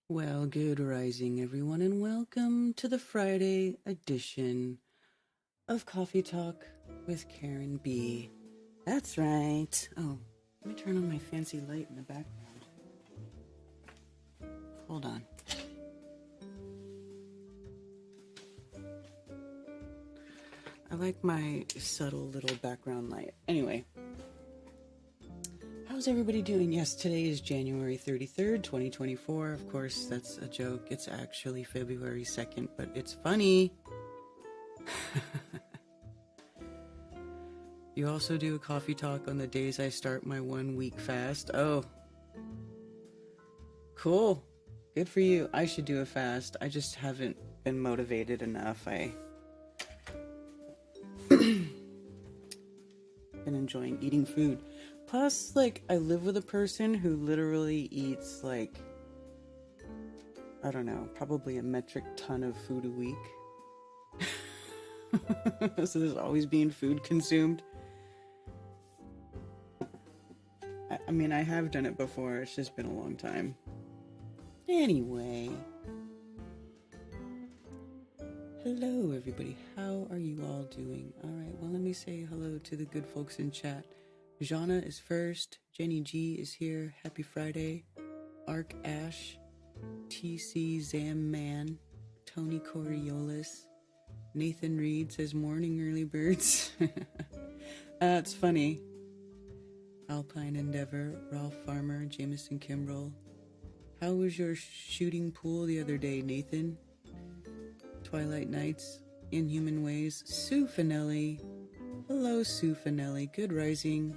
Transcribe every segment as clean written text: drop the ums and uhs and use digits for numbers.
Well, good rising, everyone, and welcome to the Friday edition of Coffee Talk with Karen B. That's right. Oh, let me turn on my fancy light in the background. Hold on. I like my subtle little background light. Anyway, how's everybody doing? Yes, today is January 33rd, 2024. Of course, that's a joke. It's actually February 2nd, but it's funny. You also do a coffee talk on the days I start my 1 week fast. Oh, cool. Good for you. I should do a fast. I just haven't been motivated enough. I've been enjoying eating food. Plus, I live with a person who literally eats, I don't know, probably a metric ton of food a week. So there's always being food consumed. I mean, I have done it before. It's just been a long time. Anyway. Hello, everybody. How are you all doing? All right, well, let me say hello to the good folks in chat. Jana is first. Jenny G is here. Happy Friday. Ark Ash. TC Zam Man. Tony Coriolis. Nathan Reed says, morning, early birds. It's funny. Alpine Endeavor, Ralph Farmer, Jameson Kimbrell. How was your shooting pool the other day, Nathan? Twilight Nights, Inhuman Ways, Sue Finelli. Hello, Sue Finelli. Good rising.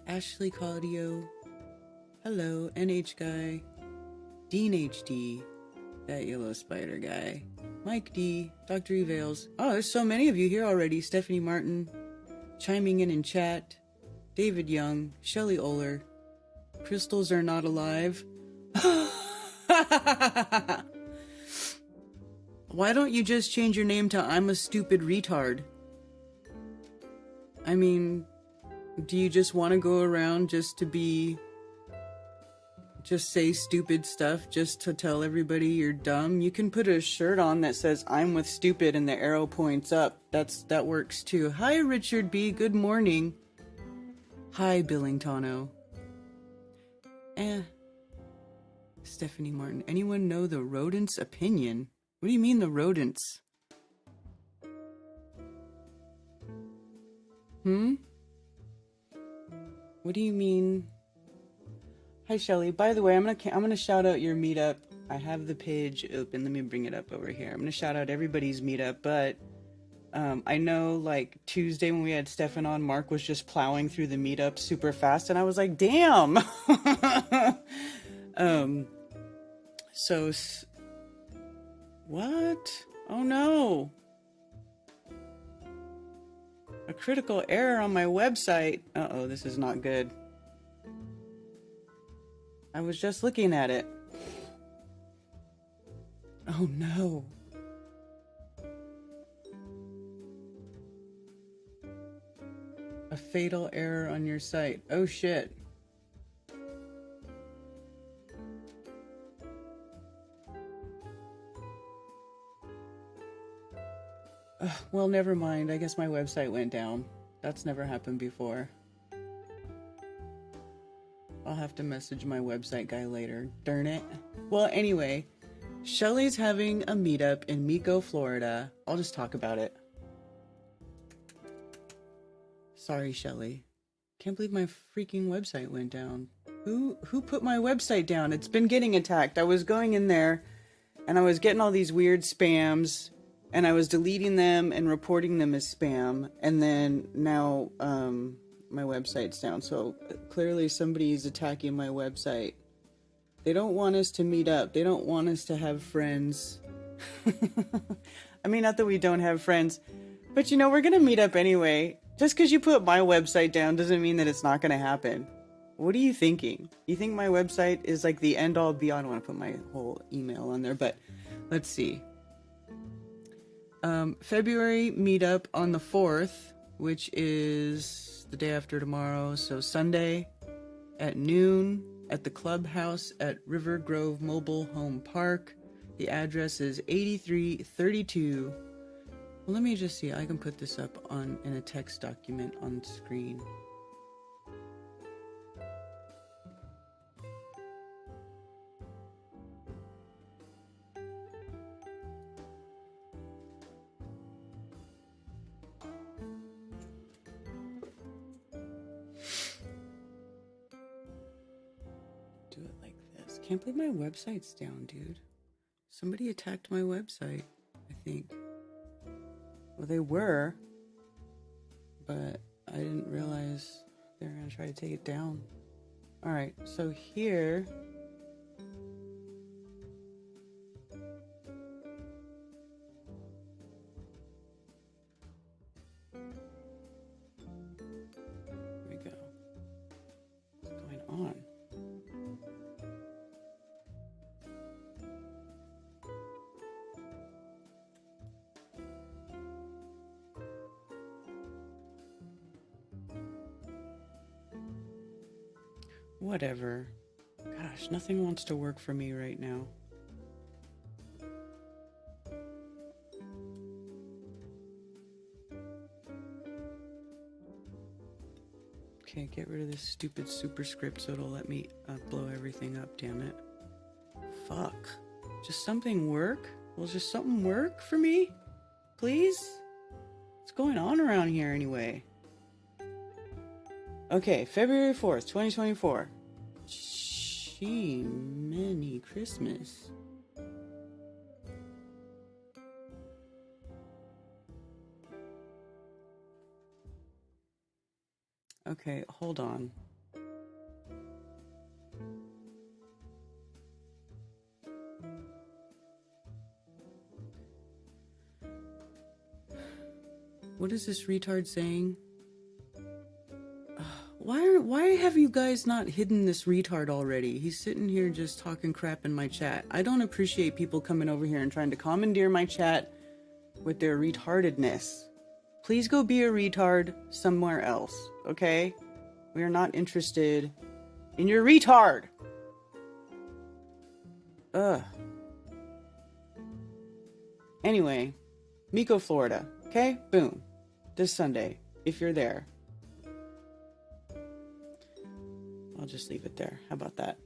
Ashley Claudio. Hello, NH Guy. Dean HD. That yellow spider guy. Mike D. Dr. Evales. Oh, there's so many of you here already. Stephanie Martin. Chiming in chat. David Young, Shelley Oler, crystals are not alive. Why don't you just change your name to I'm a stupid retard? I mean, do you just want to go around just say stupid stuff just to tell everybody you're dumb? You can put a shirt on that says I'm with stupid and the arrow points up. That works too. Hi, Richard B. Good morning. Hi, Billingtano. Stephanie Martin. Anyone know the rodent's opinion? What do you mean the rodents? What do you mean? Hi, Shelly. By the way, I'm gonna shout out your meetup. I have the page open. Let me bring it up over here. I'm gonna shout out everybody's meetup, but I know Tuesday when we had Stefan on, Mark was just plowing through the meetup super fast, and I was like, damn. What? Oh no. A critical error on my website. Uh-oh, this is not good. I was just looking at it. Oh no. A fatal error on your site. Oh shit. Well, never mind. I guess my website went down. That's never happened before. I'll have to message my website guy later. Darn it. Well, anyway, Shelly's having a meetup in Mico, Florida. I'll just talk about it. Sorry, Shelly. Can't believe my freaking website went down. Who put my website down? It's been getting attacked. I was going in there and I was getting all these weird spams and I was deleting them and reporting them as spam, and then now my website's down. So clearly somebody's attacking my website. They don't want us to meet up. They don't want us to have friends. I mean, not that we don't have friends, but we're gonna meet up anyway. Just because you put my website down doesn't mean that it's not gonna happen. What are you thinking? You think my website is the end all be all? I don't want to put my whole email on there, but let's see. February meetup on the 4th, which is the day after tomorrow, so Sunday at noon. at the clubhouse at River Grove Mobile Home Park. The address is 8332. Well, let me just see. I can put this up in a text document on screen. Do it like this. Can't believe my website's down, dude. Somebody attacked my website, I think. Well, they were, but I didn't realize they were going to try to take it down. All right, so here... Here we go. What's going on? Whatever. Gosh, nothing wants to work for me right now. Okay, get rid of this stupid superscript so it'll let me blow everything up, damn it. Fuck. Just something work? Will just something work for me? Please? What's going on around here anyway? Okay, February 4th, 2024. Many Christmas. Okay, hold on. What is this retard saying? Why have you guys not hidden this retard already? He's sitting here just talking crap in my chat. I don't appreciate people coming over here and trying to commandeer my chat with their retardedness. Please go be a retard somewhere else, okay? We are not interested in your retard. Ugh. Anyway, Miko, Florida, okay? Boom. This Sunday, if you're there. I'll just leave it there. How about that?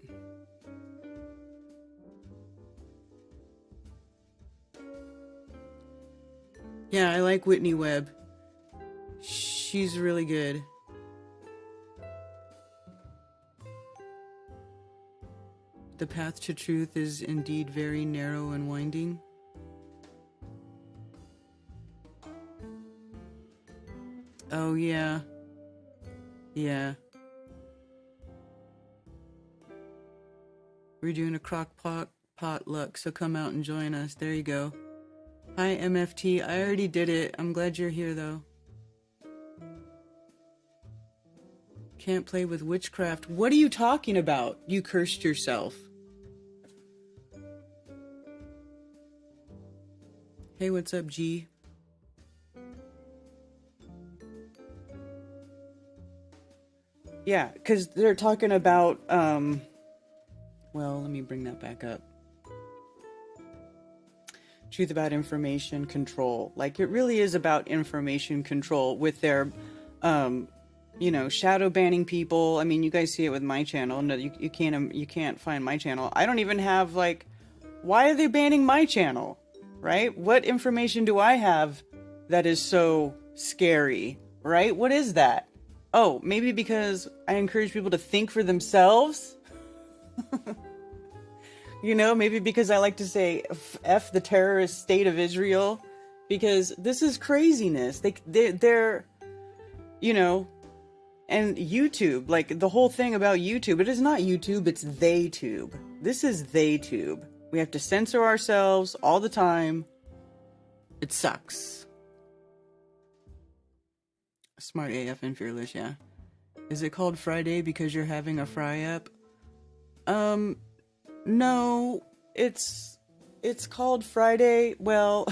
Yeah, I like Whitney Webb. She's really good. The path to truth is indeed very narrow and winding. Oh, yeah. Yeah. We're doing a crock potluck, so come out and join us. There you go. Hi, MFT. I already did it. I'm glad you're here, though. Can't play with witchcraft. What are you talking about? You cursed yourself. Hey, what's up, G? Yeah, because they're talking about, well, let me bring that back up. Truth about information control. Like, it really is about information control with their, you know, shadow banning people. I mean, you guys see it with my channel. No, you can't find my channel. I don't even have, like, why are they banning my channel? Right? What information do I have that is so scary? Right? What is that? Oh, maybe because I encourage people to think for themselves? You know, maybe because I like to say F the terrorist state of Israel, because this is craziness. They're, you know, and YouTube, like the whole thing about YouTube, it is not YouTube, it's TheyTube. This is TheyTube. We have to censor ourselves all the time. It sucks. Smart AF and fearless, yeah. Is it called Fryday because you're having a fry up? No, it's called Fryday. Well,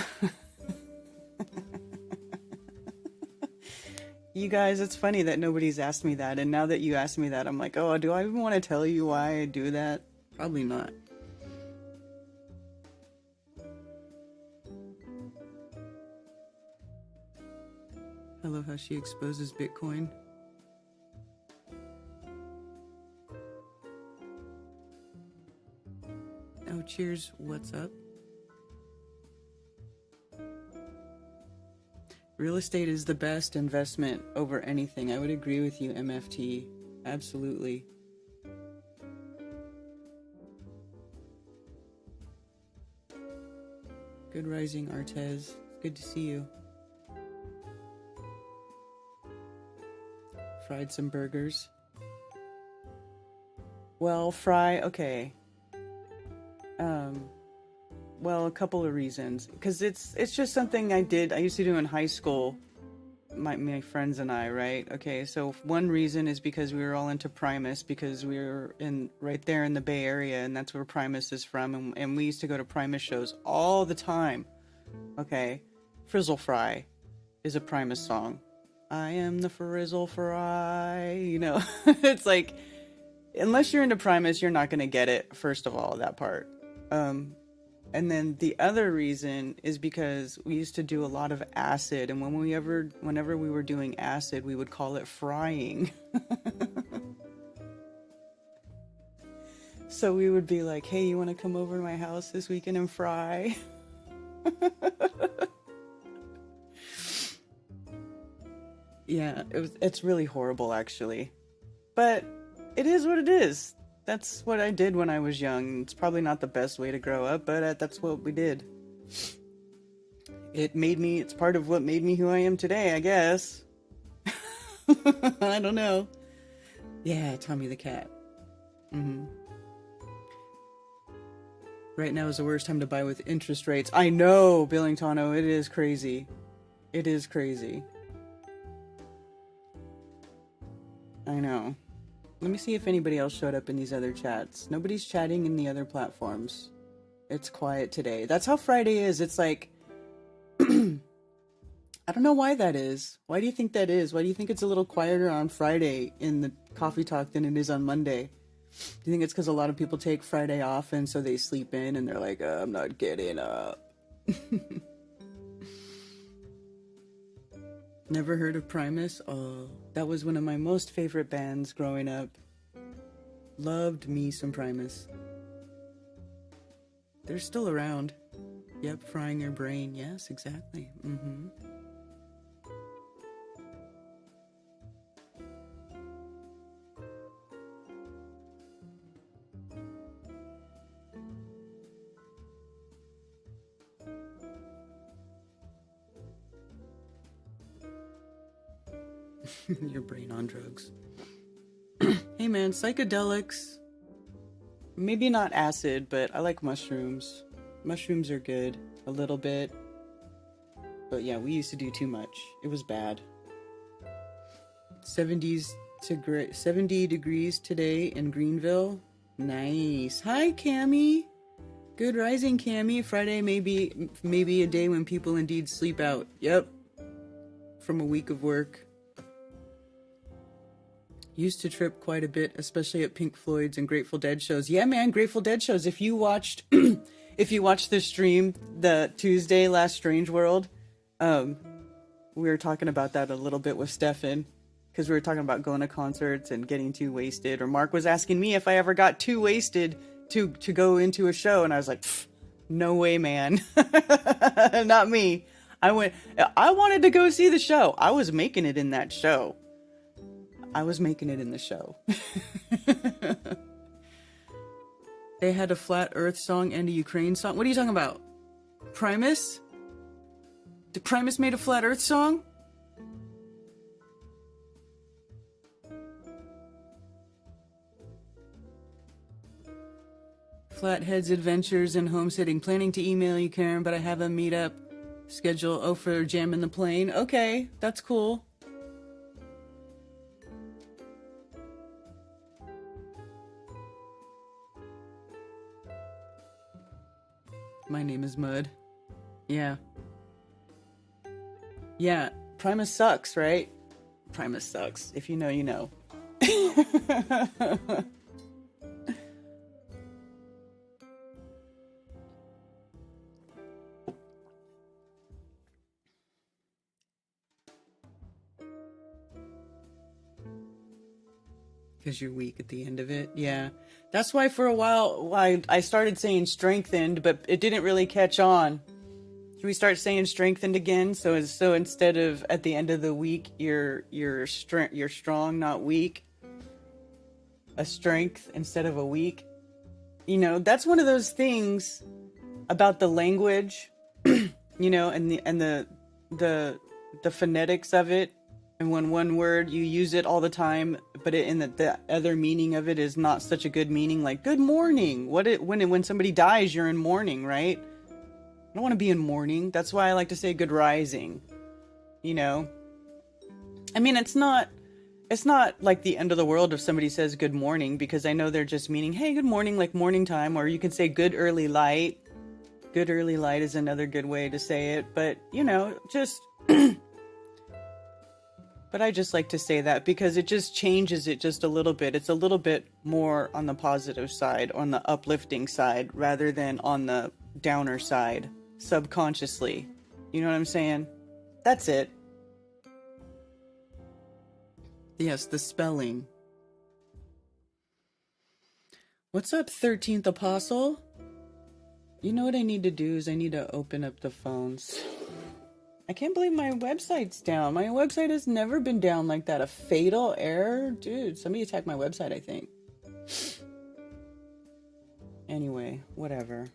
You guys, it's funny that nobody's asked me that, and now that you asked me that, I'm like, oh, do I even want to tell you why I do that? Probably not. I love how she exposes Bitcoin. Oh, cheers. What's up? Real estate is the best investment over anything. I would agree with you, MFT. Absolutely. Good rising, Artez. Good to see you. Fried some burgers. Well, okay. Well, a couple of reasons. Because it's just something I used to do in high school. My friends and I, right? Okay, so one reason is because we were all into Primus, because we were right there in the Bay Area, and that's where Primus is from, and we used to go to Primus shows all the time. Okay, Frizzle Fry is a Primus song. I am the Frizzle Fry, you know. It's like, unless you're into Primus, you're not gonna get it, first of all, that part. And then the other reason is because we used to do a lot of acid, and whenever we were doing acid, we would call it frying. So we would be like, hey, you want to come over to my house this weekend and fry? Yeah, it's really horrible, actually. But it is what it is. That's what I did when I was young. It's probably not the best way to grow up, but that's what we did. It's part of what made me who I am today, I guess. I don't know. Yeah, Tommy the cat. Right now is the worst time to buy with interest rates. I know, Billingtano, it is crazy. It is crazy. I know. Let me see if anybody else showed up in these other chats. Nobody's chatting in the other platforms. It's quiet today. That's how Friday is. It's like, I don't know why that is. Why do you think that is? Why do you think it's a little quieter on Friday in the coffee talk than it is on Monday? Do you think it's because a lot of people take Friday off and so they sleep in and they're like, I'm not getting up. Never heard of Primus? Oh, that was one of my most favorite bands growing up. Loved me some Primus. They're still around. Yep, frying your brain. Yes, exactly. Your brain on drugs. Hey man, psychedelics. Maybe not acid, but I like mushrooms. Mushrooms are good. A little bit. But yeah, we used to do too much. It was bad. 70 degrees today in Greenville. Nice. Hi, Cammie. Good rising, Cammie. Friday may be a day when people indeed sleep out. Yep. From a week of work. Used to trip quite a bit, especially at Pink Floyd's and Grateful Dead shows. Yeah, man, Grateful Dead shows. If you watched the stream, the Tuesday last Strange World, we were talking about that a little bit with Stefan, because we were talking about going to concerts and getting too wasted. Or Mark was asking me if I ever got too wasted to go into a show, and I was like, no way, man. Not me. I wanted to go see the show. I was making it in that show. I was making it in the show. They had a Flat Earth song and a Ukraine song. What are you talking about? Primus? Did Primus made a Flat Earth song? Flatheads Adventures and Homesteading. Planning to email you, Karen, but I have a meetup schedule. Oh, for Jam in the Plane. Okay, that's cool. My name is Mud. Yeah. Yeah, Primus sucks, right? Primus sucks. If you know, you know. Because you're weak at the end of it. Yeah. That's why for a while I started saying strengthened, but it didn't really catch on. Should we start saying strengthened again? So instead of at the end of the week, you're strong, not weak. A strength instead of a weak. You know, that's one of those things about the language, you know, and the phonetics of it. And when one word, you use it all the time, but the other meaning of it is not such a good meaning, like good morning. When somebody dies, you're in mourning, right? I don't want to be in mourning. That's why I like to say good rising, you know? I mean, it's not like the end of the world if somebody says good morning, because I know they're just meaning, hey, good morning, like morning time, or you can say good early light. Good early light is another good way to say it, but you know, just... But I just like to say that because it just changes it just a little bit. It's a little bit more on the positive side, on the uplifting side, rather than on the downer side, subconsciously. You know what I'm saying? That's it. Yes, the spelling. What's up, 13th Apostle? You know what I need to do is I need to open up the phones. I can't believe my website's down. My website has never been down like that. A fatal error? Dude, somebody attacked my website, I think. Anyway, whatever.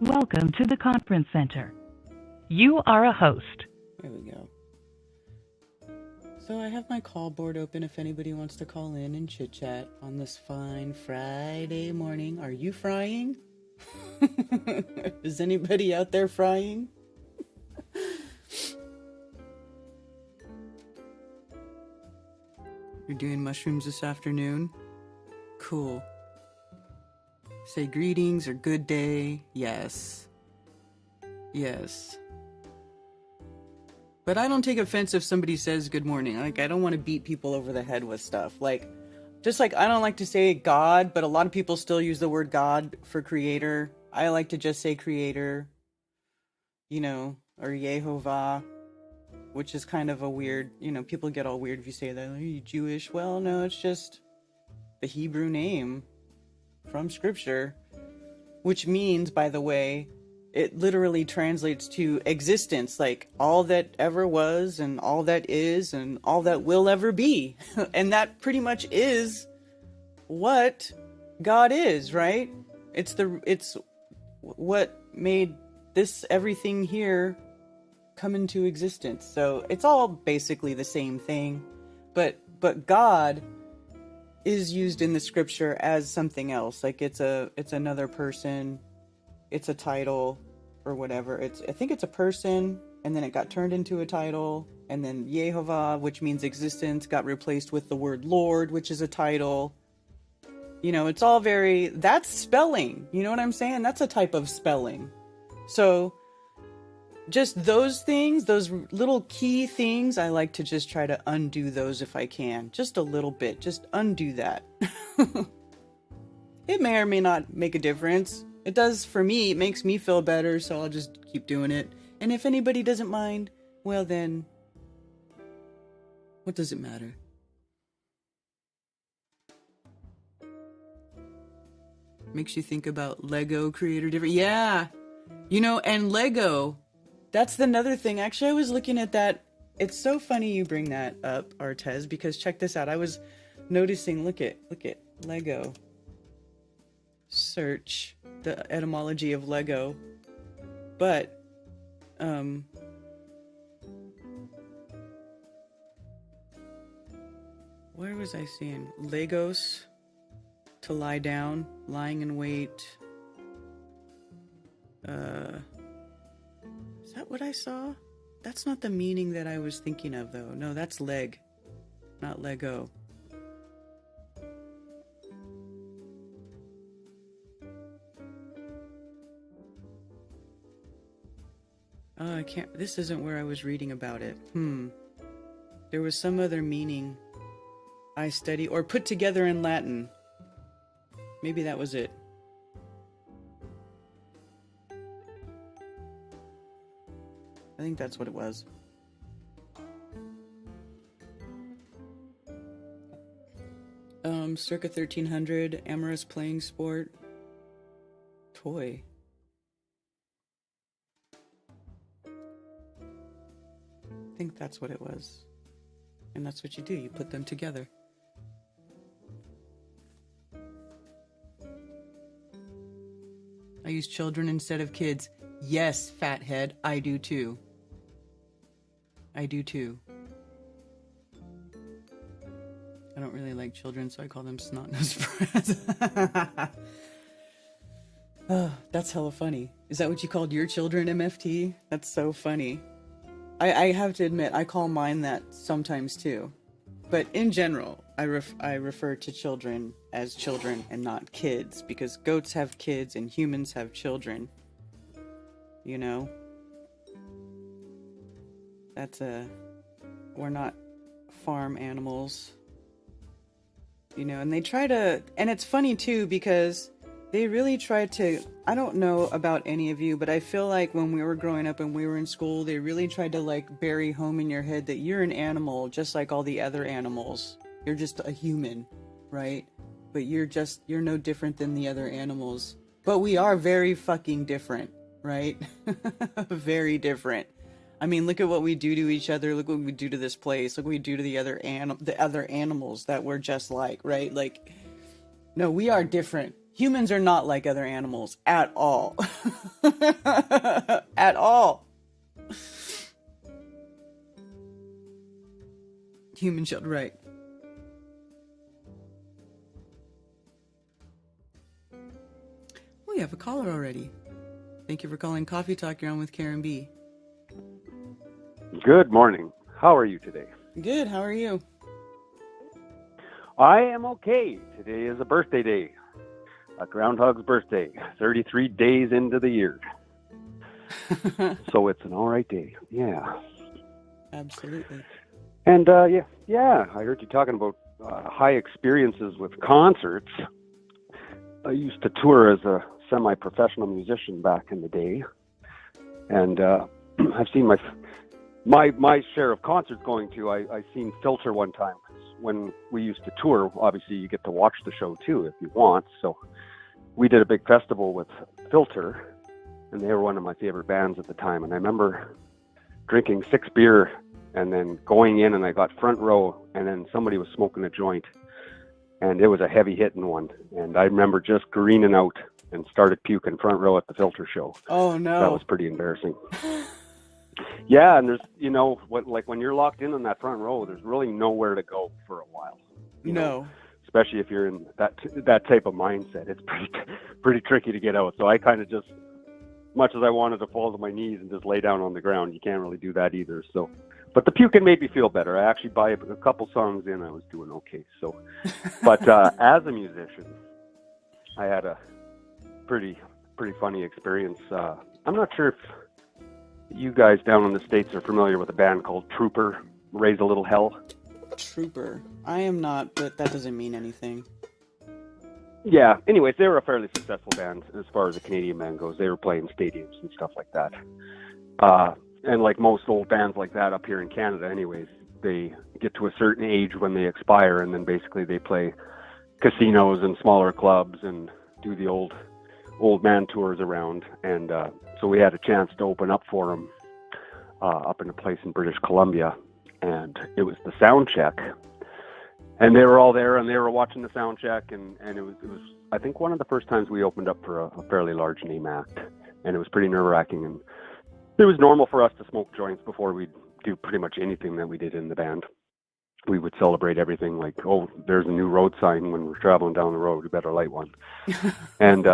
Welcome to the conference center. You are a host. There we go. So I have my call board open if anybody wants to call in and chit chat on this fine Friday morning. Are you frying? Is anybody out there frying? You're doing mushrooms this afternoon? Cool. Say greetings or good day. Yes. Yes. But I don't take offense if somebody says good morning. Like, I don't want to beat people over the head with stuff. Like, just like I don't like to say God, but a lot of people still use the word God for creator. I like to just say creator, you know, or Yehovah, which is kind of a weird, you know, people get all weird if you say that. Are you Jewish? Well, no, it's just the Hebrew name from scripture, which means, by the way, it literally translates to existence, like all that ever was and all that is and all that will ever be. And that pretty much is what God is, right? It's what made this everything here come into existence. So it's all basically the same thing, but God is used in the scripture as something else. Like it's another person. It's a title or whatever. I think it's a person, and then it got turned into a title, and then Yehovah, which means existence, got replaced with the word Lord, which is a title. You know, it's all that's spelling. You know what I'm saying? That's a type of spelling. So just those things, those little key things, I like to just try to undo those if I can. Just a little bit. Just undo that. It may or may not make a difference. It does for me. It makes me feel better, so I'll just keep doing it. And if anybody doesn't mind, well then, what does it matter? Makes you think about Lego creator different. Yeah. You know, and Lego, that's another thing. Actually, I was looking at that. It's so funny you bring that up, Artez, because check this out. I was noticing, look at Lego. Search the etymology of Lego. But where was I seeing Legos? To lie down, lying in wait. Is that what I saw? That's not the meaning that I was thinking of, though. No, that's leg, not Lego. Oh, I can't. This isn't where I was reading about it. There was some other meaning I studied or put together in Latin. Maybe that was it. I think that's what it was. Circa 1300, amorous playing sport. Toy. I think that's what it was. And that's what you do, you put them together. I use children instead of kids. Yes, fathead, I do too. I do too. I don't really like children, so I call them snot-nosed brats. Oh, that's hella funny. Is that what you called your children, MFT? That's so funny. I have to admit, I call mine that sometimes too. But in general, I refer to children as children and not kids, because goats have kids and humans have children. You know? We're not farm animals. You know, and they try to, and it's funny too, because they really try to, I don't know about any of you, but I feel like when we were growing up and we were in school, they really tried to like bury home in your head that you're an animal just like all the other animals. You're just a human, right? But you're no different than the other animals. But we are very fucking different, right? Very different. I mean, look at what we do to each other. Look what we do to this place. Look what we do to the other animals that we're just like, right? Like, no, we are different. Humans are not like other animals at all. At all. Human child, right. We have a caller already. Thank you for calling Coffee Talk. You're on with Karen B. Good morning. How are you today? Good. How are you? I am okay. Today is a birthday day. A groundhog's birthday. 33 days into the year. So it's an all right day. Yeah. Absolutely. And yeah, I heard you talking about high experiences with concerts. I used to tour as a semi-professional musician back in the day. And I've seen my share of concerts going to. I seen Filter one time. When we used to tour, obviously you get to watch the show too if you want. So we did a big festival with Filter, and they were one of my favorite bands at the time. And I remember drinking 6 beer and then going in, and I got front row, and then somebody was smoking a joint, and it was a heavy hitting one. And I remember just greening out and started puking front row at the Filter show. Oh no. That was pretty embarrassing. Yeah, and there's, like when you're locked in on that front row, there's really nowhere to go for a while. You know, especially if you're in that type of mindset. It's pretty tricky to get out. So I kind of just, much as I wanted to fall to my knees and just lay down on the ground, you can't really do that either. So, but the puking made me feel better. I actually, by a couple songs in, I was doing okay. So, but as a musician, I had a pretty funny experience. I'm not sure if you guys down in the States are familiar with a band called Trooper, Raise a Little Hell. Trooper. I am not, but that doesn't mean anything. Yeah, anyways, they were a fairly successful band as far as a Canadian band goes. They were playing stadiums and stuff like that. And like most old bands like that up here in Canada anyways, they get to a certain age when they expire, and then basically they play casinos and smaller clubs and do the old man tours around. And so we had a chance to open up for them up in a place in British Columbia, and it was the sound check. And they were all there, and they were watching the sound check, and it was I think one of the first times we opened up for a fairly large name act, and it was pretty nerve-wracking. And it was normal for us to smoke joints before we'd do pretty much anything that we did in the band. We would celebrate everything like, oh, there's a new road sign when we're traveling down the road, we better light one. And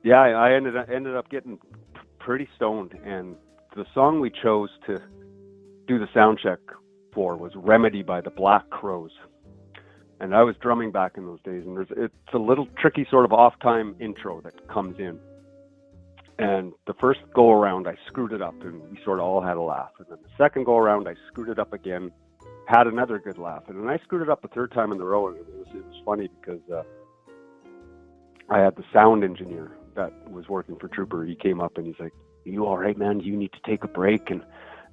yeah, I ended up getting pretty stoned, and the song we chose to do the sound check for was Remedy by the Black Crows. And I was drumming back in those days, and it's a little tricky sort of off-time intro that comes in. And the first go-around, I screwed it up, and we sort of all had a laugh. And then the second go-around, I screwed it up again, had another good laugh. And then I screwed it up a third time in the row, and it was funny because I had the sound engineer that was working for Trooper. He came up, and he's like, "You all right, man? You need to take a break." And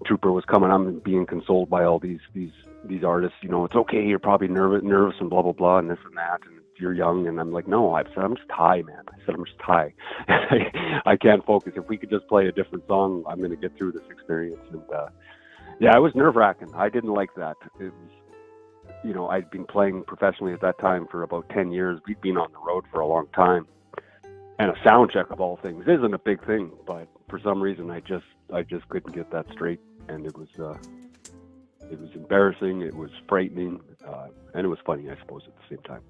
Trooper was coming up and being consoled by all these artists. You know, it's okay. You're probably nervous and blah blah blah and this and that, and you're young. And I'm like, no. I said, I'm just high, man. I said, I'm just high. I can't focus. If we could just play a different song, I'm going to get through this experience. And yeah, it was nerve wracking. I didn't like that. It was, you know, I'd been playing professionally at that time for about 10 years. We'd been on the road for a long time, and a sound check of all things isn't a big thing. But for some reason, I just couldn't get that straight, and it was embarrassing, it was frightening, and it was funny, I suppose, at the same time.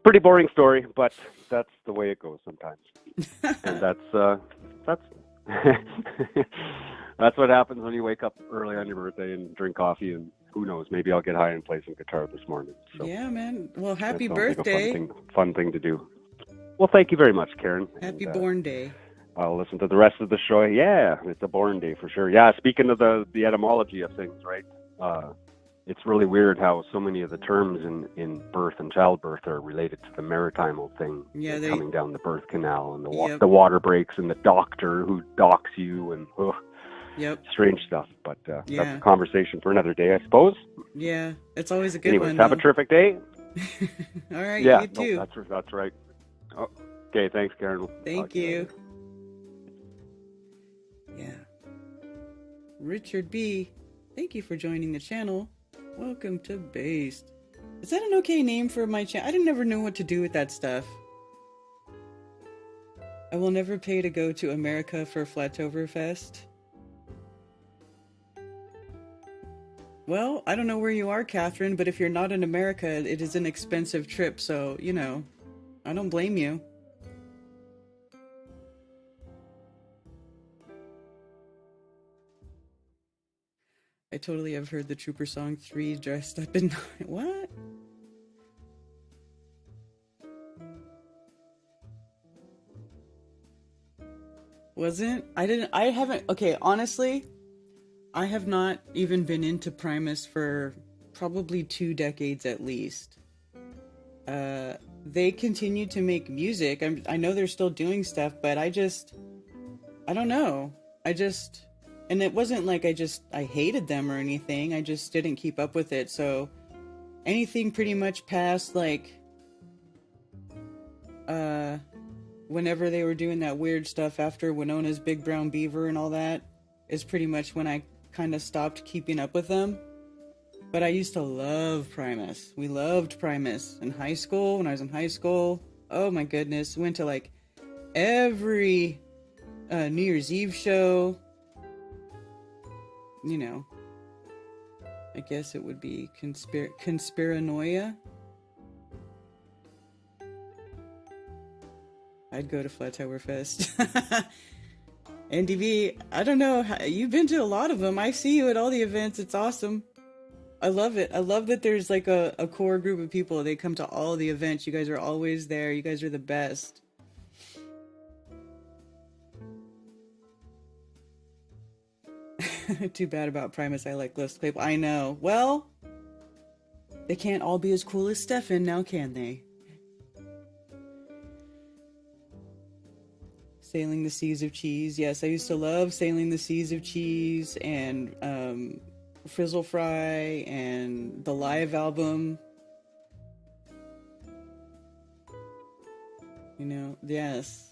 Pretty boring story, but that's the way it goes sometimes. And that's that's what happens when you wake up early on your birthday and drink coffee, and who knows, maybe I'll get high and play some guitar this morning. So yeah, man. Well, happy that sounds birthday. like a fun thing to do. Well, thank you very much, Karen. Happy and, born day. I'll listen to the rest of the show. Yeah, it's a born day for sure. Yeah, speaking of the etymology of things, right? It's really weird how so many of the terms in birth and childbirth are related to the maritime thing. Yeah, coming down the birth canal and the water breaks and the doctor who docks you and strange stuff. But that's a conversation for another day, I suppose. Yeah, it's always a good Anyways, one. Have a terrific day. All right, yeah, you too. No, that's right. Oh, okay, thanks, Karen. Thank you. Yeah. Richard B., thank you for joining the channel. Welcome to Based. Is that an okay name for my channel? I didn't ever know what to do with that stuff. I will never pay to go to America for Flatoverfest. Well, I don't know where you are, Catherine, but if you're not in America, it is an expensive trip, so, you know, I don't blame you. I totally have heard the Trooper song 3 dressed up in... What? I haven't... Okay, honestly, I have not even been into Primus for probably 2 decades at least. They continue to make music. I know they're still doing stuff, but I don't know. And it wasn't like I hated them or anything. I just didn't keep up with it. So anything pretty much past like, whenever they were doing that weird stuff after Winona's Big Brown Beaver and all that is pretty much when I kind of stopped keeping up with them. But I used to love Primus. We loved Primus in high school. When I was in high school, oh my goodness, went to like every New Year's Eve show. You know, I guess it would be conspiranoia. I'd go to Flatoverfest. NDB, I don't know, you've been to a lot of them. I see you at all the events. It's awesome. I love it. I love that there's like a core group of people. They come to all the events. You guys are always there. You guys are the best. Too bad about Primus. I like Lift Claypool. I know. Well, they can't all be as cool as Stefan now, can they? Sailing the Seas of Cheese. Yes, I used to love Sailing the Seas of Cheese and Frizzle Fry and the live album. You know, yes.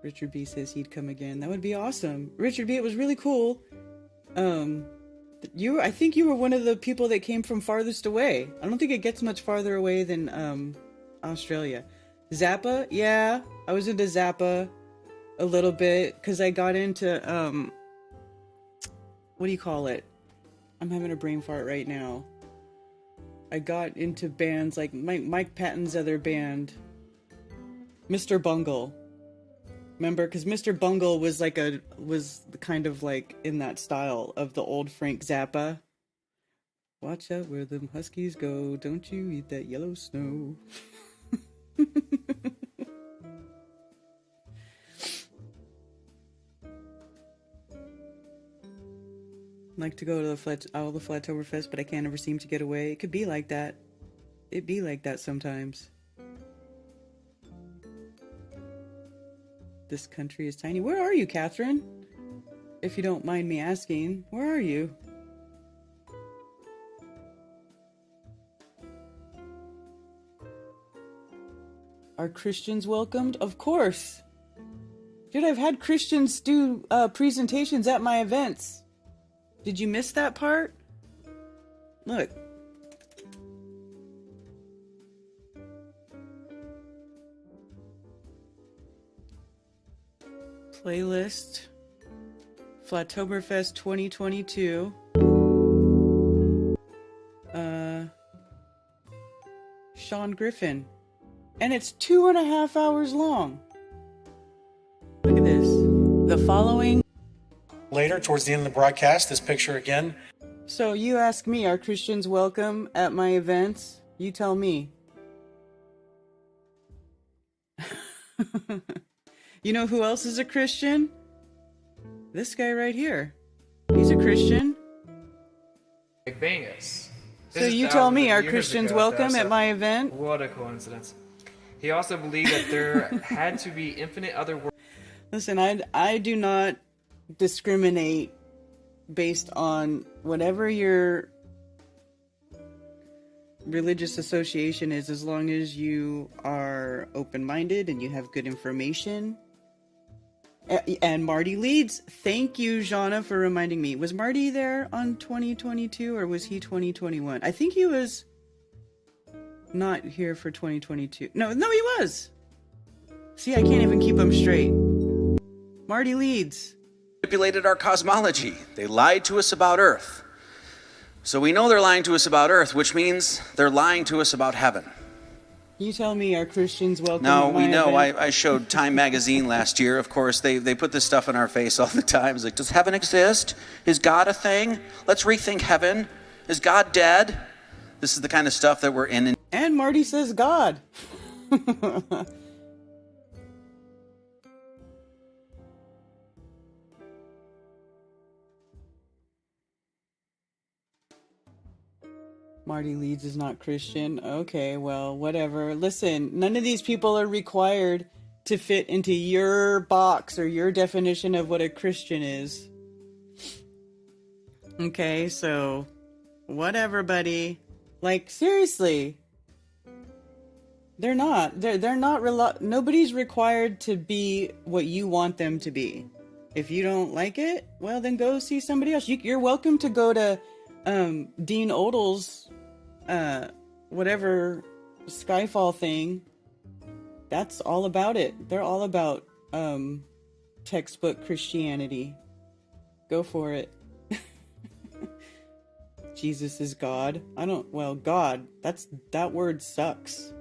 Richard B says he'd come again. That would be awesome. Richard B, it was really cool. I think you were one of the people that came from farthest away. I don't think it gets much farther away than Australia. Zappa, yeah, I was into Zappa a little bit because I got into what do you call it? I'm having a brain fart right now. I got into bands like Mike Patton's other band, Mr. Bungle. Remember? Because Mr. Bungle was kind of like in that style of the old Frank Zappa. Watch out where the huskies go, don't you eat that yellow snow. Like to go to the Flattoberfest, but I can't ever seem to get away. It could be like that. It'd be like that sometimes. This country is tiny. Where are you, Catherine? If you don't mind me asking, where are you? Are Christians welcomed? Of course. Dude, I've had Christians do presentations at my events. Did you miss that part? Look. Playlist. Flattoberfest 2022. Sean Griffin. And it's 2.5 hours long. Look at this. The following. Later, towards the end of the broadcast, this picture again. So you ask me, are Christians welcome at my events? You tell me. You know who else is a Christian? This guy right here. He's a Christian. Bangus. So you tell me, are Christians welcome at my event? What a coincidence. He also believed that there had to be infinite other worlds. Listen, I do not discriminate based on whatever your religious association is, as long as you are open-minded and you have good information. And Marty leads. Thank you, Jana, for reminding me. Was Marty there on 2022 or was he 2021? I think he was not here for 2022. No, he was. See, I can't even keep them straight. Marty leads. Manipulated our cosmology. They lied to us about Earth. So we know they're lying to us about Earth, which means they're lying to us about heaven. You tell me, are Christians welcome? No, we know. I showed Time magazine last year. Of course, they put this stuff in our face all the time. It's like, does heaven exist? Is God a thing? Let's rethink heaven. Is God dead? This is the kind of stuff that we're in. And Marty says God. Marty Leeds is not Christian. Okay, well, whatever. Listen, none of these people are required to fit into your box or your definition of what a Christian is. Okay, so whatever, buddy. Like, seriously. They're not. They're not. Nobody's required to be what you want them to be. If you don't like it, well, then go see somebody else. You're welcome to go to Dean Odel's whatever Skyfall thing. That's all about it. They're all about textbook Christianity. Go for it. Jesus is God. God, that word sucks.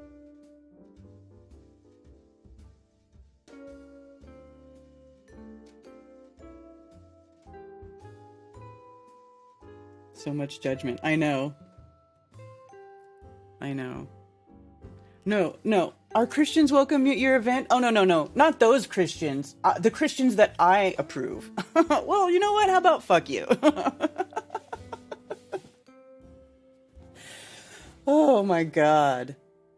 So much judgment. I know. No. Are Christians welcome at your event? Oh, no. Not those Christians. The Christians that I approve. Well, you know what? How about fuck you? Oh my God.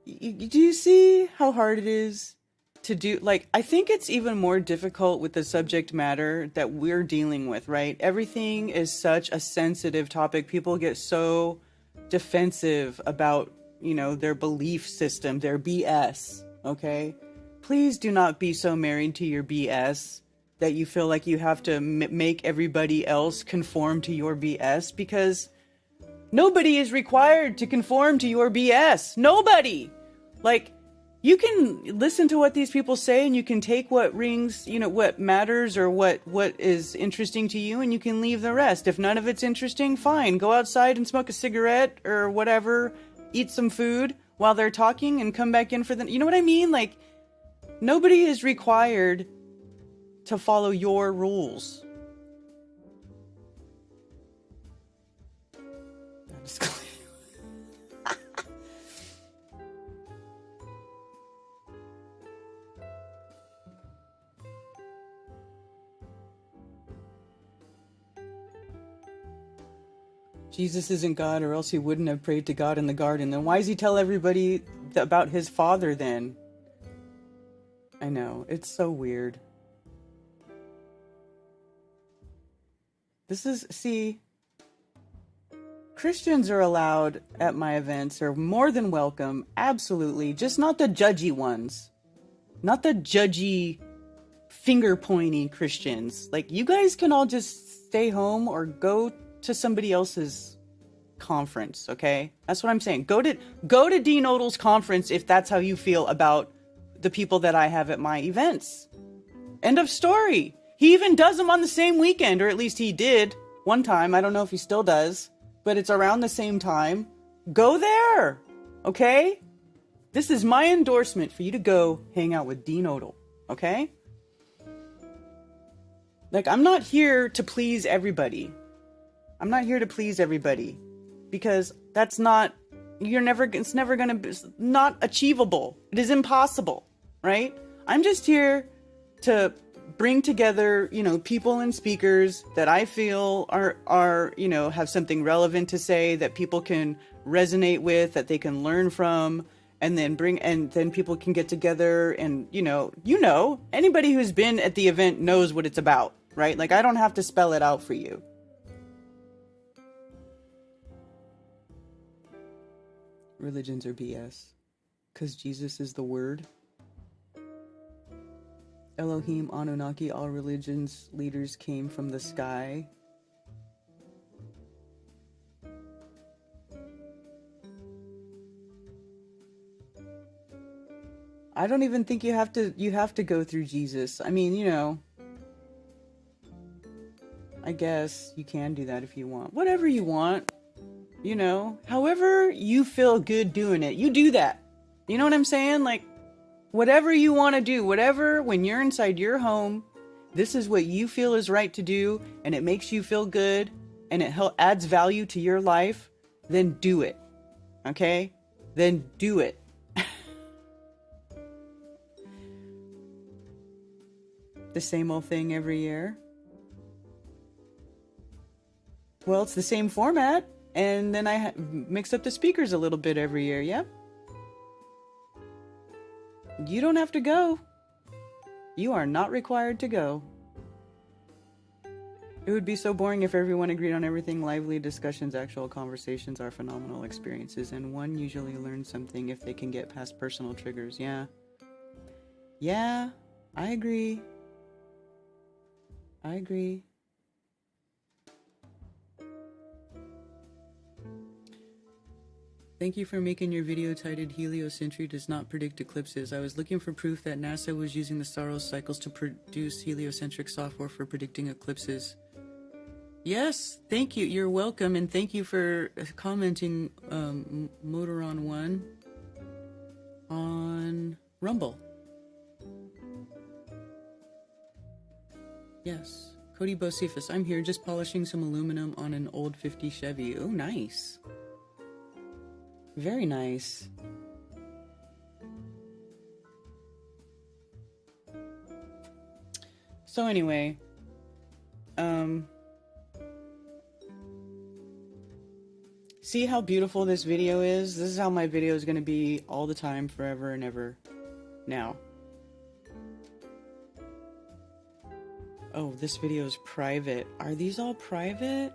Do you see how hard it is to do? Like, I think it's even more difficult with the subject matter that we're dealing with, right? Everything is such a sensitive topic. People get so defensive about, their belief system, their BS, okay? Please do not be so married to your BS that you feel like you have to make everybody else conform to your BS, because nobody is required to conform to your BS. Nobody! Like, you can listen to what these people say, and you can take what rings, what matters or what is interesting to you, and you can leave the rest. If none of it's interesting, fine. Go outside and smoke a cigarette or whatever, eat some food while they're talking and come back in for the, you know what I mean? Like, nobody is required to follow your rules. That is clear. Jesus isn't God, or else he wouldn't have prayed to God in the garden. Then why does he tell everybody about his father then? I know, it's so weird. Christians are allowed at my events, are more than welcome, absolutely, just not the judgy ones. Not the judgy, finger-pointing Christians. Like, you guys can all just stay home or go to somebody else's conference, okay? That's what I'm saying. Go to Dean Odell's conference if that's how you feel about the people that I have at my events. End of story. He even does them on the same weekend, or at least he did one time. I don't know if he still does, but it's around the same time. Go there, okay? This is my endorsement for you to go hang out with Dean Odell, okay? Like, I'm not here to please everybody. I'm not here to please everybody, because that's not, it's never going to be, not achievable. It is impossible, right? I'm just here to bring together, people and speakers that I feel are, have something relevant to say that people can resonate with, that they can learn from, and then people can get together and, anybody who's been at the event knows what it's about, right? Like, I don't have to spell it out for you. Religions are BS, because Jesus is the Word. Elohim, Anunnaki, all religions leaders came from the sky. I don't even think you have to go through Jesus. I mean, I guess you can do that if you want. Whatever you want. However you feel good doing it, you do that. You know what I'm saying? Like, whatever you want to do, when you're inside your home, this is what you feel is right to do, and it makes you feel good, and it adds value to your life, then do it. Okay? Then do it. The same old thing every year? Well, it's the same format. And then I mix up the speakers a little bit every year, yep. You don't have to go. You are not required to go. It would be so boring if everyone agreed on everything. Lively discussions, actual conversations are phenomenal experiences, and one usually learns something if they can get past personal triggers, yeah. Yeah, I agree. I agree. Thank you for making your video titled Heliocentury Does Not Predict Eclipses. I was looking for proof that NASA was using the Saros cycles to produce heliocentric software for predicting eclipses. Yes, thank you. You're welcome, and thank you for commenting, Motoron1 on Rumble. Yes. Cody Bocephus, I'm here just polishing some aluminum on an old 50 Chevy. Oh, nice. Very nice. So anyway, see how beautiful this video is? This is how my video is going to be all the time, forever and ever. Now. Oh, this video is private. Are these all private?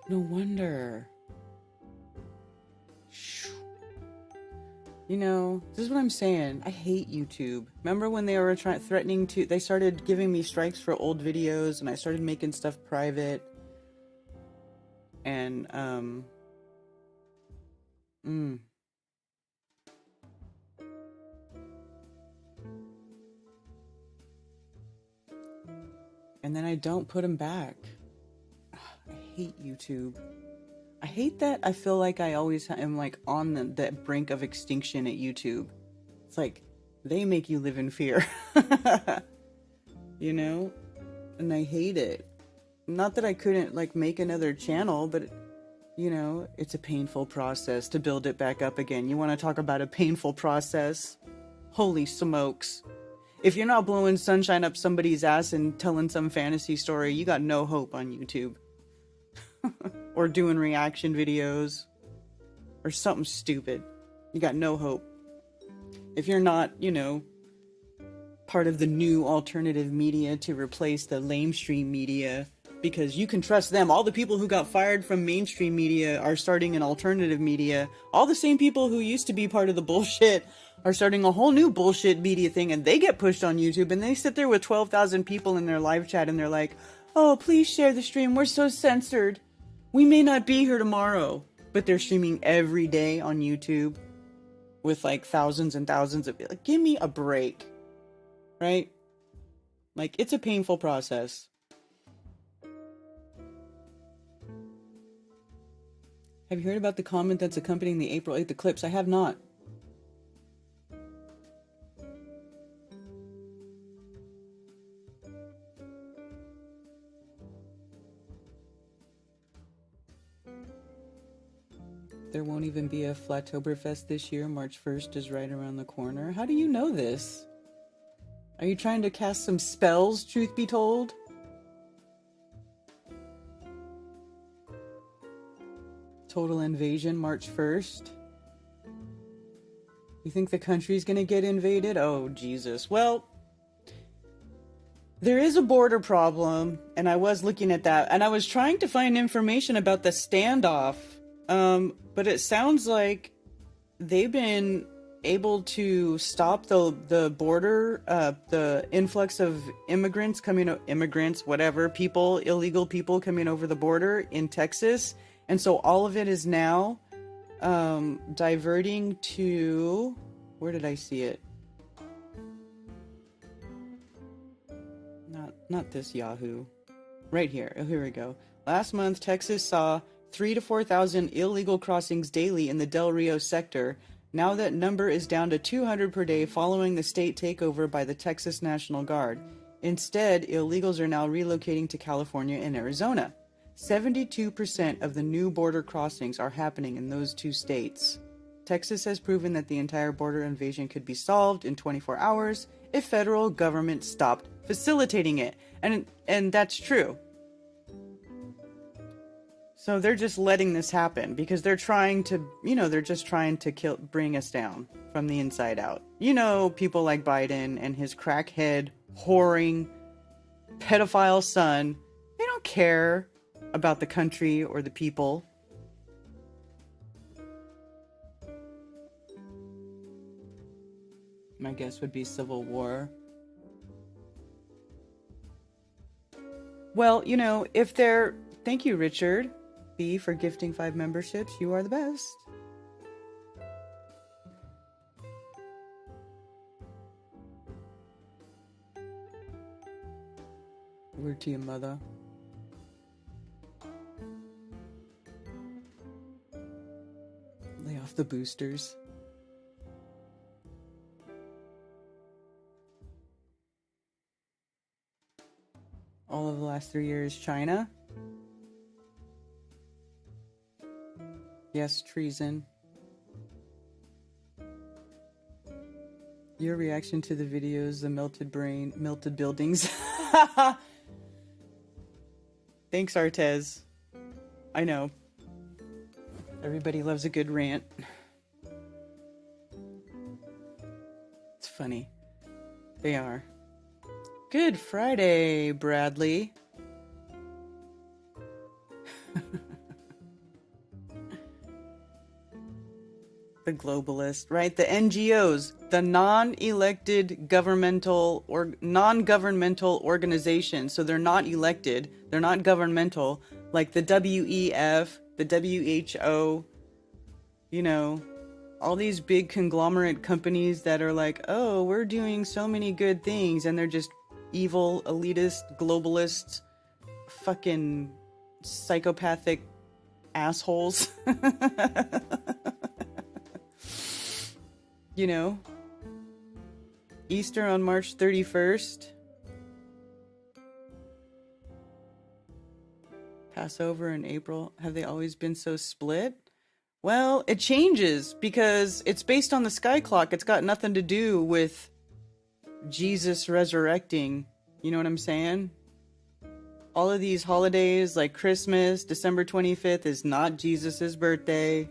No wonder. You know, this is what I'm saying. I hate YouTube. Remember when they were threatening to... They started giving me strikes for old videos, and I started making stuff private. And, and then I don't put them back. I hate YouTube. I hate that I feel like I always am like on the brink of extinction at YouTube. It's like they make you live in fear. You know? And I hate it. Not that I couldn't like make another channel, but you know, it's a painful process to build it back up again. You want to talk about a painful process? Holy smokes. If you're not blowing sunshine up somebody's ass and telling some fantasy story, you got no hope on YouTube. Or doing reaction videos. Or something stupid. You got no hope. If you're not, you know, part of the new alternative media to replace the lamestream media, because you can trust them. All the people who got fired from mainstream media are starting an alternative media. All the same people who used to be part of the bullshit are starting a whole new bullshit media thing, and they get pushed on YouTube, and they sit there with 12,000 people in their live chat, and they're like, oh, please share the stream. We're so censored. We may not be here tomorrow. But they're streaming every day on YouTube with like thousands and thousands of, like, give me a break. Right? Like, it's a painful process. Have you heard about the comment that's accompanying the April 8th eclipse? I have not. There won't even be a Flattoberfest this year. March 1st is right around the corner. How do you know this? Are you trying to cast some spells, truth be told? Total invasion, March 1st. You think the country's gonna get invaded? Oh, Jesus. Well, there is a border problem, and I was looking at that, and I was trying to find information about the standoff, but it sounds like they've been able to stop the border, the influx of immigrants, people, illegal people coming over the border in Texas. And so all of it is now diverting to, where did I see it? Not this Yahoo. Right here. Oh, here we go. Last month, Texas saw 3,000 to 4,000 illegal crossings daily in the Del Rio sector. Now that number is down to 200 per day following the state takeover by the Texas National Guard. Instead, illegals are now relocating to California and Arizona. 72% of the new border crossings are happening in those two states. Texas has proven that the entire border invasion could be solved in 24 hours if federal government stopped facilitating it. And that's true. So they're just letting this happen because they're trying to, they're just trying to bring us down from the inside out. People like Biden and his crackhead, whoring, pedophile son, they don't care about the country or the people. My guess would be civil war. Well, if they're... Thank you, Richard B, for gifting 5 memberships. You are the best. Word to your mother. Lay off the boosters. All of the last 3 years, China. Yes, treason. Your reaction to the videos, the melted brain, melted buildings. Thanks, Artez. I know. Everybody loves a good rant. It's funny. They are. Good Friday, Bradley. The globalist, right? The NGOs, the non-elected governmental or non-governmental organizations. So they're not elected. They're not governmental. Like the WEF, the WHO, all these big conglomerate companies that are like, oh, we're doing so many good things. And they're just evil, elitist, globalist, fucking psychopathic assholes. You know? Easter on March 31st. Passover in April. Have they always been so split? Well, it changes because it's based on the sky clock. It's got nothing to do with Jesus resurrecting. You know what I'm saying? All of these holidays like Christmas, December 25th is not Jesus's birthday.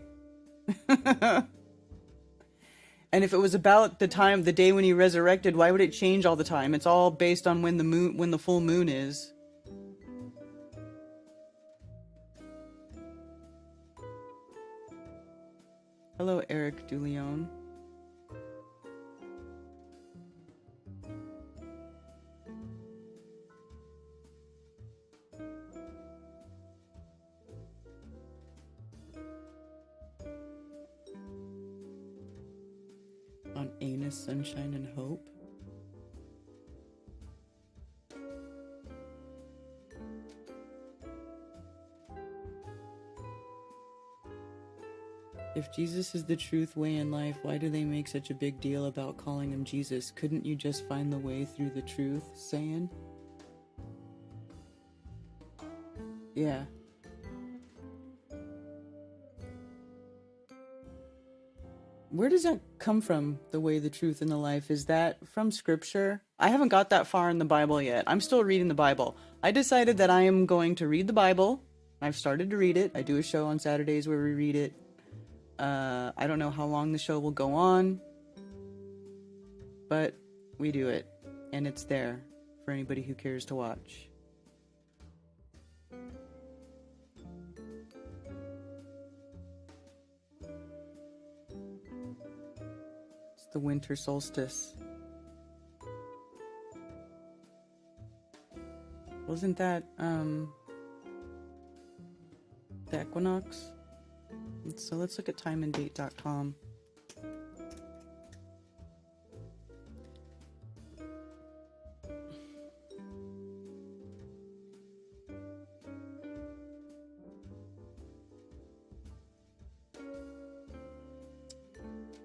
And if it was about the day when he resurrected, why would it change all the time? It's all based on when the full moon is. Hello, Eric DuLeon. On Anus, Sunshine, and Hope. If Jesus is the truth, way, and life, why do they make such a big deal about calling him Jesus? Couldn't you just find the way through the truth, saying? Yeah. Where does that come from, the way, the truth, and the life? Is that from scripture? I haven't got that far in the Bible yet. I'm still reading the Bible. I decided that I am going to read the Bible. I've started to read it. I do a show on Saturdays where we read it. I don't know how long the show will go on, but we do it, and it's there for anybody who cares to watch. It's the winter solstice. Wasn't that, the equinox? So let's look at timeanddate.com.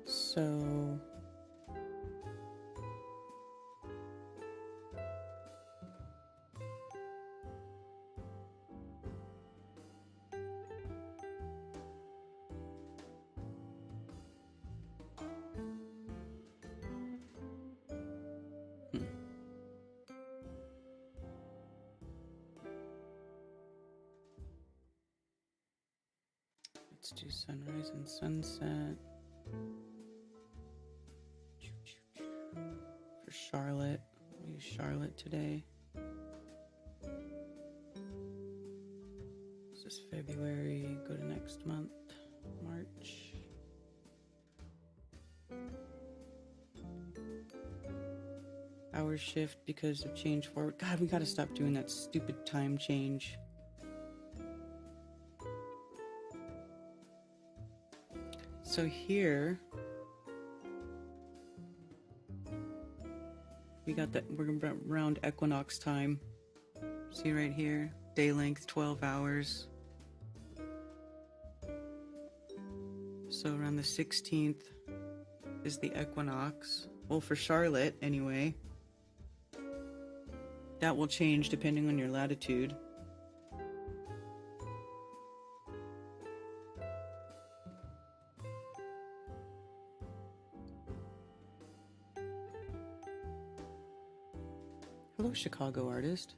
So let's do sunrise and sunset. For Charlotte, we'll use Charlotte today. This is February, go to next month, March. Hour shift because of change forward. God, we gotta stop doing that stupid time change. So here, we got that, we're around equinox time. See right here, day length 12 hours. So around the 16th is the equinox. Well, for Charlotte, anyway. That will change depending on your latitude. Hello, Chicago artist.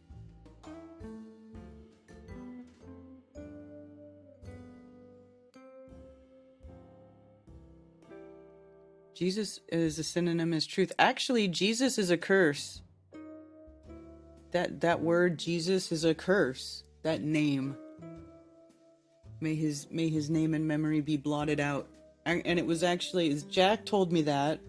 Jesus is a synonym as truth. Actually, Jesus is a curse. That word Jesus is a curse. That name. May his name and memory be blotted out. And it was actually, Jack told me that.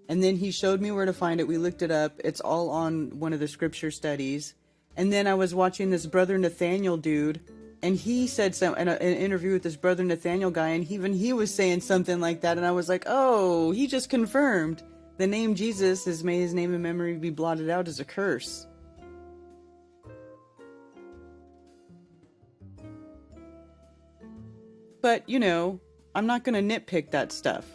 And then he showed me where to find it. We looked it up. It's all on one of the scripture studies. And then I was watching this Brother Nathaniel dude, and he said in an interview with this Brother Nathaniel guy, and even he was saying something like that. And I was like, oh, he just confirmed the name Jesus is, may his name and memory be blotted out, as a curse. but you know, I'm not gonna nitpick that stuff.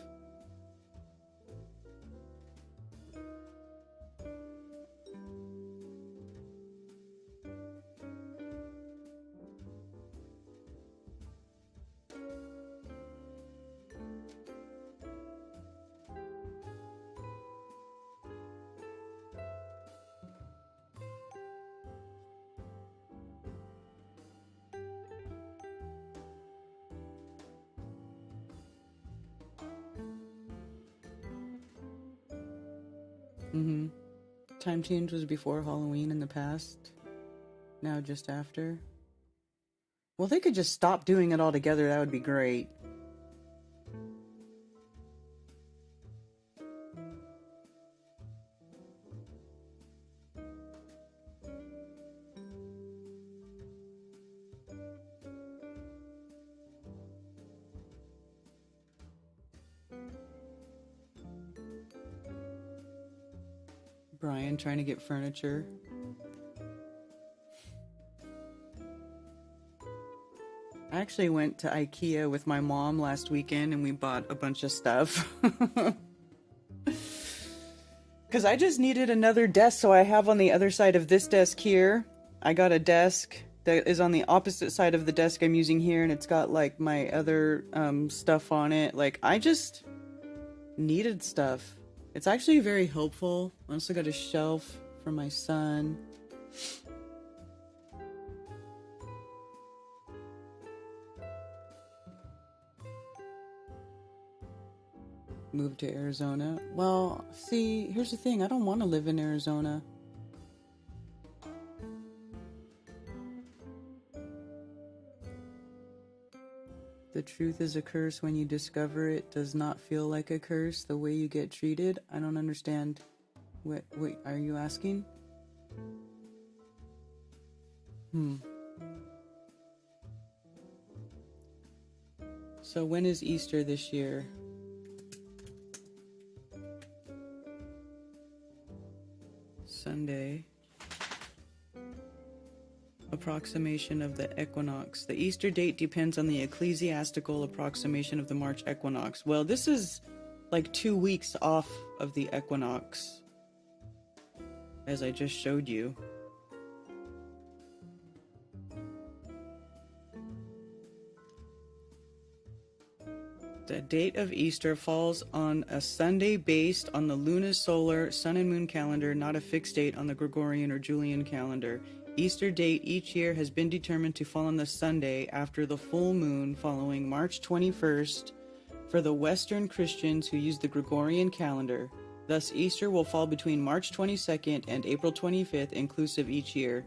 Time change was before Halloween in the past. Now just after. Well, they could just stop doing it altogether. That would be great. Brian trying to get furniture. I actually went to IKEA with my mom last weekend and we bought a bunch of stuff. Because I just needed another desk, so I have on the other side of this desk here, I got a desk that is on the opposite side of the desk I'm using here, and it's got like my other stuff on it. Like, I just needed stuff. It's actually very helpful. I also got a shelf for my son. Moved to Arizona. Well, see, here's the thing. I don't want to live in Arizona. The truth is a curse. When you discover it does not feel like a curse. The way you get treated, I don't understand. What are you asking? So when is Easter this year? Sunday. Approximation of the equinox. The Easter date depends on the ecclesiastical approximation of the March equinox. Well, this is like 2 weeks off of the equinox, as I just showed you. The date of Easter falls on a Sunday based on the lunisolar sun and moon calendar, not a fixed date on the Gregorian or Julian calendar. Easter date each year has been determined to fall on the Sunday after the full moon following March 21st for the Western Christians who use the Gregorian calendar. Thus, Easter will fall between March 22nd and April 25th inclusive each year.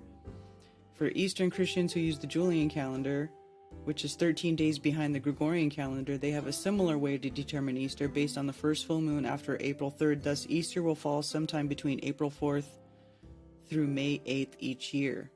For Eastern Christians who use the Julian calendar, which is 13 days behind the Gregorian calendar, they have a similar way to determine Easter based on the first full moon after April 3rd. Thus, Easter will fall sometime between April 4th through May 8th each year.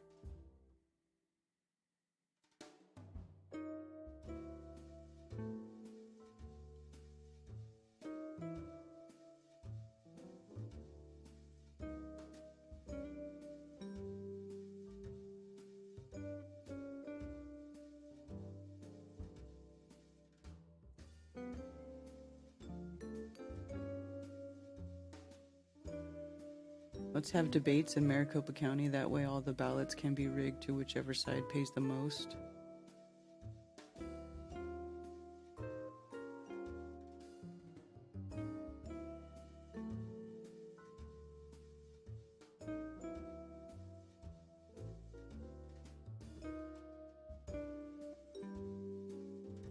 Let's have debates in Maricopa County. That way all the ballots can be rigged to whichever side pays the most.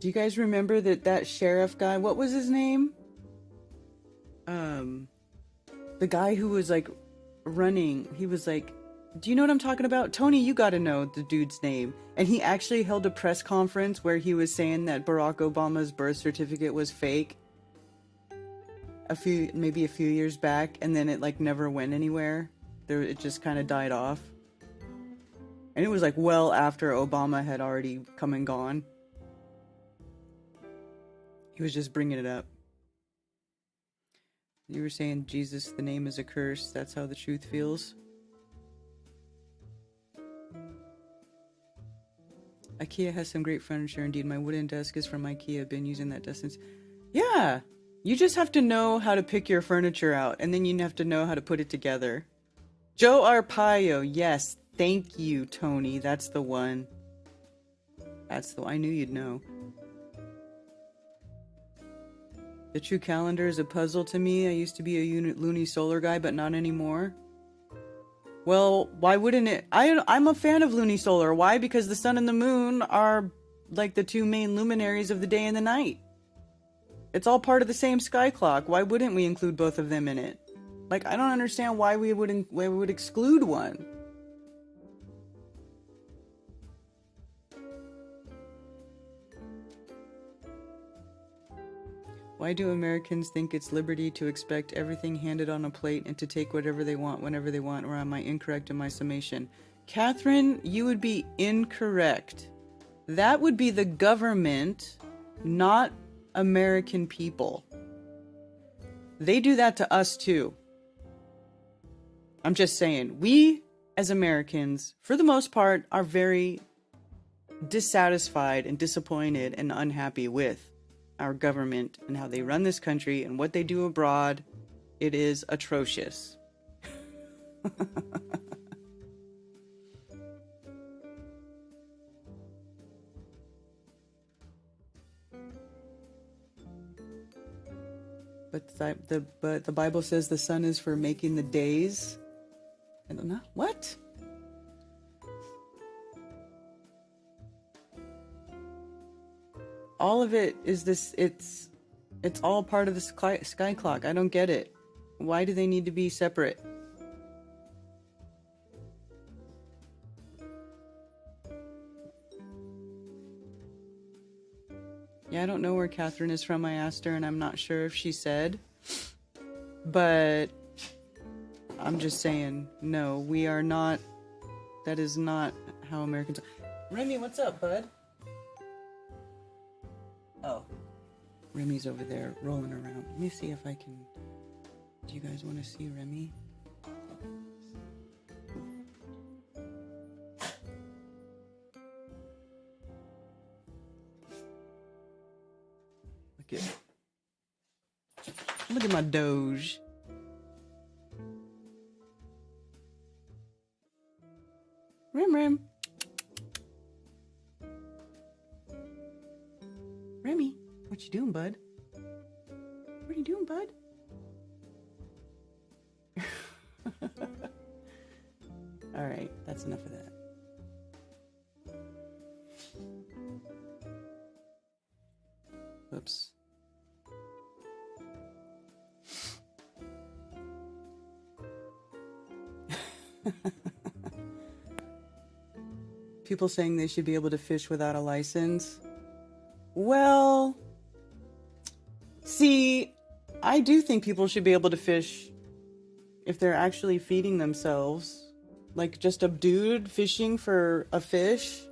Do you guys remember that sheriff guy? What was his name? The guy who was like running, he was like, do you know what I'm talking about? Tony, you gotta know the dude's name. And he actually held a press conference where he was saying that Barack Obama's birth certificate was fake maybe a few years back, and then it like never went anywhere. It just kind of died off. And it was like well after Obama had already come and gone. He was just bringing it up. You were saying, Jesus, the name is a curse. That's how the truth feels. IKEA has some great furniture indeed. My wooden desk is from IKEA. I've been using that desk since. Yeah, you just have to know how to pick your furniture out, and then you have to know how to put it together. Joe Arpaio, yes, thank you, Tony. That's the one. I knew you'd know. The true calendar is a puzzle to me. I used to be a lunisolar guy, but not anymore. Well, why wouldn't it? I'm a fan of lunisolar. Why? Because the sun and the moon are like the two main luminaries of the day and the night. It's all part of the same sky clock. Why wouldn't we include both of them in it? Like, I don't understand why we would exclude one. Why do Americans think it's liberty to expect everything handed on a plate and to take whatever they want whenever they want? Or am I incorrect in my summation? Catherine, you would be incorrect. That would be the government, not American people. They do that to us too. I'm just saying, we as Americans, for the most part, are very dissatisfied and disappointed and unhappy with our government and how they run this country and what they do abroad. It is atrocious. But the Bible says the sun is for making the days. I don't know. What? All of it is this. It's all part of the sky clock. I don't get it. Why do they need to be separate? Yeah, I don't know where Catherine is from. I asked her, and I'm not sure if she said. But I'm just saying, no, we are not. That is not how Americans are. Remy, what's up, bud? Oh, Remy's over there rolling around. Let me see if I can. Do you guys want to see Remy? Look at my Doge. Rem. Remy, what you doing, bud? What are you doing, bud? All right, that's enough of that. Oops. People saying they should be able to fish without a license. Well, see, I do think people should be able to fish if they're actually feeding themselves. Like just a dude fishing for a fish.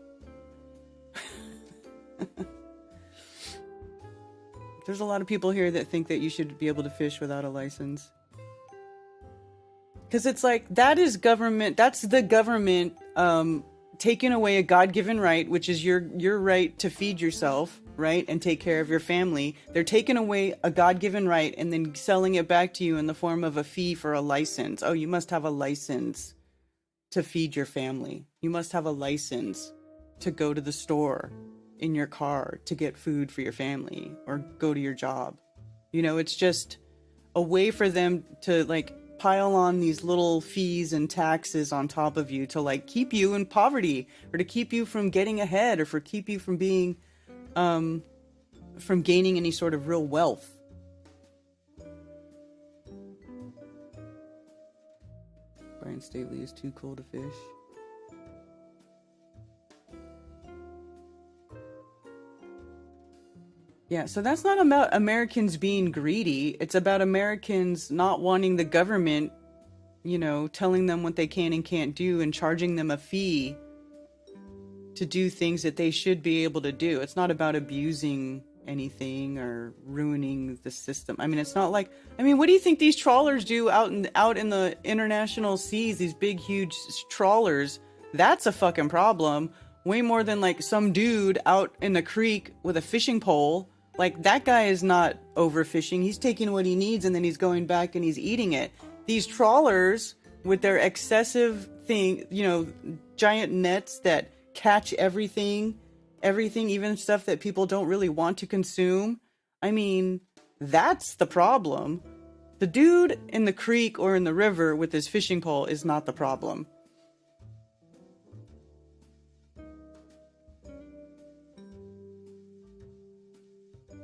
There's a lot of people here that think that you should be able to fish without a license. Because it's like, that is government, that's the government taking away a God-given right, which is your right to feed yourself, right, and take care of your family. They're taking away a God-given right and then selling it back to you in the form of a fee for a license. Oh, you must have a license to feed your family. You must have a license to go to the store in your car to get food for your family or go to your job. You know, it's just a way for them to like pile on these little fees and taxes on top of you to like keep you in poverty or to keep you from getting ahead or for keep you from being from gaining any sort of real wealth. Brian Stately is too cool to fish. Yeah, so that's not about Americans being greedy. It's about Americans not wanting the government, you know, telling them what they can and can't do and charging them a fee to do things that they should be able to do. It's not about abusing anything or ruining the system. I mean, it's not like, I mean, what do you think these trawlers do out in the international seas, these big, huge trawlers? That's a fucking problem. Way more than like some dude out in the creek with a fishing pole. Like, that guy is not overfishing. He's taking what he needs and then he's going back and he's eating it. These trawlers with their excessive giant nets that catch everything, even stuff that people don't really want to consume. I mean, that's the problem. The dude in the creek or in the river with his fishing pole is not the problem.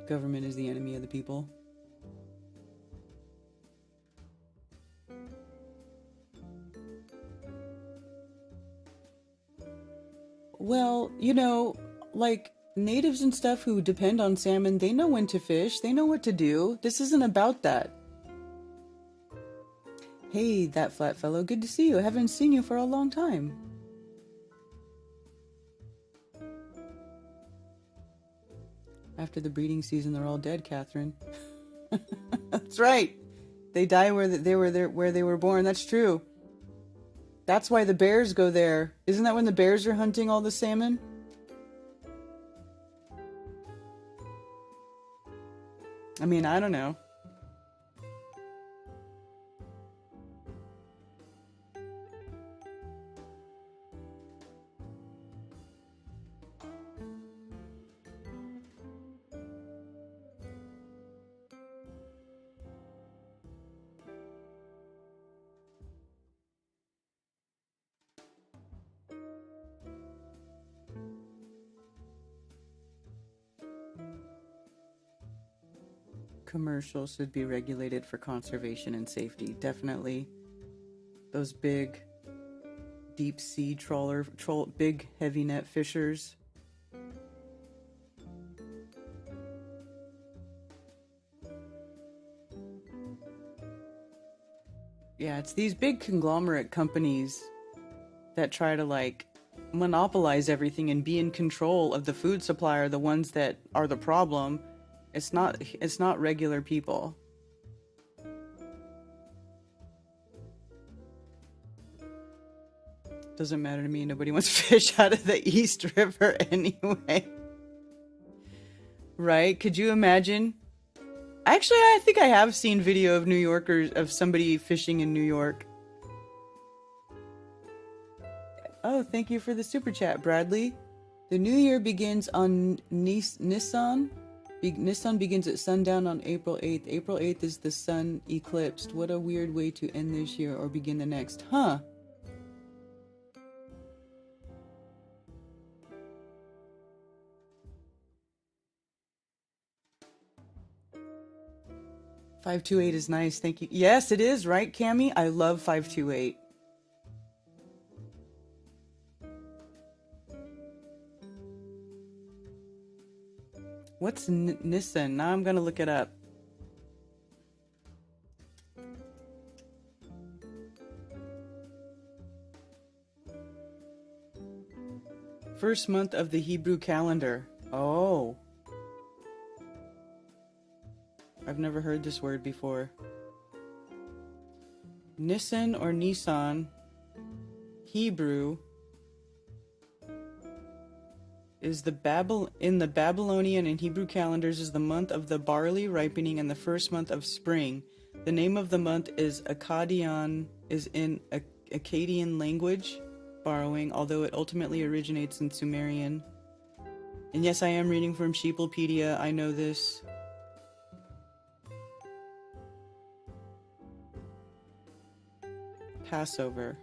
Government is the enemy of the people. Well, like natives and stuff who depend on salmon, they know when to fish. They know what to do. This isn't about that. Hey, that flat fellow. Good to see you. I haven't seen you for a long time. After the breeding season, they're all dead, Catherine. That's right. They die where they were born. That's true. That's why the bears go there. Isn't that when the bears are hunting all the salmon? I mean, I don't know. Commercials should be regulated for conservation and safety. Definitely. Those big deep sea big heavy net fishers. Yeah, it's these big conglomerate companies that try to like monopolize everything and be in control of the food supply are the ones that are the problem. It's not regular people. Doesn't matter to me. Nobody wants fish out of the East River anyway. Right? Could you imagine? Actually, I think I have seen video of New Yorkers, of somebody fishing in New York. Oh, thank you for the super chat, Bradley. The new year begins on Nissan. Nissan begins at sundown on April 8th. April 8th is the sun eclipsed. What a weird way to end this year or begin the next. Huh. .528 is nice. Thank you. Yes, it is, right, Cammy? I love 528. What's Nissan? Now I'm gonna look it up. First month of the Hebrew calendar. Oh. I've never heard this word before. Nisan or Nisan, Hebrew, is in the Babylonian and Hebrew calendars is the month of the barley ripening and the first month of spring. The name of the month is Akkadian, is in Akkadian language, borrowing, although it ultimately originates in Sumerian. And yes, I am reading from Sheeplepedia. I know this. Passover.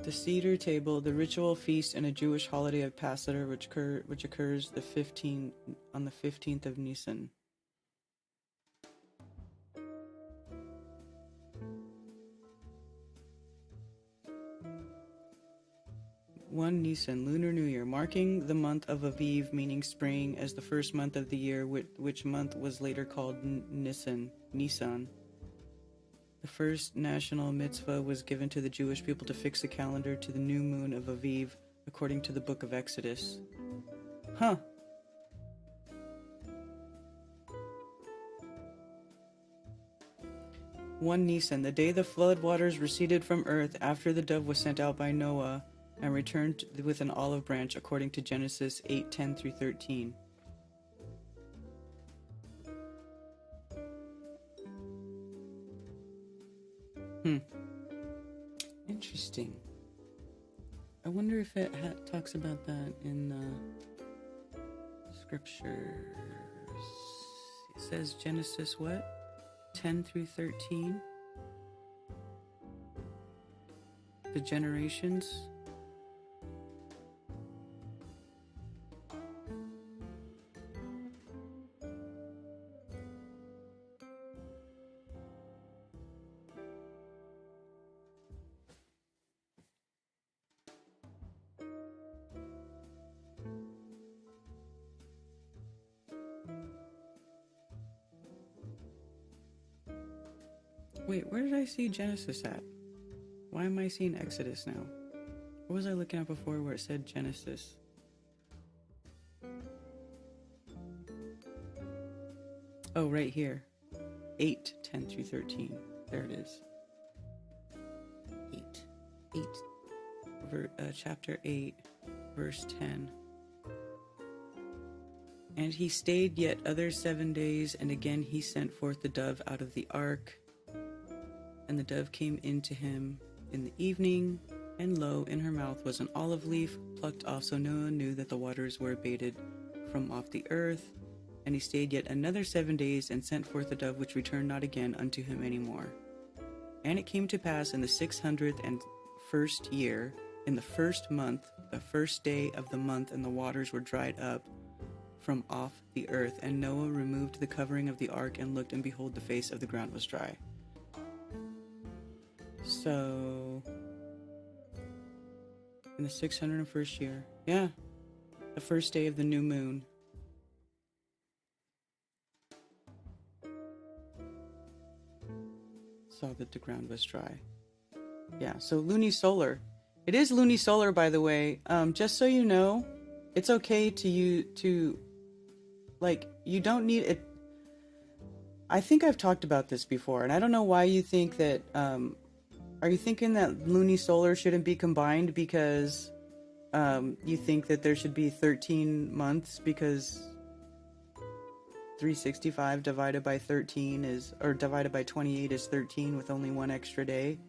The Seder table, the ritual feast and a Jewish holiday of Passover, which occurs on the 15th of Nisan. One Nisan, Lunar New Year, marking the month of Aviv, meaning spring, as the first month of the year, which month was later called Nisan. The first national mitzvah was given to the Jewish people to fix the calendar to the new moon of Aviv, according to the book of Exodus. Huh. 1 Nisan, the day the flood waters receded from earth after the dove was sent out by Noah and returned with an olive branch, according to Genesis 8:10 through 13. Interesting. I wonder if it talks about that in scriptures. It says Genesis what? 10 through 13. The generations. Wait, where did I see Genesis at? Why am I seeing Exodus now? What was I looking at before where it said Genesis? Oh, right here. 8:10 through 13. There it is. 8. Chapter 8, verse 10. And he stayed yet other 7 days, and again he sent forth the dove out of the ark. And the dove came in to him in the evening, and lo, in her mouth was an olive leaf plucked off. So Noah knew that the waters were abated from off the earth. And he stayed yet another 7 days, and sent forth the dove, which returned not again unto him any more. And it came to pass in the 601st year, in the first month, the first day of the month, and the waters were dried up from off the earth. And Noah removed the covering of the ark, and looked, and behold, the face of the ground was dry. So, in the 601st year, yeah, the first day of the new moon. Saw that the ground was dry. Yeah, so lunisolar. It is lunisolar, by the way. Just so you know, it's okay you don't need it. I think I've talked about this before, and I don't know why you think that, are you thinking that lunisolar shouldn't be combined because you think that there should be 13 months because 365 divided by 13 is, or divided by 28 is 13 with only one extra day?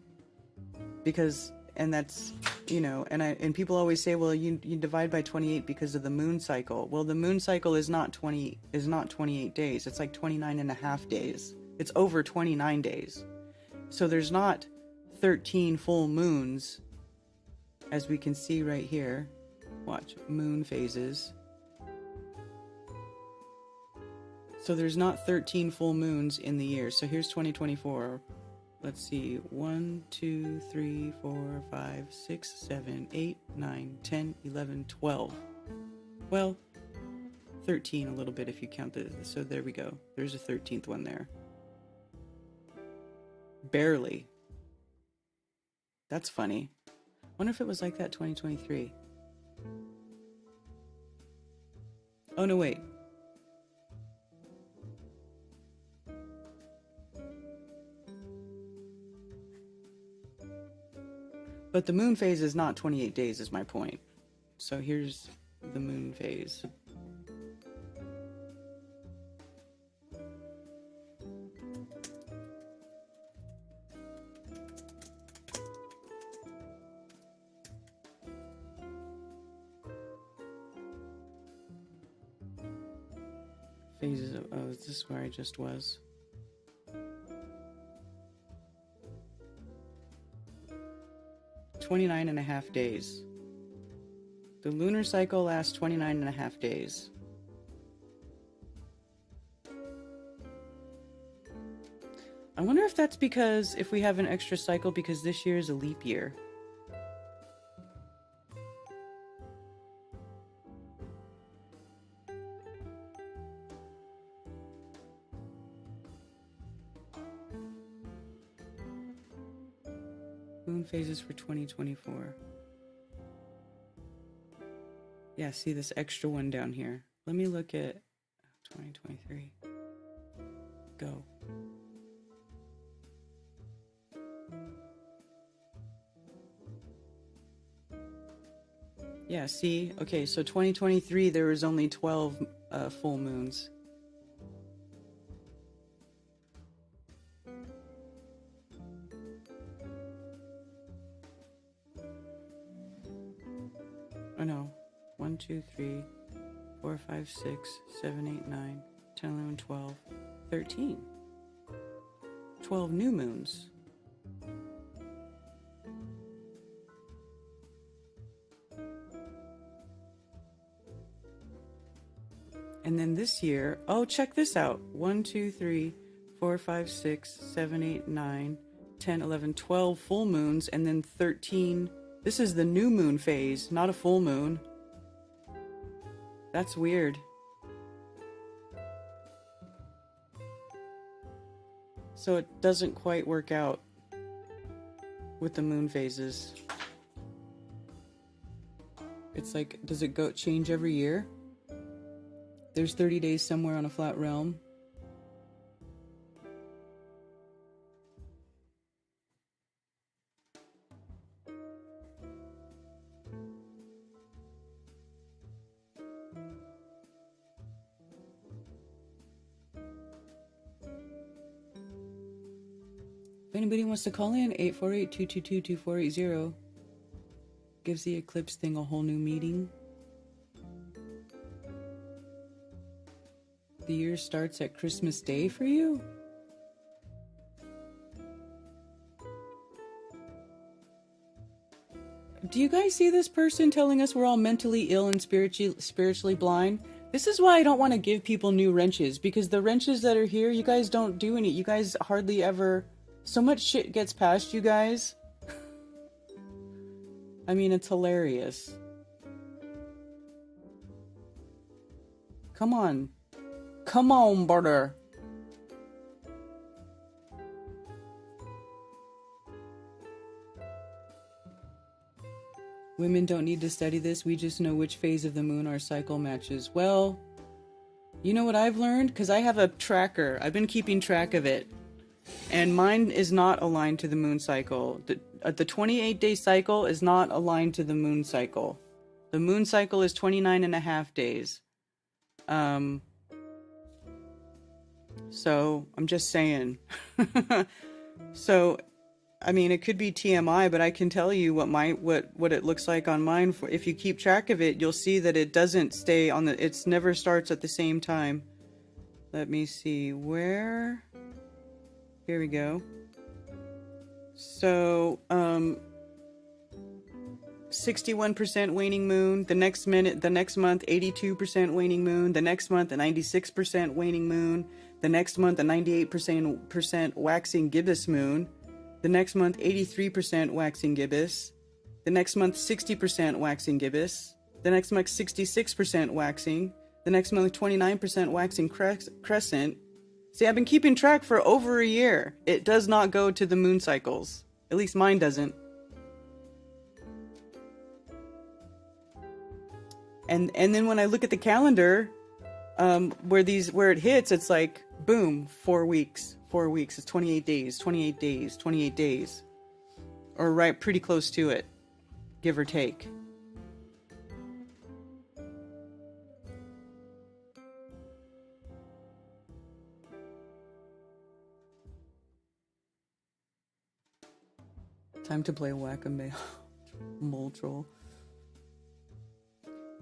Because, and that's, and people always say, well, you divide by 28 because of the moon cycle. Well, the moon cycle is not 28 days. It's like 29 and a half days. It's over 29 days. So there's not 13 full moons, as we can see right here. Watch, moon phases. So there's not 13 full moons in the year. So here's 2024. Let's see, 1, 2, 3, 4, 5, 6, 7, 8, 9, 10, 11, 12. Well, 13 a little bit if you count so there we go. There's a 13th one there. Barely. That's funny. Wonder if it was like that 2023. Oh no, wait. But the moon phase is not 28 days, is my point. So here's the moon phase. Phases of, oh, is this where I just was? "29 and a half days. The lunar cycle lasts 29 and a half days. I wonder if that's because if we have an extra cycle because this year is a leap year. Moon phases for 2024. Yeah, see this extra one down here. Let me look at 2023. Go. Yeah, see? Okay, so 2023, there was only 12 full moons. Oh no. 1, 2, 3, 4, 5, 6, 7, 8, 9, 10, 11, 12, 13. 12 new moons. And then this year, oh, check this out. 1, 2, 3, 4, 5, 6, 7, 8, 9, 10, 11, 12 full moons, and then 13. This is the new moon phase, not a full moon. That's weird. So it doesn't quite work out with the moon phases. It's like, does it go change every year? There's 30 days somewhere on a flat realm. If anybody wants to call in, 848-222-2480. Gives the eclipse thing a whole new meaning. The year starts at Christmas Day for you? Do you guys see this person telling us we're all mentally ill and spiritually blind? This is why I don't want to give people new wrenches, because the wrenches that are here, you guys don't do any. You guys hardly ever... So much shit gets past you guys. I mean, it's hilarious. Come on. Come on, brother. Women don't need to study this. We just know which phase of the moon our cycle matches. Well, you know what I've learned? Because I have a tracker. I've been keeping track of it. And mine is not aligned to the moon cycle. The 28-day cycle is not aligned to the moon cycle. The moon cycle is 29 and a half days. So, I'm just saying. So, I mean, it could be TMI, but I can tell you what it looks like on mine. If you keep track of it, you'll see that it doesn't stay on the... It never starts at the same time. Let me see. Where... Here we go. So, 61% waning moon. The next month, 82% waning moon. The next month, a 96% waning moon. The next month, a 98% waxing gibbous moon. The next month, 83% waxing gibbous. The next month, 60% waxing gibbous. The next month, 66% waxing. The next month, 29% waxing crescent. See, I've been keeping track for over a year. It does not go to the moon cycles. At least mine doesn't. And then when I look at the calendar, where it hits, it's like, boom, 4 weeks. 4 weeks. It's 28 days, 28 days, 28 days. Or right pretty close to it, give or take. Time to play whack-a-mole mole troll.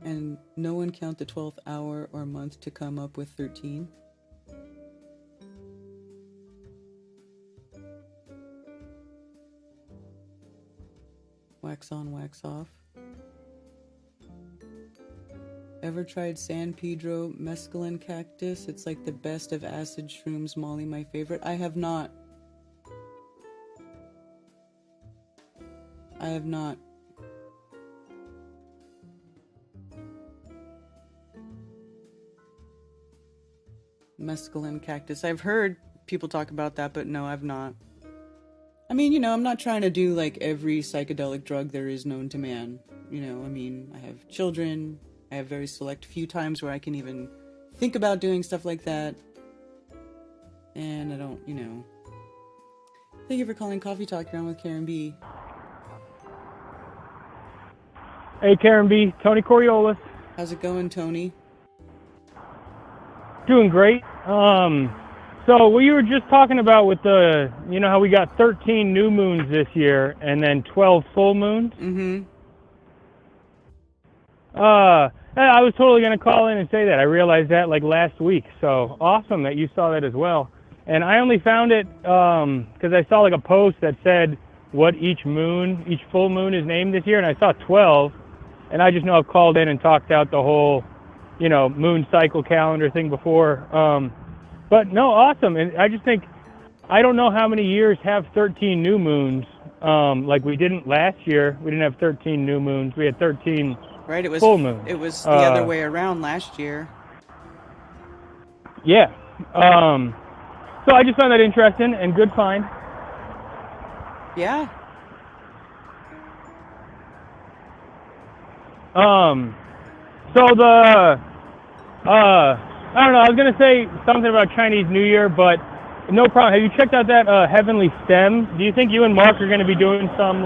And no one count the 12th hour or month to come up with 13. Wax on, wax off. Ever tried San Pedro mescaline cactus? It's like the best of acid shrooms. Molly, my favorite. I have not. I have not. Mescaline cactus. I've heard people talk about that, but no, I've not. I mean, you know, I'm not trying to do like every psychedelic drug there is known to man. You know, I mean, I have children. I have very select few times where I can even think about doing stuff like that. And I don't, you know. Thank you for calling Coffee Talk. You're on with Karen B. Hey, Karen B. Tony Coriolis. How's it going, Tony? Doing great. So what you were just talking about with the, how we got 13 new moons this year and then 12 full moons? Mm-hmm. I was totally going to call in and say that. I realized that like last week. So awesome that you saw that as well. And I only found it because I saw like a post that said what each full moon is named this year, and I saw 12. And I just know I've called in and talked out the whole, moon cycle calendar thing before. But no, awesome. And I just think, I don't know how many years have 13 new moons. Like we didn't last year. We didn't have 13 new moons. We had 13 Right, it was full moons. It was the other way around last year. Yeah. So I just found that interesting and good find. Yeah. So I don't know, I was going to say something about Chinese New Year, but no problem. Have you checked out that Heavenly STEM? Do you think you and Mark are going to be doing some,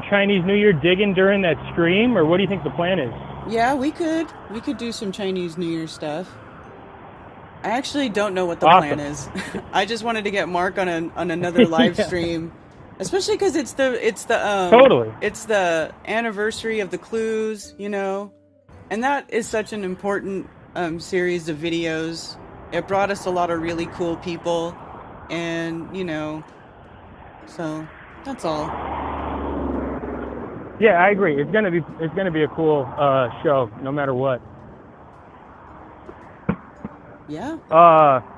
Chinese New Year digging during that stream, or what do you think the plan is? Yeah, we could do some Chinese New Year stuff. I actually don't know what the Awesome. plan is. I just wanted to get Mark on another live Yeah. stream, especially because it's the Totally. it's the anniversary of the clues, and that is such an important series of videos. It brought us a lot of really cool people, and so that's all. Yeah, I agree. It's gonna be a cool show, no matter what. Yeah.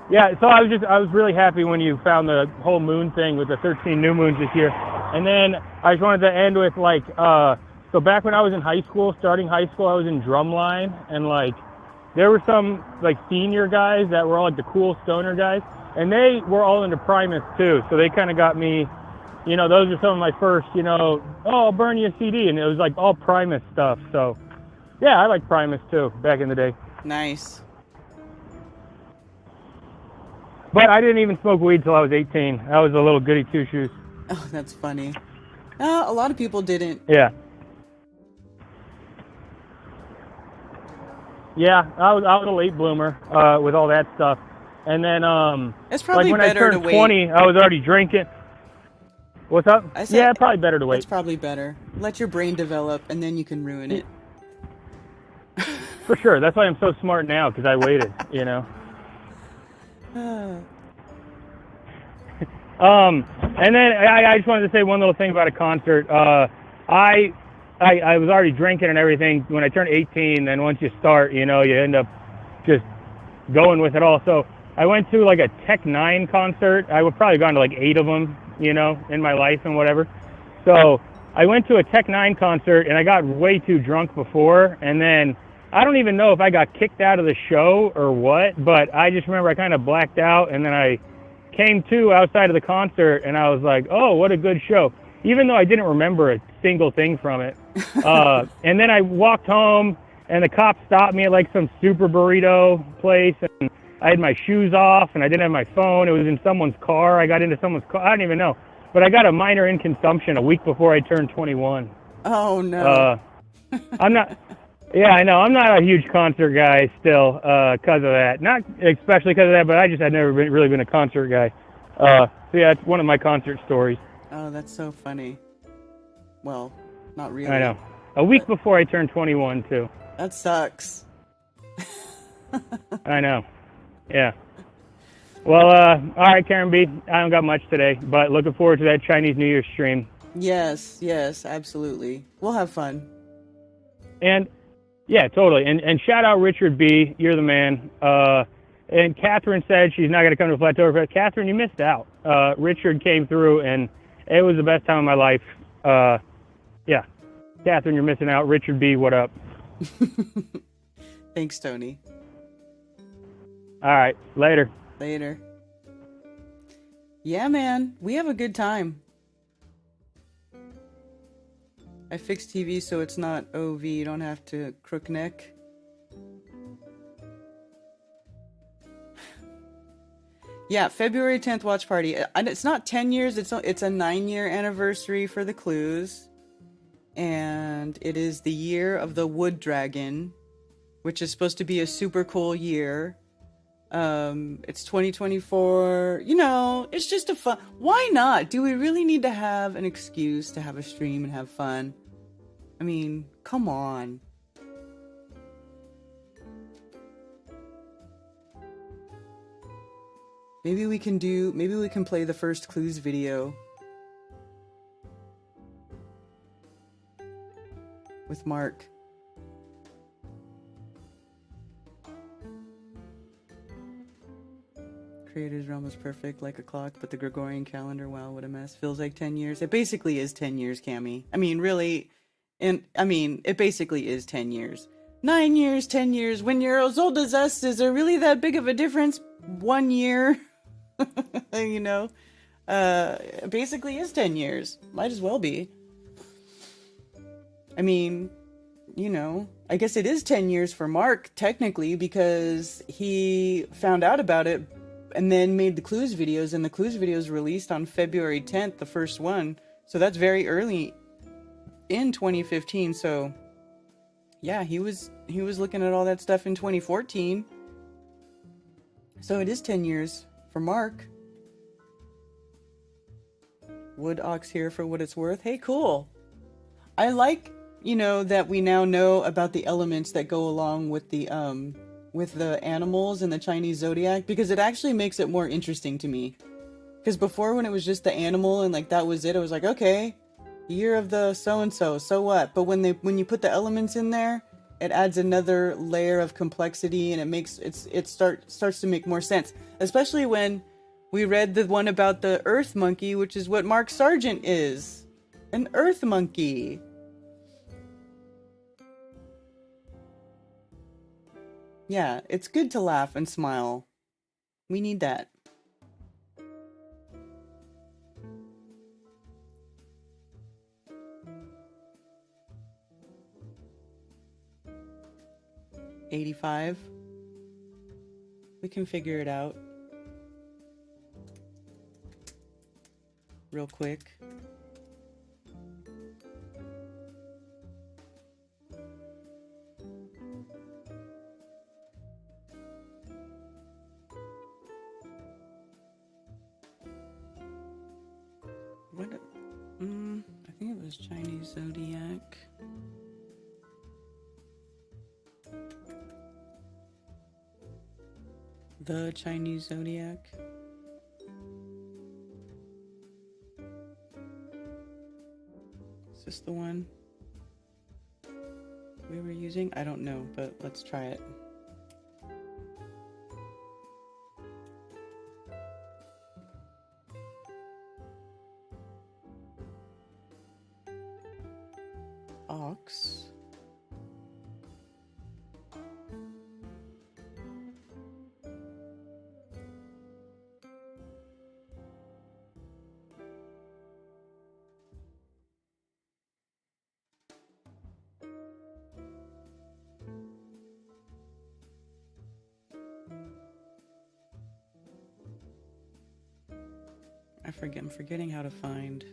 Yeah. So I was really happy when you found the whole moon thing with the 13 new moons this year, and then I just wanted to end with so back when I was in high school, starting high school, I was in drumline, and there were some senior guys that were all the cool stoner guys, and they were all into Primus too. So they kind of got me. Those are some of my first, I'll burn you a CD, and it was all Primus stuff. So, yeah, I like Primus too, back in the day. Nice. But I didn't even smoke weed till I was 18. I was a little goody two-shoes. Oh, that's funny. A lot of people didn't. Yeah. Yeah, I was a late bloomer with all that stuff. And then, It's probably when better I to turned wait. 20, I was already drinking. What's up? I said, Yeah, probably better to wait. It's probably better. Let your brain develop, and then you can ruin it. For sure. That's why I'm so smart now, because I waited, And then I just wanted to say one little thing about a concert. I was already drinking and everything when I turned 18. Then once you start, you end up just going with it all. So I went to a Tech 9 concert. I would probably gone to 8 of them, in my life and whatever. So I went to a Tech 9 concert and I got way too drunk before. And then I don't even know if I got kicked out of the show or what, but I just remember I kind of blacked out, and then I came to outside of the concert and I was like, oh, what a good show. Even though I didn't remember a single thing from it. And then I walked home and the cop stopped me at some super burrito place, and I had my shoes off and I didn't have my phone. It was in someone's car. I got into someone's car. I don't even know. But I got a minor inconsumption a week before I turned 21. Oh, no. I'm not... Yeah, I know. I'm not a huge concert guy still because of that. Not especially because of that, but I just had never really been a concert guy. So yeah, it's one of my concert stories. Oh, that's so funny. Well, not really. I know. A week before I turned 21, too. That sucks. I know. Yeah. Well, all right, Karen B. I don't got much today, but looking forward to that Chinese New Year stream. Yes, absolutely. We'll have fun. And yeah, totally. And shout out Richard B. You're the man. And Catherine said she's not going to come to Plateau. But Catherine, you missed out. Richard came through, and it was the best time of my life. Yeah. Catherine, you're missing out. Richard B., what up? Thanks, Tony. All right. Later. Later. Yeah, man. We have a good time. I fixed TV so it's not OV. You don't have to crook neck. Yeah, February 10th watch party. And it's not 10 years. It's a 9-year anniversary for the clues. and it is the year of the wood dragon, which is supposed to be a super cool year. It's 2024. You know, it's just a fun. Why not? Do we really need to have an excuse to have a stream and have fun? I mean, come on. Maybe we can play the first clues video with Mark. Creator's realm is perfect, like a clock, but the Gregorian calendar, wow, what a mess. Feels like 10 years. It basically is 10 years, Cammy. I mean, really, it basically is 10 years. 9 years, 10 years. When you're as old as us, is there really that big of a difference? 1 year, you know? It basically is 10 years. Might as well be. I mean, you know, I guess it is 10 years for Mark, technically, because he found out about it and then made the clues videos, and the clues videos released on February 10th, the first one. So that's very early in 2015. So yeah, he was looking at all that stuff in 2014. So it is 10 years for Mark. Wood Ox here for what it's worth. Hey, cool. I like, you know, that we now know about the elements that go along with the animals in the Chinese zodiac, because it actually makes it more interesting to me. Because before, when it was just the animal and like that was it, I was like, okay, year of the so and so what? But when you put the elements in there, it adds another layer of complexity, and it starts to make more sense. Especially when we read the one about the earth monkey, which is what Mark Sargent is, an earth monkey. Yeah, it's good to laugh and smile. We need that. $85. We can figure it out real quick. What? I think it was Chinese zodiac. The Chinese zodiac. Is this the one we were using? I don't know, but let's try it. Ox. I'm forgetting how to find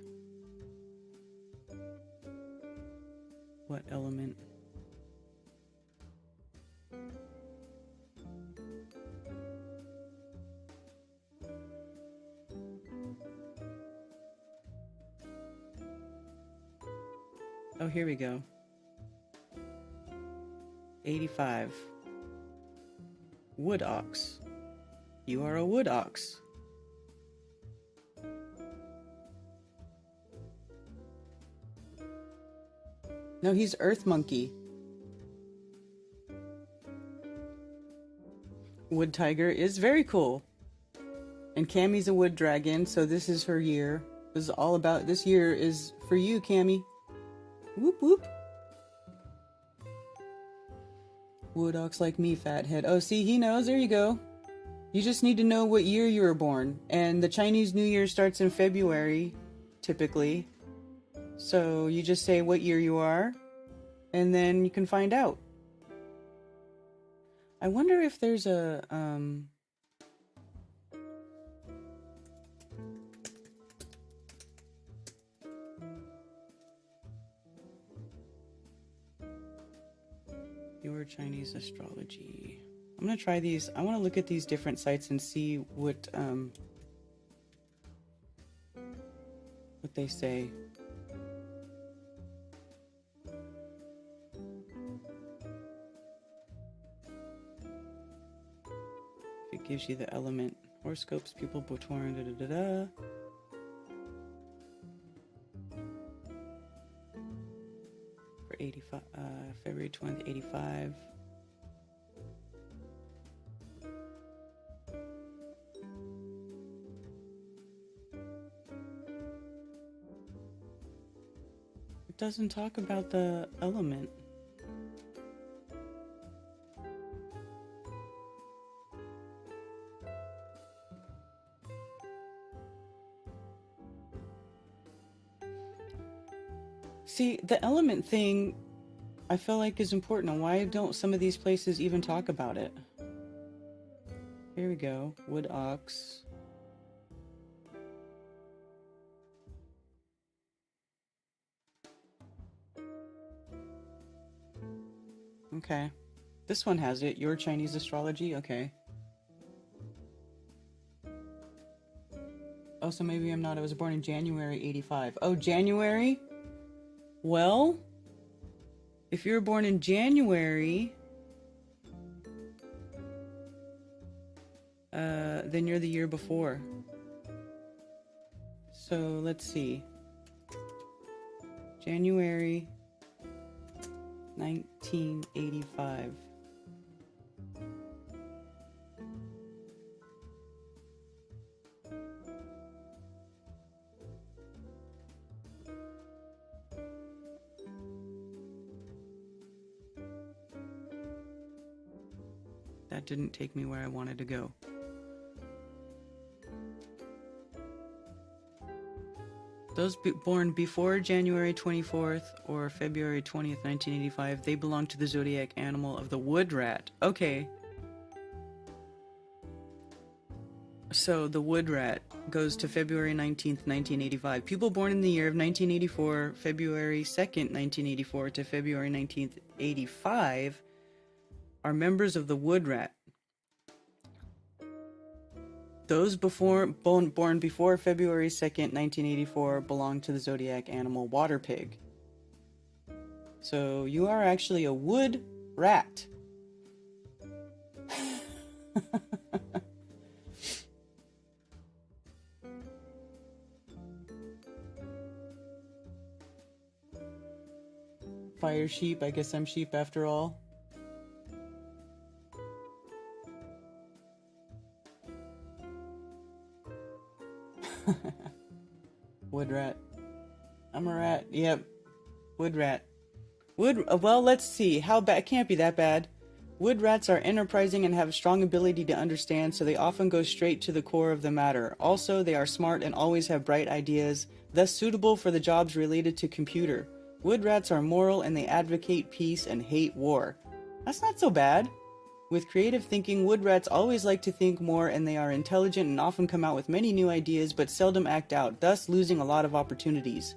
what element. Oh, here we go. 85. Wood ox. You are a wood ox. No, he's earth monkey. Wood tiger is very cool. And Cammy's a wood dragon, so this is her year. This is all about, this year is for you, Cammy. Whoop whoop. Wood ox like me, fathead. Oh, see, he knows. There you go. You just need to know what year you were born. And the Chinese New Year starts in February, typically. So you just say what year you are, and then you can find out. I wonder if there's a, Chinese astrology. I'm gonna try these. I want to look at these different sites and see what they say. If it gives you the element. Horoscopes, people born, da da da da. For 85, February 20th, 85. It doesn't talk about the element. See, the element thing, I feel like is important. And why don't some of these places even talk about it? Here we go. Wood ox. Okay. This one has it. Your Chinese astrology? Okay. Oh, so maybe I'm not. I was born in January 85. Oh, January? Well, if you were born in January, then you're the year before. So let's see. January 1985. That didn't take me where I wanted to go. Those born before January 24th or February 20th, 1985, they belong to the zodiac animal of the wood rat. Okay. So the wood rat goes to February 19th, 1985. People born in the year of 1984, February 2nd, 1984 to February 19th, 85 are members of the wood rat. Those born before February 2nd, 1984 belong to the zodiac animal water pig. So you are actually a wood rat. Fire sheep, I guess I'm sheep after all. Wood rat. I'm a rat. Yep. Wood rat. Well, let's see. How bad? It can't be that bad. Wood rats are enterprising and have a strong ability to understand, so they often go straight to the core of the matter. Also, they are smart and always have bright ideas, thus suitable for the jobs related to computer. Wood rats are moral and they advocate peace and hate war. That's not so bad. With creative thinking, wood rats always like to think more, and they are intelligent and often come out with many new ideas but seldom act out, thus losing a lot of opportunities.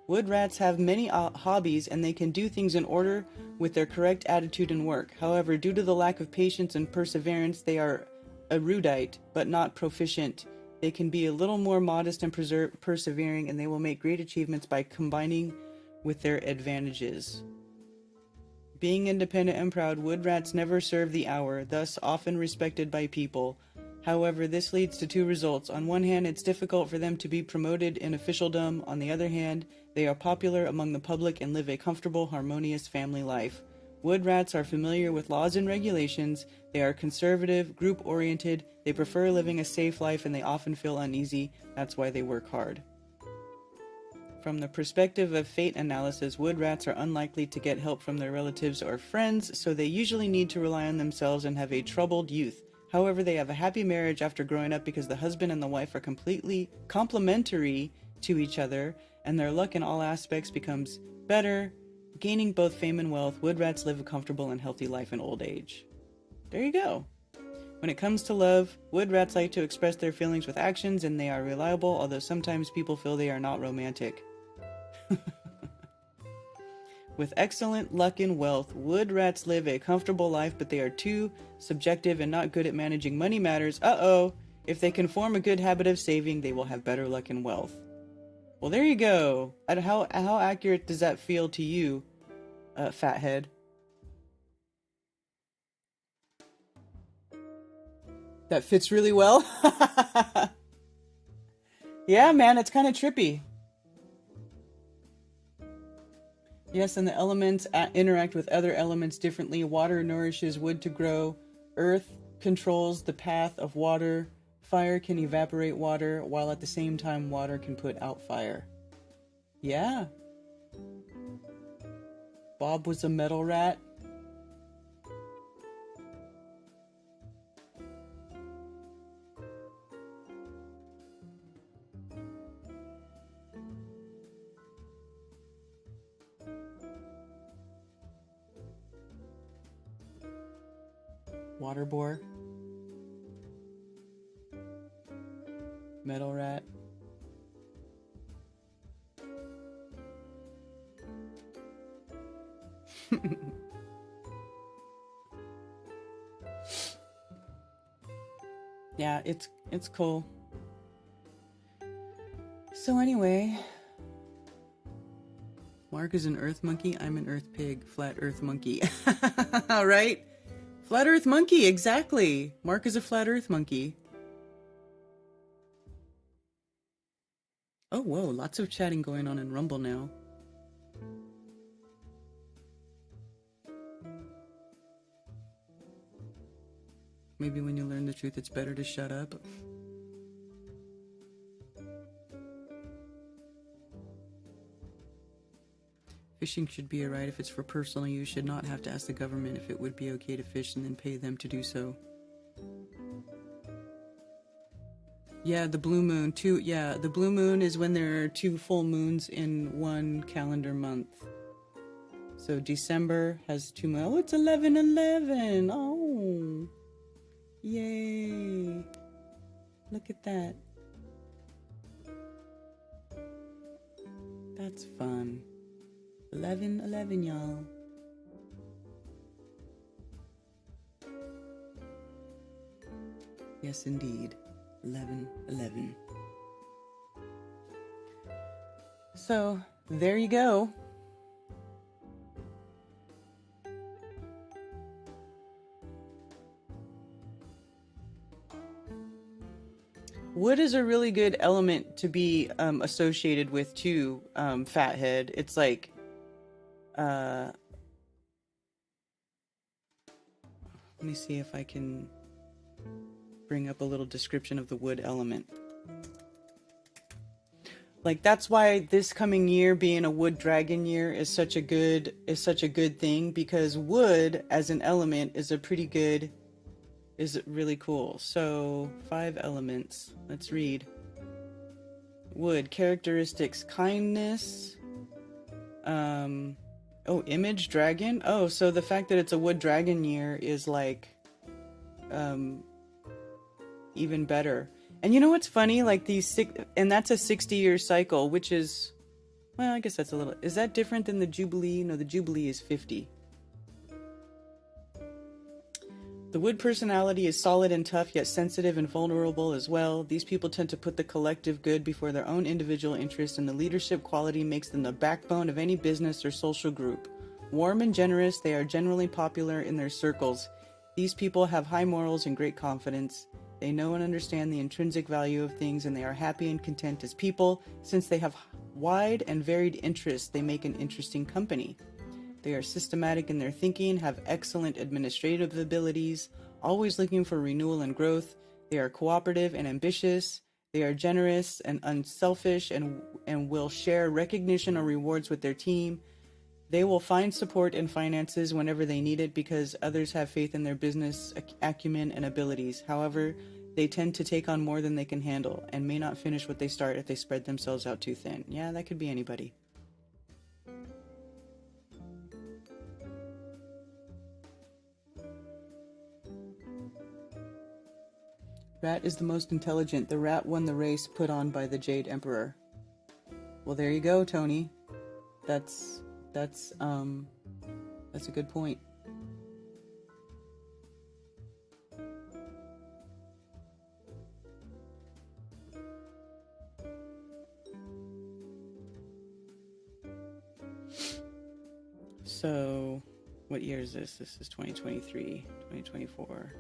Wood rats have many hobbies and they can do things in order with their correct attitude and work. However, due to the lack of patience and perseverance, they are erudite but not proficient. They can be a little more modest and persevering, and they will make great achievements by combining with their advantages. Being independent and proud, wood rats never serve the hour, thus often respected by people. However, this leads to two results. On one hand, it's difficult for them to be promoted in officialdom. On the other hand, they are popular among the public and live a comfortable, harmonious family life. Wood rats are familiar with laws and regulations. They are conservative, group-oriented. They prefer living a safe life, and they often feel uneasy. That's why they work hard. From the perspective of fate analysis, wood rats are unlikely to get help from their relatives or friends, so they usually need to rely on themselves and have a troubled youth. However, they have a happy marriage after growing up because the husband and the wife are completely complementary to each other, and their luck in all aspects becomes better. Gaining both fame and wealth, wood rats live a comfortable and healthy life in old age. There you go. When it comes to love, wood rats like to express their feelings with actions, and they are reliable, although sometimes people feel they are not romantic. With excellent luck and wealth, wood rats live a comfortable life, but they are too subjective and not good at managing money matters. Uh-oh. If they can form a good habit of saving, they will have better luck and wealth. Well, there you go. How accurate does that feel to you, fathead? That fits really well? Yeah, man, it's kind of trippy. Yes, and the elements interact with other elements differently. Water nourishes wood to grow. Earth controls the path of water. Fire can evaporate water, while at the same time water can put out fire. Yeah. Bob was a metal rat. Water boar. Metal rat. Yeah, it's cool. So anyway, Mark is an earth monkey, I'm an earth pig, flat earth monkey. All right? Flat earth monkey, exactly. Mark is a flat earth monkey. Oh, whoa, lots of chatting going on in Rumble now. Maybe when you learn the truth, it's better to shut up. Fishing should be a right if it's for personal use. Should not have to ask the government if it would be okay to fish and then pay them to do so. Yeah, the blue moon. The blue moon is when there are 2 full moons in one calendar month. So December has 2 moons. Oh, it's 11/11. Oh. Yay. Look at that. That's fun. 11/11, y'all. Yes, indeed. 11/11. So, there you go. Wood is a really good element to be associated with too, fathead. It's like, let me see if I can bring up a little description of the wood element. Like, that's why this coming year being a wood dragon year is such a good thing, because wood as an element is really cool. So 5 elements. Let's read. Wood characteristics: kindness. Image dragon. Oh, so the fact that it's a wood dragon year is like even better. And you know what's funny? Like and that's a 60-year cycle, which is, well, I guess that's a little, is that different than the Jubilee? No, the Jubilee is 50. The wood personality is solid and tough, yet sensitive and vulnerable as well. These people tend to put the collective good before their own individual interest, and the leadership quality makes them the backbone of any business or social group. Warm and generous, they are generally popular in their circles. These people have high morals and great confidence. They know and understand the intrinsic value of things, and they are happy and content as people. Since they have wide and varied interests, they make an interesting company. They are systematic in their thinking, have excellent administrative abilities, always looking for renewal and growth. They are cooperative and ambitious. They are generous and unselfish, and will share recognition or rewards with their team. They will find support in finances whenever they need it because others have faith in their business acumen and abilities. However, they tend to take on more than they can handle and may not finish what they start if they spread themselves out too thin. Yeah, that could be anybody. Rat is the most intelligent. The rat won the race put on by the Jade Emperor. Well, there you go, Tony. That's That's a good point. So, what year is this? This is 2023, 2024.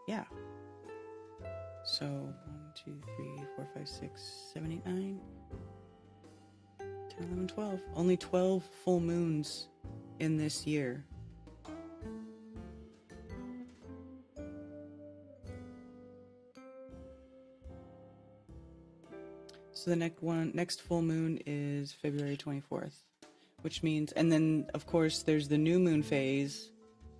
Yeah. So, 1, 2, 3, 4, 5, 6, 7, 8, 9, 10, 11, 12. Only 12 full moons in this year. So the next full moon is February 24th, which means, and then of course there's the new moon phase,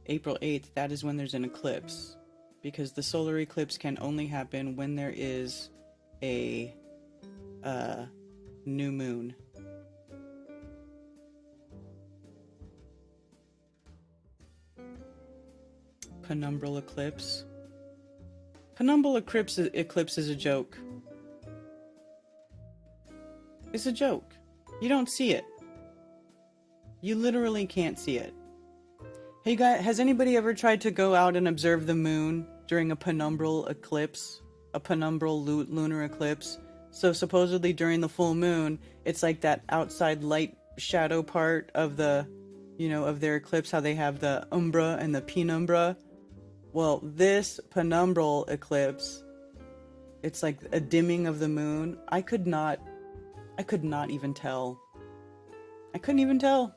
April 8th. That is when there's an eclipse, because the solar eclipse can only happen when there is a new moon. Penumbral eclipse. Penumbral eclipse is a joke. It's a joke. You don't see it. You literally can't see it. Hey guys, has anybody ever tried to go out and observe the moon during a penumbral eclipse? A penumbral lunar eclipse? So supposedly during the full moon, it's like that outside light shadow part of the, of their eclipse, how they have the umbra and the penumbra. Well, this penumbral eclipse, it's like a dimming of the moon. I could not even tell. I couldn't even tell.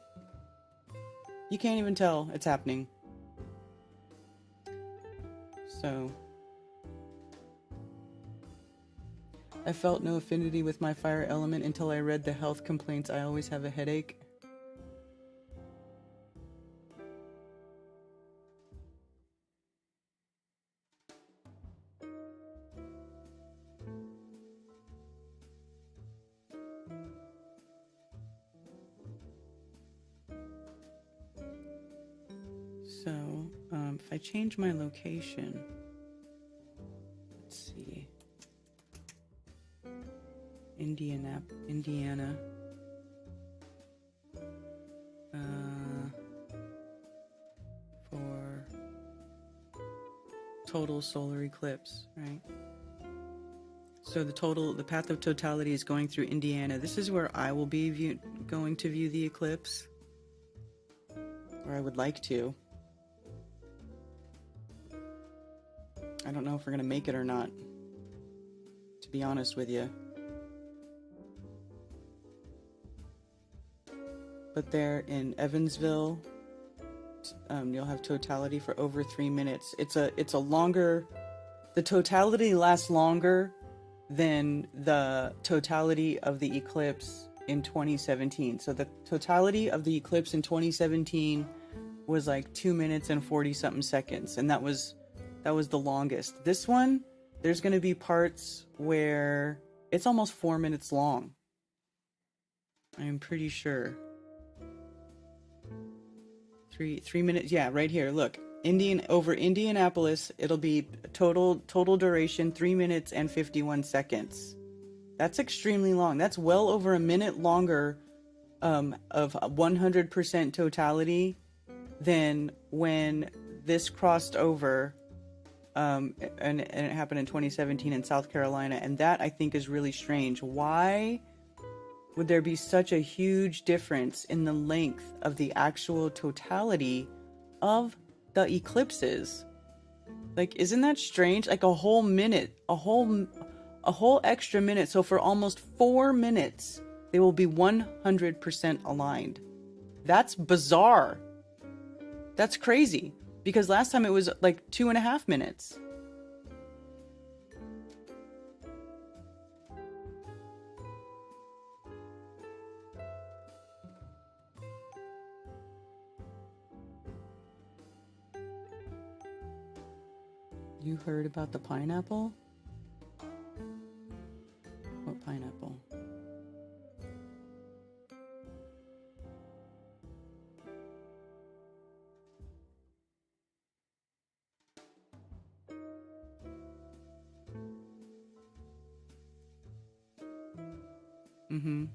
You can't even tell it's happening. So, I felt no affinity with my fire element until I read the health complaints. I always have a headache. So, if I change my location, let's see, Indiana, for total solar eclipse, right? So the path of totality is going through Indiana. This is where I will be going to view the eclipse, or I would like to. I don't know if we're gonna make it or not, to be honest with you. But there in Evansville, you'll have totality for over 3 minutes. It's a longer. The totality lasts longer than the totality of the eclipse in 2017. So the totality of the eclipse in 2017 was like 2 minutes and 40 something seconds, and that was the longest. This one, there's going to be parts where it's almost 4 minutes long. I am pretty sure. Three minutes. Yeah, right here. Look, over Indianapolis, it'll be total duration 3 minutes and 51 seconds. That's extremely long. That's well over a minute longer of 100% totality than when this crossed over. And it happened in 2017 in South Carolina, and that I think is really strange. Why would there be such a huge difference in the length of the actual totality of the eclipses? Like, isn't that strange? Like a whole minute, a whole extra minute. So for almost 4 minutes, they will be 100% aligned. That's bizarre. That's crazy. Because last time it was like 2.5 minutes. You heard about the pineapple? What pineapple? Mm-hmm.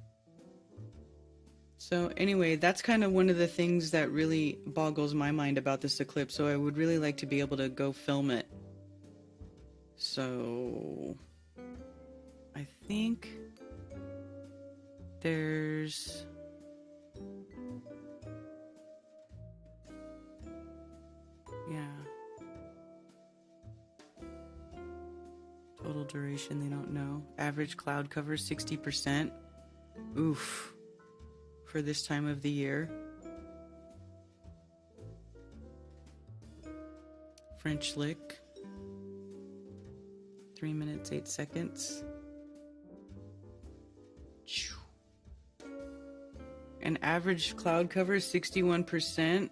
So anyway, that's kind of one of the things that really boggles my mind about this eclipse. So I would really like to be able to go film it. So I think there's total duration they don't know. Average cloud cover 60%. Oof. For this time of the year. French lick. 3 minutes, 8 seconds. An average cloud cover 61%.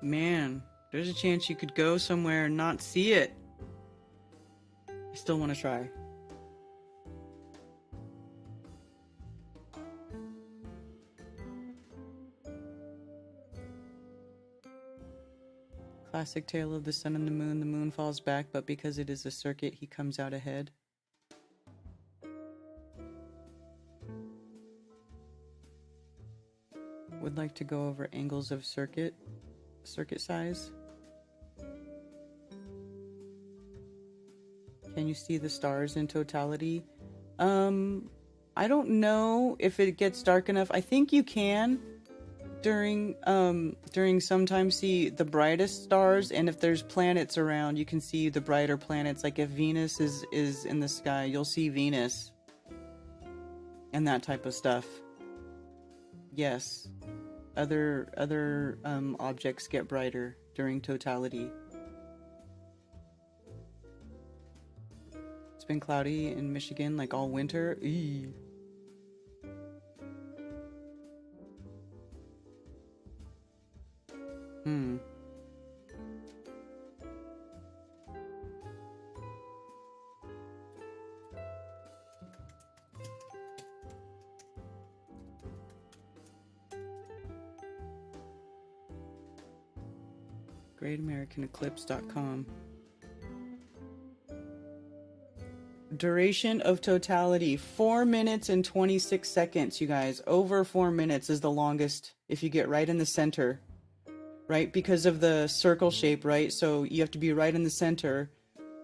Man, there's a chance you could go somewhere and not see it. I still want to try. Classic tale of the sun and the moon falls back, but because it is a circuit, he comes out ahead. Would like to go over angles of circuit size. Can you see the stars in totality? I don't know if it gets dark enough. I think you can during sometimes see the brightest stars, and if there's planets around, you can see the brighter planets. Like if Venus is in the sky, you'll see Venus and that type of stuff. Yes. Other objects get brighter during totality. It's been cloudy in Michigan like all winter. Eee. GreatAmericanEclipse.com. Duration of totality 4 minutes and 26 seconds, you guys. Over 4 minutes is the longest if you get right in the center, right? Because of the circle shape, right? So you have to be right in the center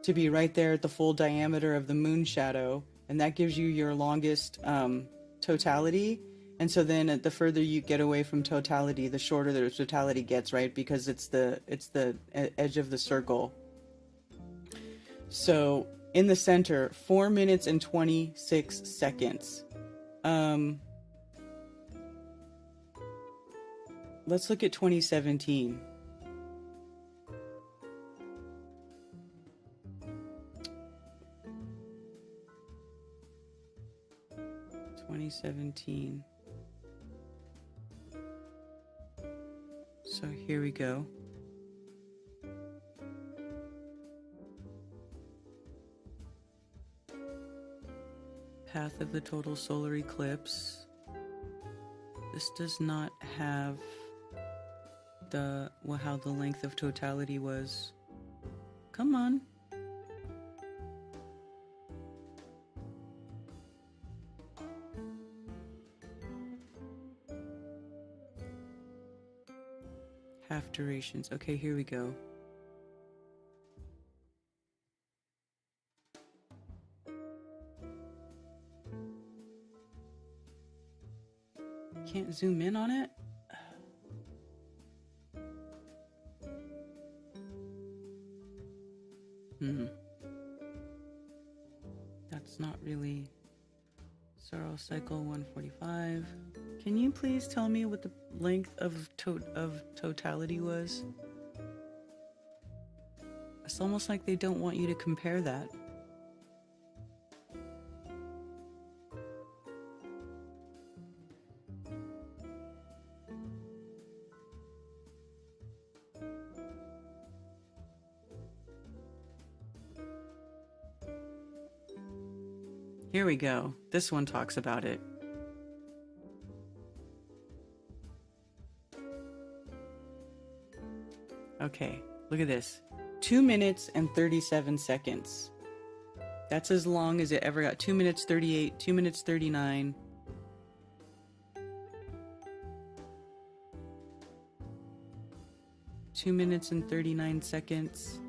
to be right there at the full diameter of the moon shadow, and that gives you your longest totality. And so then the further you get away from totality, the shorter the totality gets, right? Because it's the edge of the circle. So in the center, 4 minutes and 26 seconds. Let's look at 2017. So here we go. Path of the total solar eclipse. This does not have how the length of totality was. Come on. Half durations. Okay, here we go. Can't zoom in on it? That's not really... Sorrow cycle 145. Can you please tell me what the length of totality was? It's almost like they don't want you to compare that. Here we go. This one talks about it. Okay, look at this. 2 minutes and 37 seconds. That's as long as it ever got. 2 minutes 38, 2 minutes 39. Two minutes and 39 seconds.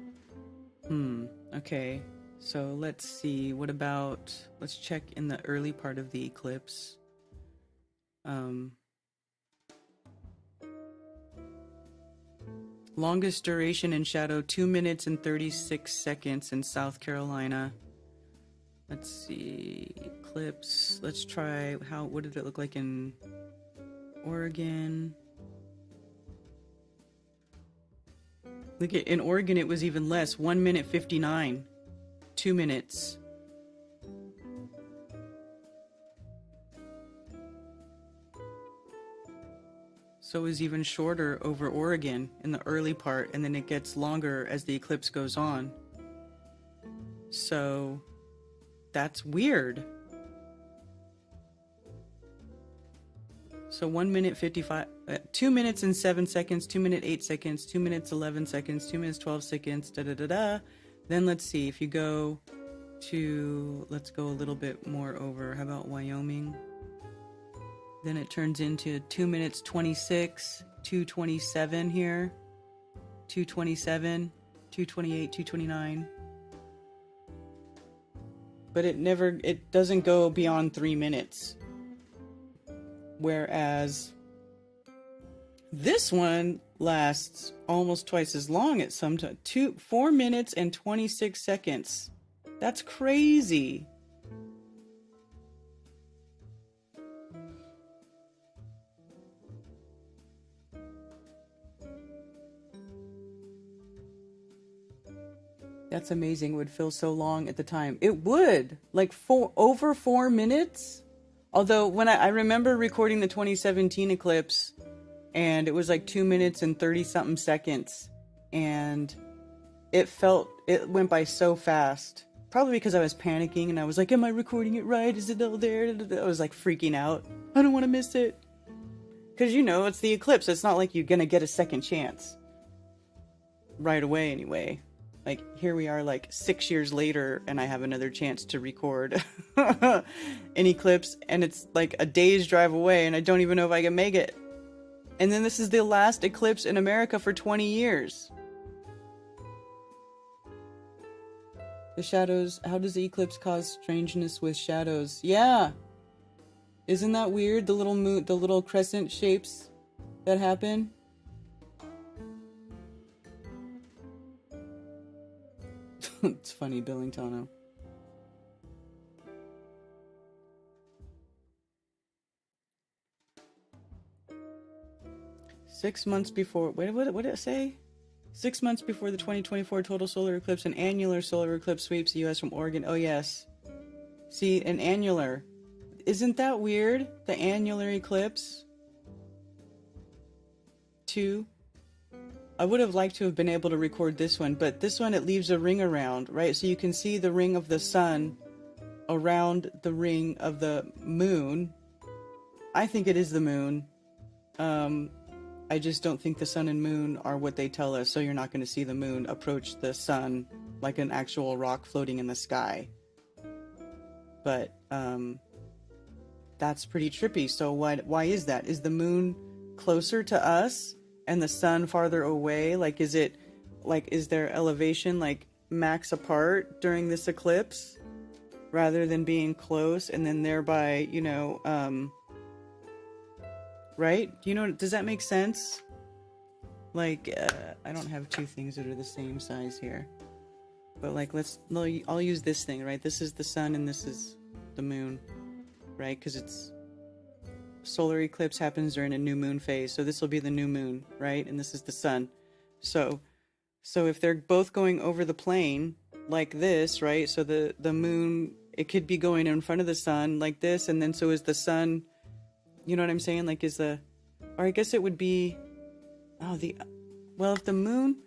Okay. So let's see. What about, let's check in the early part of the eclipse. Longest duration in shadow, 2 minutes and 36 seconds in South Carolina. Let's see, eclipse. Let's try, what did it look like in Oregon? Look at, in Oregon it was even less, 1 minute 59, 2 minutes. So it was even shorter over Oregon in the early part, and then it gets longer as the eclipse goes on. So that's weird. So 1 minute 55, 2 minutes and 7 seconds, 2 minutes 8 seconds, 2 minutes 11 seconds, 2 minutes 12 seconds, da da da da. Then let's see, if you go to, let's go a little bit more over, how about Wyoming? Then it turns into 2 minutes 26, 2:27 here, 2:27, 2:28, 2:29. But it doesn't go beyond 3 minutes. Whereas this one lasts almost twice as long at some time. 4 minutes and 26 seconds. That's crazy. That's amazing. It would feel so long at the time. It would, like over 4 minutes. Although when I remember recording the 2017 eclipse, and it was like 2 minutes and 30 something seconds, and it went by so fast. Probably because I was panicking and I was like, am I recording it right? Is it all there? I was like freaking out. I don't want to miss it. Because it's the eclipse. It's not like you're going to get a second chance. Right away anyway. Like, here we are like 6 years later and I have another chance to record an eclipse, and it's like a day's drive away and I don't even know if I can make it. And then this is the last eclipse in America for 20 years. The shadows, how does the eclipse cause strangeness with shadows? Yeah. Isn't that weird? The little crescent shapes that happen? It's funny, Billingtano. Six months before, what did it say? 6 months before the 2024 total solar eclipse, an annular solar eclipse sweeps the U.S. from Oregon. Oh, yes. See, an annular. Isn't that weird? The annular eclipse. 2. I would have liked to have been able to record this one, but this one, it leaves a ring around, right? So you can see the ring of the sun around the ring of the moon. I think it is the moon. I just don't think the sun and moon are what they tell us, so you're not going to see the moon approach the sun like an actual rock floating in the sky. But that's pretty trippy. So why is that? Is the moon closer to us and the sun farther away? Like, is their elevation like max apart during this eclipse rather than being close, and then thereby, right? Does that make sense? Like, I don't have two things that are the same size here. But like, I'll use this thing, right? This is the sun and this is the moon, right? Because it's solar eclipse happens during a new moon phase. So this will be the new moon, right? And this is the sun. So if they're both going over the plane like this, right? So the moon, it could be going in front of the sun like this, and then so is the sun. You know what I'm saying? Like, or I guess it would be, if the moon,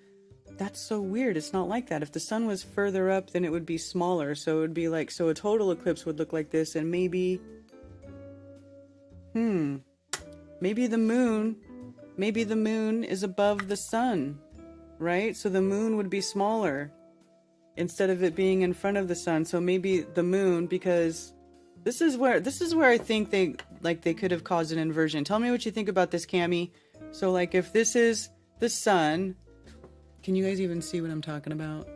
that's so weird. It's not like that. If the sun was further up, then it would be smaller. So it would be like, so a total eclipse would look like this, and maybe the moon is above the sun, right? So the moon would be smaller. instead of it being in front of the sun. So maybe the moon, because this is where I think they could have caused an inversion. Tell me what you think about this, Cammy. So like if this is the sun, can you guys even see what I'm talking about?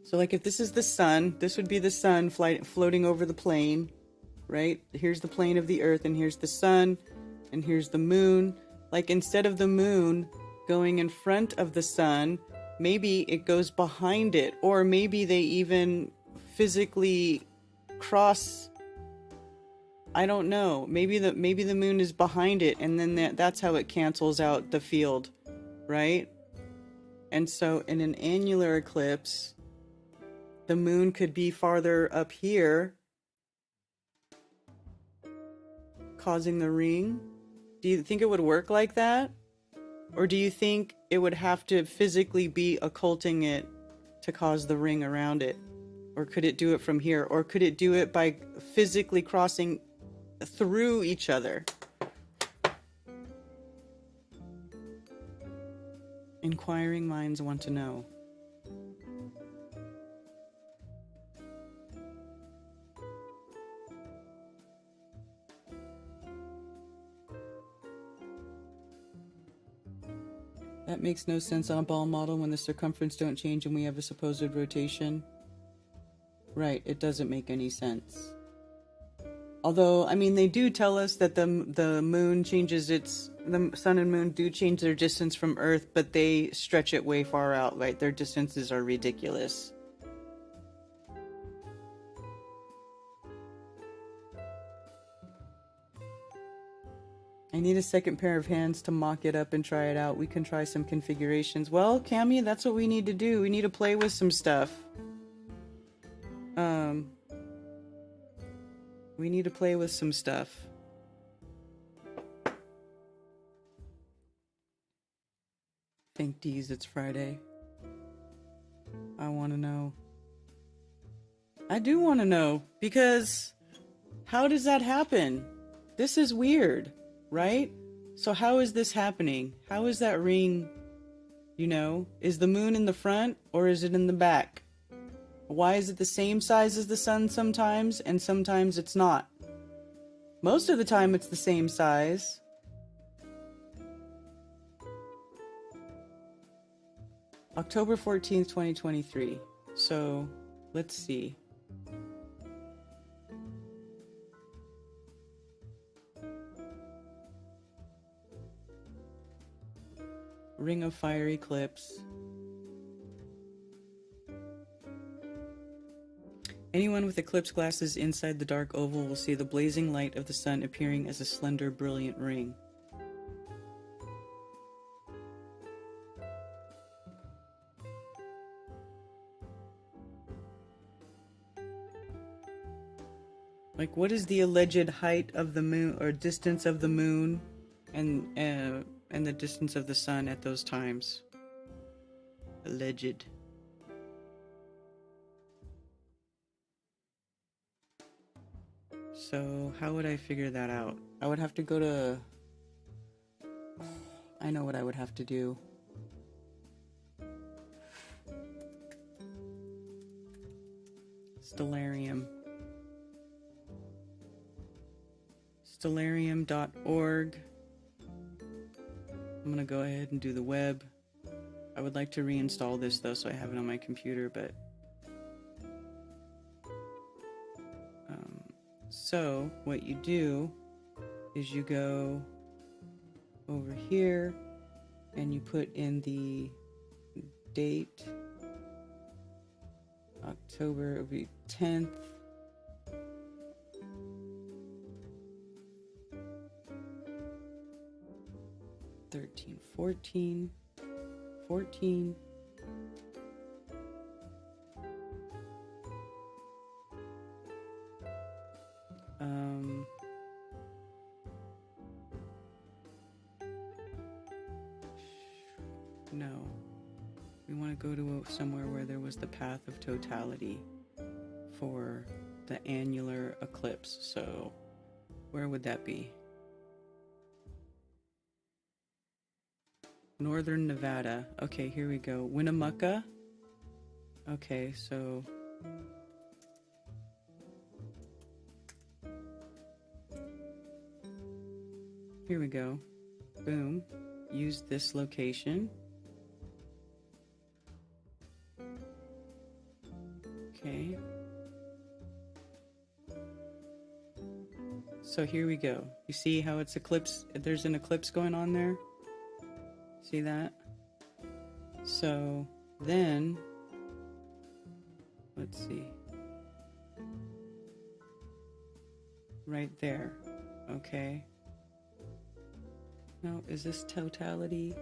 So like if this is the sun, this would be the sun floating over the plane, right? Here's the plane of the earth, and here's the sun, and here's the moon. Like instead of the moon going in front of the sun, maybe it goes behind it, or maybe they even physically cross. I don't know. Maybe the moon is behind it, and then that's how it cancels out the field, right? And so in an annular eclipse, the moon could be farther up here, causing the ring. Do you think it would work like that? Or do you think it would have to physically be occulting it to cause the ring around it? Or could it do it from here? Or could it do it by physically crossing through each other? Inquiring minds want to know. That makes no sense on a ball model when the circumference don't change and we have a supposed rotation. Right, it doesn't make any sense. Although, I mean, they do tell us that the moon changes the sun and moon do change their distance from Earth, but they stretch it way far out, right? Their distances are ridiculous. I need a second pair of hands to mock it up and try it out. We can try some configurations. Well, Cammy, that's what we need to do. We need to play with some stuff. We need to play with some stuff. Thank D's, it's Friday. I want to know. I do want to know, because how does that happen? This is weird, right? So how is this happening? How is that ring, is the moon in the front or is it in the back? Why is it the same size as the sun sometimes and sometimes it's not? Most of the time it's the same size. October 14th, 2023. So, let's see. Ring of Fire eclipse. Anyone with eclipse glasses inside the dark oval will see the blazing light of the sun appearing as a slender, brilliant ring. Like, what is the alleged height of the moon, or distance of the moon, and the distance of the sun at those times? Alleged. So, how would I figure that out? I would have to go to... I know what I would have to do. Stellarium. Stellarium.org. I'm gonna go ahead and do the web. I would like to reinstall this though, so I have it on my computer, but... So, what you do is you go over here and you put in the date, October, it would be 10th. $13, $14. No. We want to go to somewhere where there was the path of totality for the annular eclipse. So, where would that be? Northern Nevada. Okay, here we go. Winnemucca. Okay, so here we go. Boom. Use this location. Okay. So here we go. You see how it's eclipse? There's an eclipse going on there. See that? So then, let's see. Right there. Okay. Now, is this totality?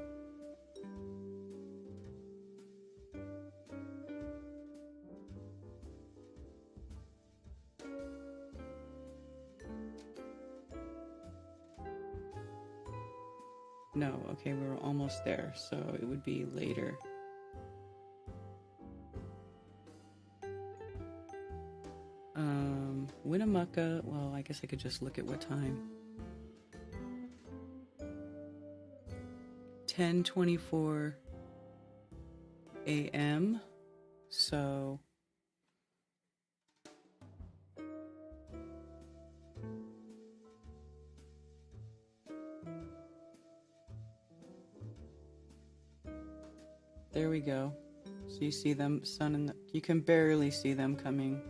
No, okay, we were almost there, so it would be later. Winnemucca, well, I guess I could just look at what time. 10:24 a.m. So there we go. So you see them, sun and you can barely see them coming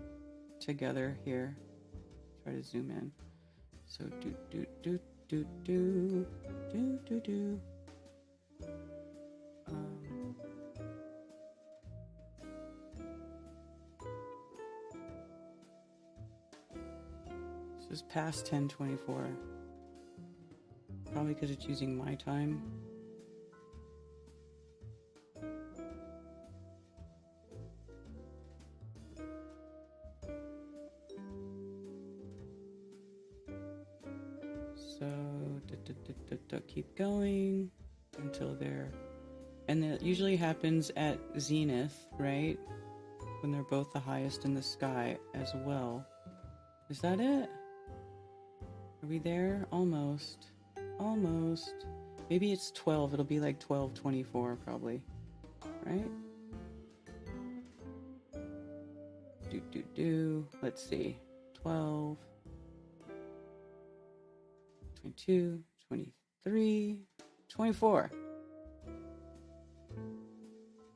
together here. Try to zoom in. So do. This is past 10:24. Probably because it's using my time. So keep going until they're, and it usually happens at zenith, right? When they're both the highest in the sky as well. Is that it? Are we there? Almost. Almost. Maybe it's 12. It'll be like 12:24 probably. Right? Let's see. 12, 22, 23, 24.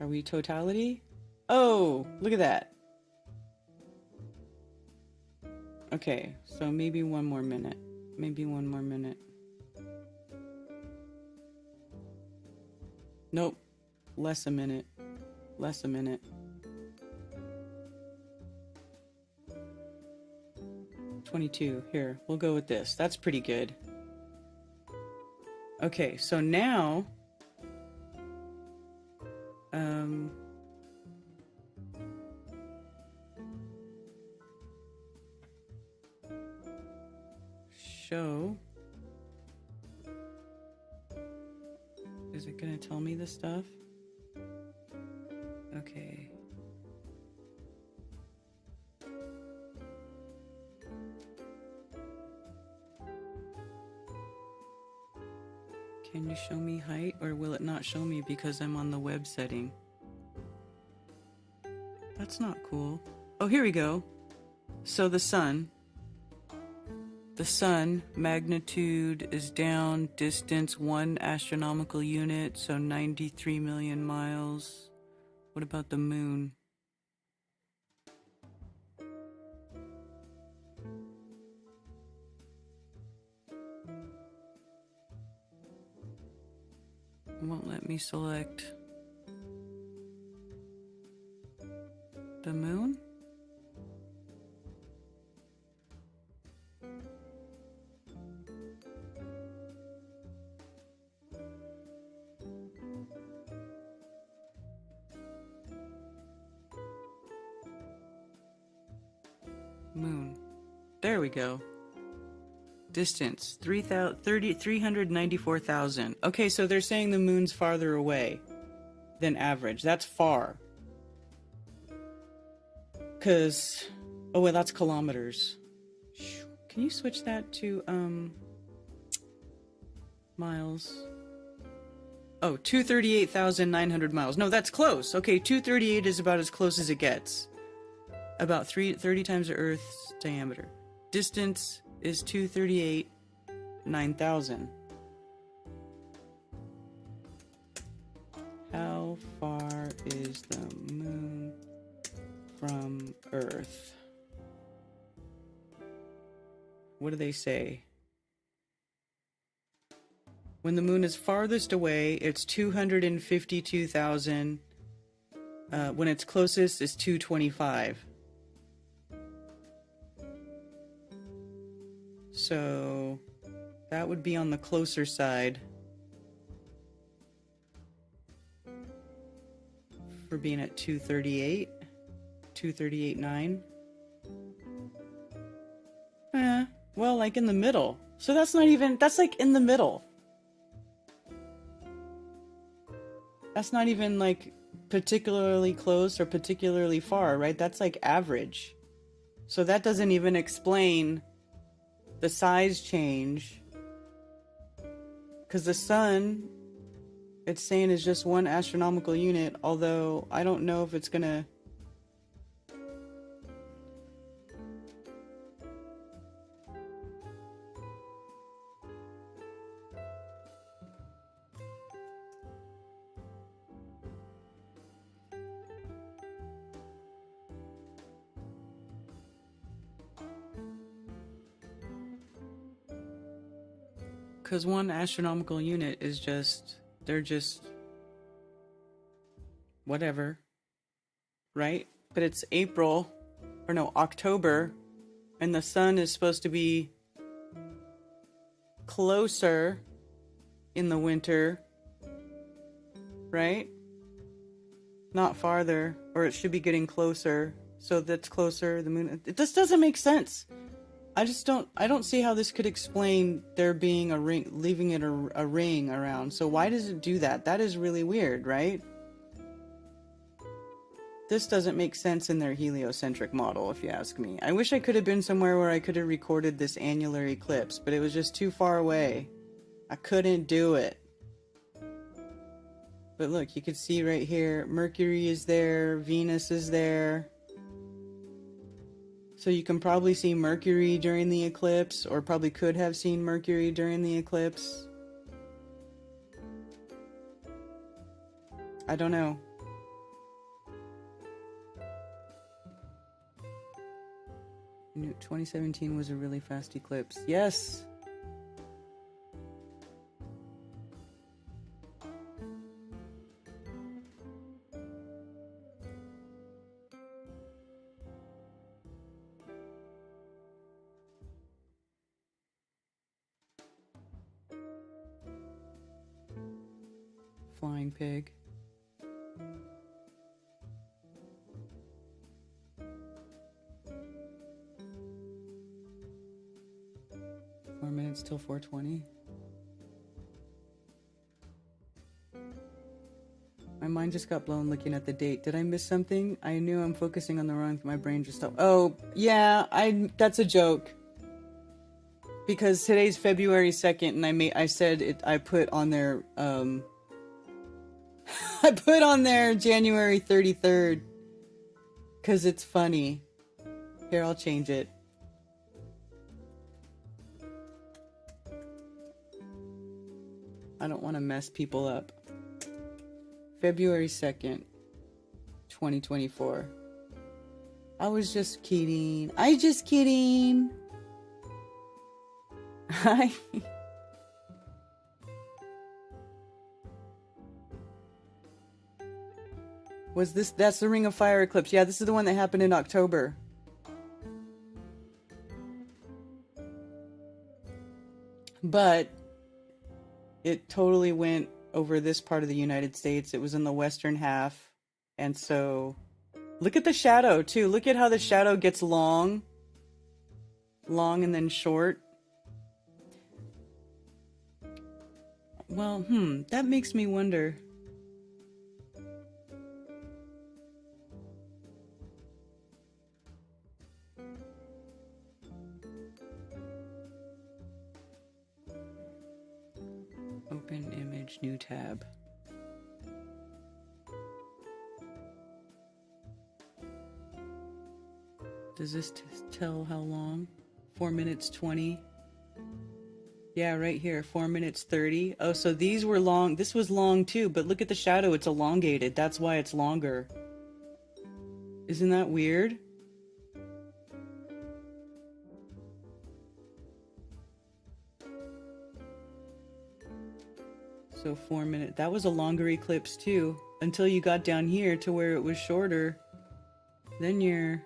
Are we totality? Oh, look at that. Okay, so maybe one more minute. Maybe one more minute. Nope. Less a minute. Less a minute. 22. Here, we'll go with this. That's pretty good. Okay, so now show. Is it gonna tell me this stuff? Okay. Can you show me height, or will it not show me because I'm on the web setting? That's not cool. Oh, here we go. So the sun magnitude is down, distance 1 astronomical unit, so 93 million miles. What about the moon? It won't let me select the moon. Moon. There we go. Distance 394,000. Okay, so they're saying the moon's farther away than average. That's far. Cause, oh well, that's kilometers. Can you switch that to miles? Oh, 238,900 miles. No, that's close. Okay, 238 is about as close as it gets. About 30 times the Earth's diameter. Distance is 238, 9,000. How far is the moon from Earth? What do they say? When the moon is farthest away, it's 252,000. When it's closest, it's 225. So that would be on the closer side for being at 238, 238.9. Well, like in the middle. So that's not even, that's like in the middle. That's not even like particularly close or particularly far, right? That's like average. So that doesn't even explain the size change. Because the sun, it's saying is just one astronomical unit, although I don't know if it's gonna... Because one astronomical unit is just, they're just whatever, right? But it's April, or no, October, and the sun is supposed to be closer in the winter, right? Not farther, or it should be getting closer. So that's closer, the moon. This doesn't make sense. I don't see how this could explain there being a ring, leaving it a ring around. So why does it do that? That is really weird, right? This doesn't make sense in their heliocentric model, if you ask me. I wish I could have been somewhere where I could have recorded this annular eclipse, but it was just too far away. I couldn't do it. But look, you can see right here, Mercury is there, Venus is there. So you can probably see Mercury during the eclipse, or probably could have seen Mercury during the eclipse. I don't know. I knew 2017 was a really fast eclipse. Yes! Flying pig. Four minutes till 4:20. My mind just got blown looking at the date. Did I miss something? I knew I'm focusing on the wrong thing. My brain just stopped. Oh, yeah, that's a joke. Because today's February 2nd and I said it, I put on there I put on there January 33rd because it's funny. Here, I'll change it. I don't want to mess people up. February 2nd, 2024. I was just kidding. I just kidding. Hi. Was this, that's the Ring of Fire eclipse. Yeah, this is the one that happened in October. But it totally went over this part of the United States. It was in the western half. And so, look at the shadow too. Look at how the shadow gets long. Long and then short. Well, that makes me wonder. Open image, new tab. Does this tell how long? 4 minutes 20. Yeah, right here, 4 minutes 30. Oh, so these were long. This was long too, but look at the shadow. It's elongated. That's why it's longer. Isn't that weird? So 4 minutes. That was a longer eclipse too, until you got down here to where it was shorter. Then you're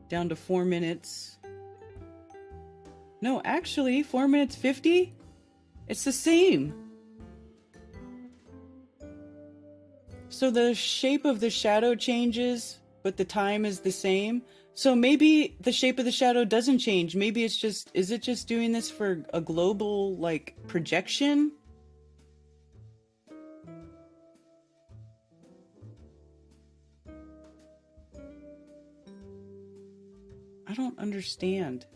down to 4 minutes. No, actually, 4 minutes 50? It's the same. So the shape of the shadow changes, but the time is the same. So maybe the shape of the shadow doesn't change. Maybe it's just, is it just doing this for a global, like, projection? I don't understand.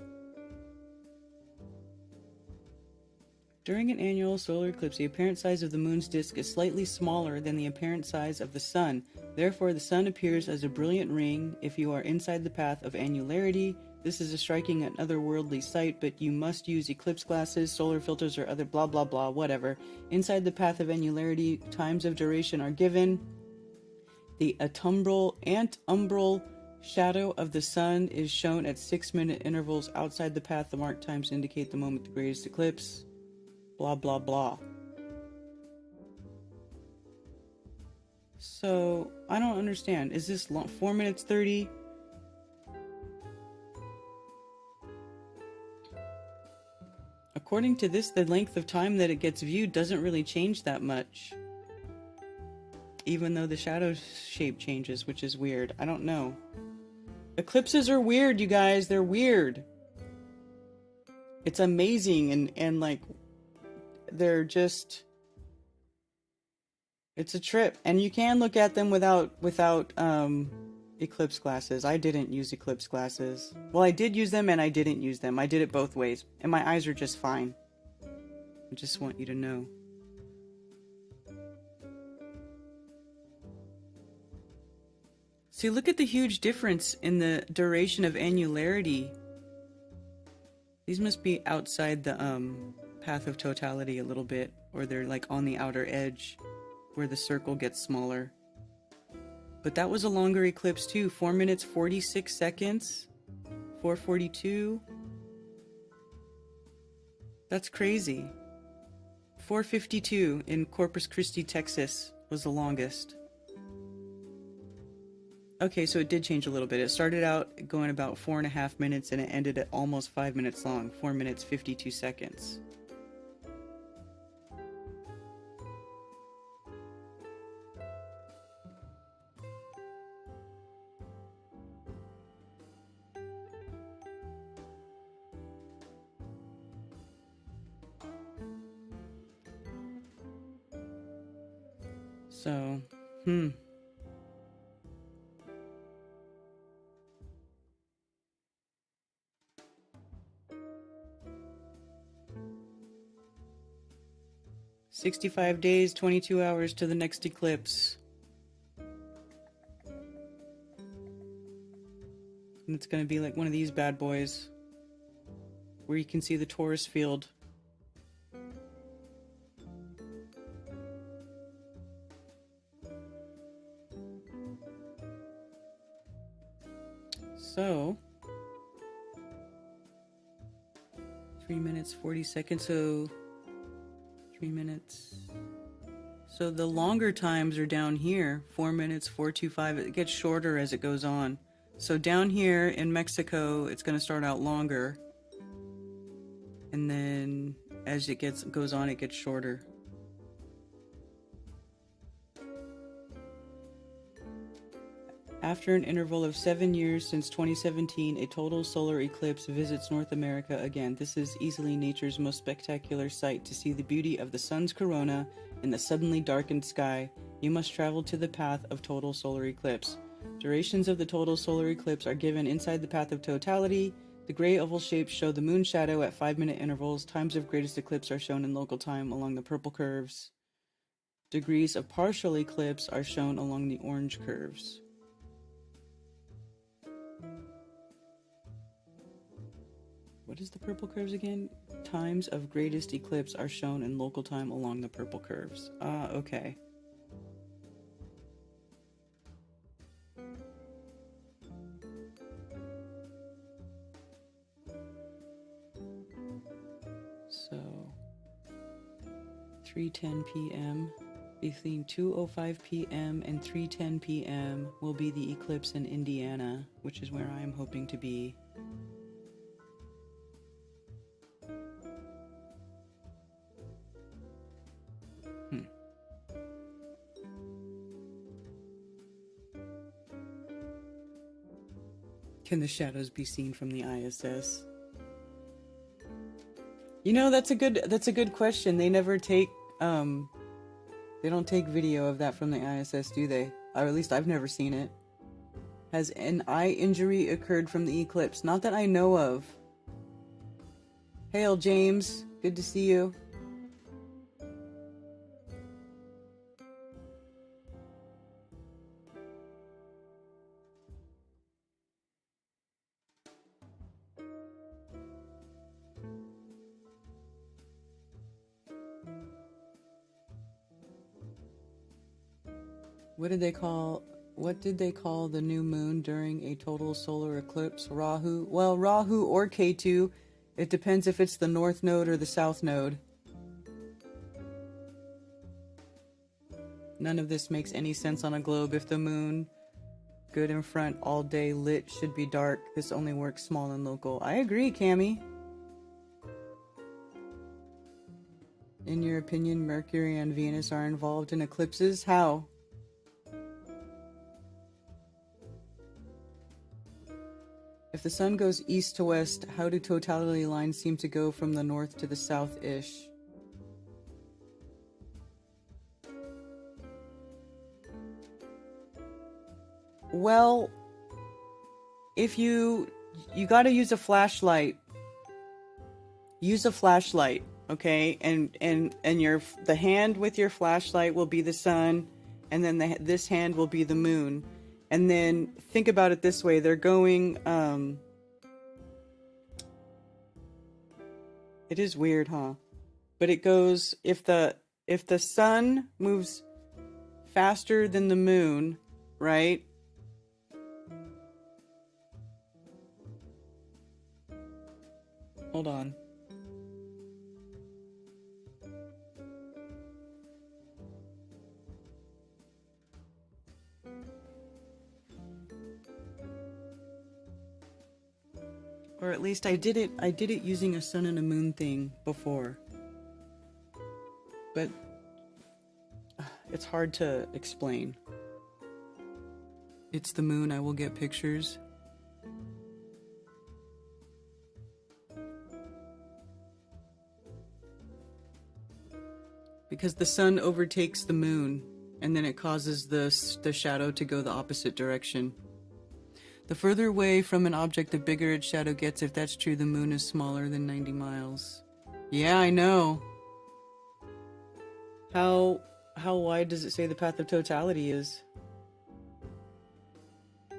During an annual solar eclipse, the apparent size of the moon's disk is slightly smaller than the apparent size of the sun. Therefore, the sun appears as a brilliant ring if you are inside the path of annularity. This is a striking and otherworldly sight, but you must use eclipse glasses, solar filters, or other blah blah blah, whatever. Inside the path of annularity, times of duration are given. The antumbral shadow of the sun is shown at 6-minute intervals outside the path. The marked times indicate the moment the greatest eclipse. Blah, blah, blah. So, I don't understand. Is this long? 4 minutes 30? According to this, the length of time that it gets viewed doesn't really change that much. Even though the shadow shape changes, which is weird. I don't know. Eclipses are weird, you guys. They're weird. It's amazing and like... they're just, it's a trip. And you can look at them without eclipse glasses. I didn't use eclipse glasses. Well, I did use them and I didn't use them. I did it both ways, and my eyes are just fine. I just want you to know. See, look at the huge difference in the duration of annularity. These must be outside the path of totality a little bit, or they're like on the outer edge where the circle gets smaller. But that was a longer eclipse too. 4 minutes 46 seconds. 4:42. That's crazy. 4:52 in Corpus Christi, Texas was the longest. Okay, so it did change a little bit. It started out going about 4.5 minutes and it ended at almost 5 minutes long. 4 minutes 52 seconds. So, 65 days, 22 hours to the next eclipse. And it's going to be like one of these bad boys where you can see the Taurus field. So, 3 minutes, 40 seconds, so 3 minutes. So the longer times are down here, 4 minutes, 4:25. It gets shorter as it goes on. So down here in Mexico, it's going to start out longer. And then as it goes on, it gets shorter. After an interval of 7 years since 2017, a total solar eclipse visits North America again. This is easily nature's most spectacular sight. To see the beauty of the sun's corona in the suddenly darkened sky, you must travel to the path of total solar eclipse. Durations of the total solar eclipse are given inside the path of totality. The gray oval shapes show the moon shadow at 5-minute intervals. Times of greatest eclipse are shown in local time along the purple curves. Degrees of partial eclipse are shown along the orange curves. what is the purple curves again? Times of greatest eclipse are shown in local time along the purple curves. Ah, okay. So 3:10 p.m. Between 2:05 p.m. and 3:10 p.m. will be the eclipse in Indiana, which is where I am hoping to be. Can the shadows be seen from the ISS? You know, that's a good question. They never take they don't take video of that from the ISS, do they? Or at least I've never seen it. Has an eye injury occurred from the eclipse? Not that I know of. Hail, James. Good to see you. What did they call the new moon during a total solar eclipse? Rahu? Well, Rahu or Ketu. It depends if it's the north node or the south node. None of this makes any sense on a globe. If the moon, good in front, all day lit, should be dark. This only works small and local. I agree, Cammy. In your opinion, Mercury and Venus are involved in eclipses? How? If the sun goes east to west, how do totality lines seem to go from the north to the south-ish? Well, if you gotta use a flashlight. Use a flashlight, okay? And the hand with your flashlight will be the sun, and then this hand will be the moon. And then think about it this way: they're going. It is weird, huh? But it goes if the sun moves faster than the moon, right? Hold on. Or at least I did it using a sun and a moon thing before. But it's hard to explain. It's the moon, I will get pictures. Because the sun overtakes the moon, and then it causes the shadow to go the opposite direction. The further away from an object, the bigger its shadow gets. If that's true, the moon is smaller than 90 miles. Yeah, I know. How wide does it say the path of totality is? I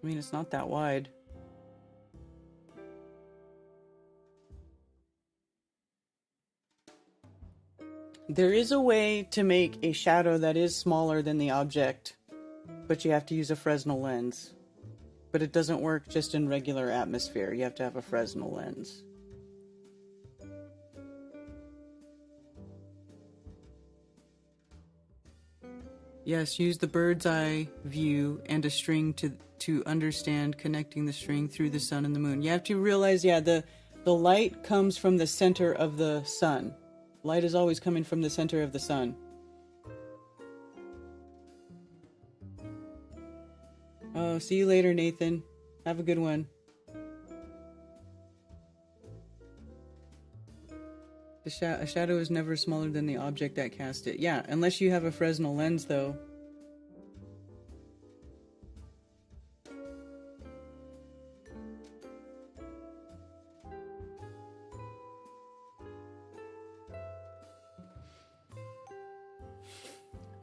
mean, it's not that wide. There is a way to make a shadow that is smaller than the object, but you have to use a Fresnel lens. But it doesn't work just in regular atmosphere. You have to have a Fresnel lens. Yes, use the bird's eye view and a string to understand connecting the string through the sun and the moon. You have to realize, yeah, the light comes from the center of the sun. Light is always coming from the center of the sun. Oh, see you later, Nathan. Have a good one. A shadow is never smaller than the object that cast it. Yeah, unless you have a Fresnel lens, though.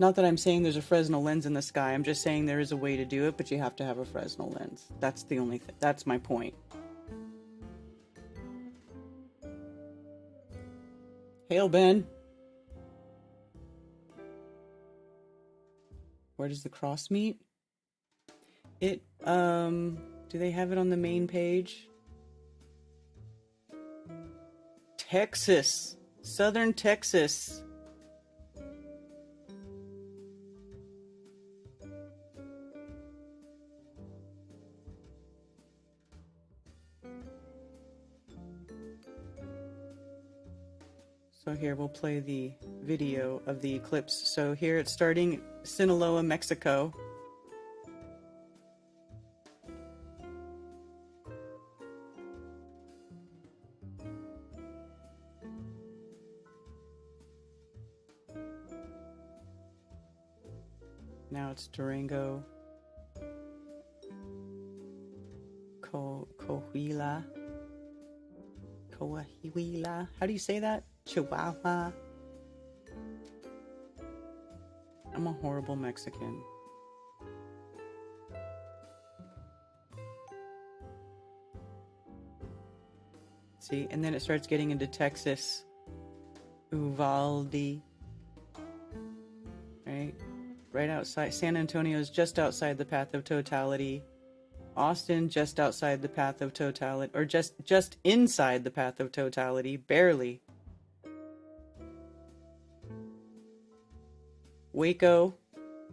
Not that I'm saying there's a Fresnel lens in the sky. I'm just saying there is a way to do it, but you have to have a Fresnel lens. That's the only thing. That's my point. Hail, Ben. Where does the cross meet? It, do they have it on the main page? Texas. Southern Texas. So here we'll play the video of the eclipse. So here it's starting Sinaloa, Mexico. Now it's Durango, Coahuila. How do you say that? Chihuahua. I'm a horrible Mexican. See, and then it starts getting into Texas. Uvalde. Right? Right outside. San Antonio is just outside the path of totality. Austin, just outside the path of totality. Or just inside the path of totality. Barely. Waco.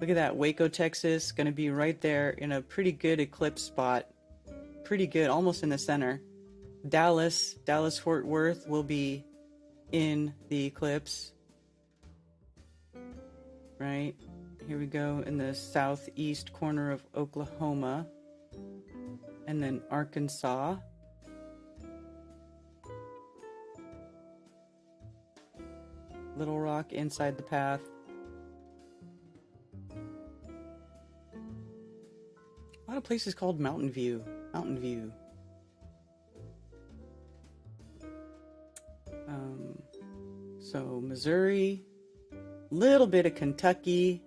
Look at that. Waco, Texas. Going to be right there in a pretty good eclipse spot. Pretty good. Almost in the center. Dallas, Fort Worth will be in the eclipse. Right? Here we go in the southeast corner of Oklahoma. And then Arkansas. Little Rock inside the path. A lot of places called Mountain View. Mountain View. So Missouri, little bit of Kentucky,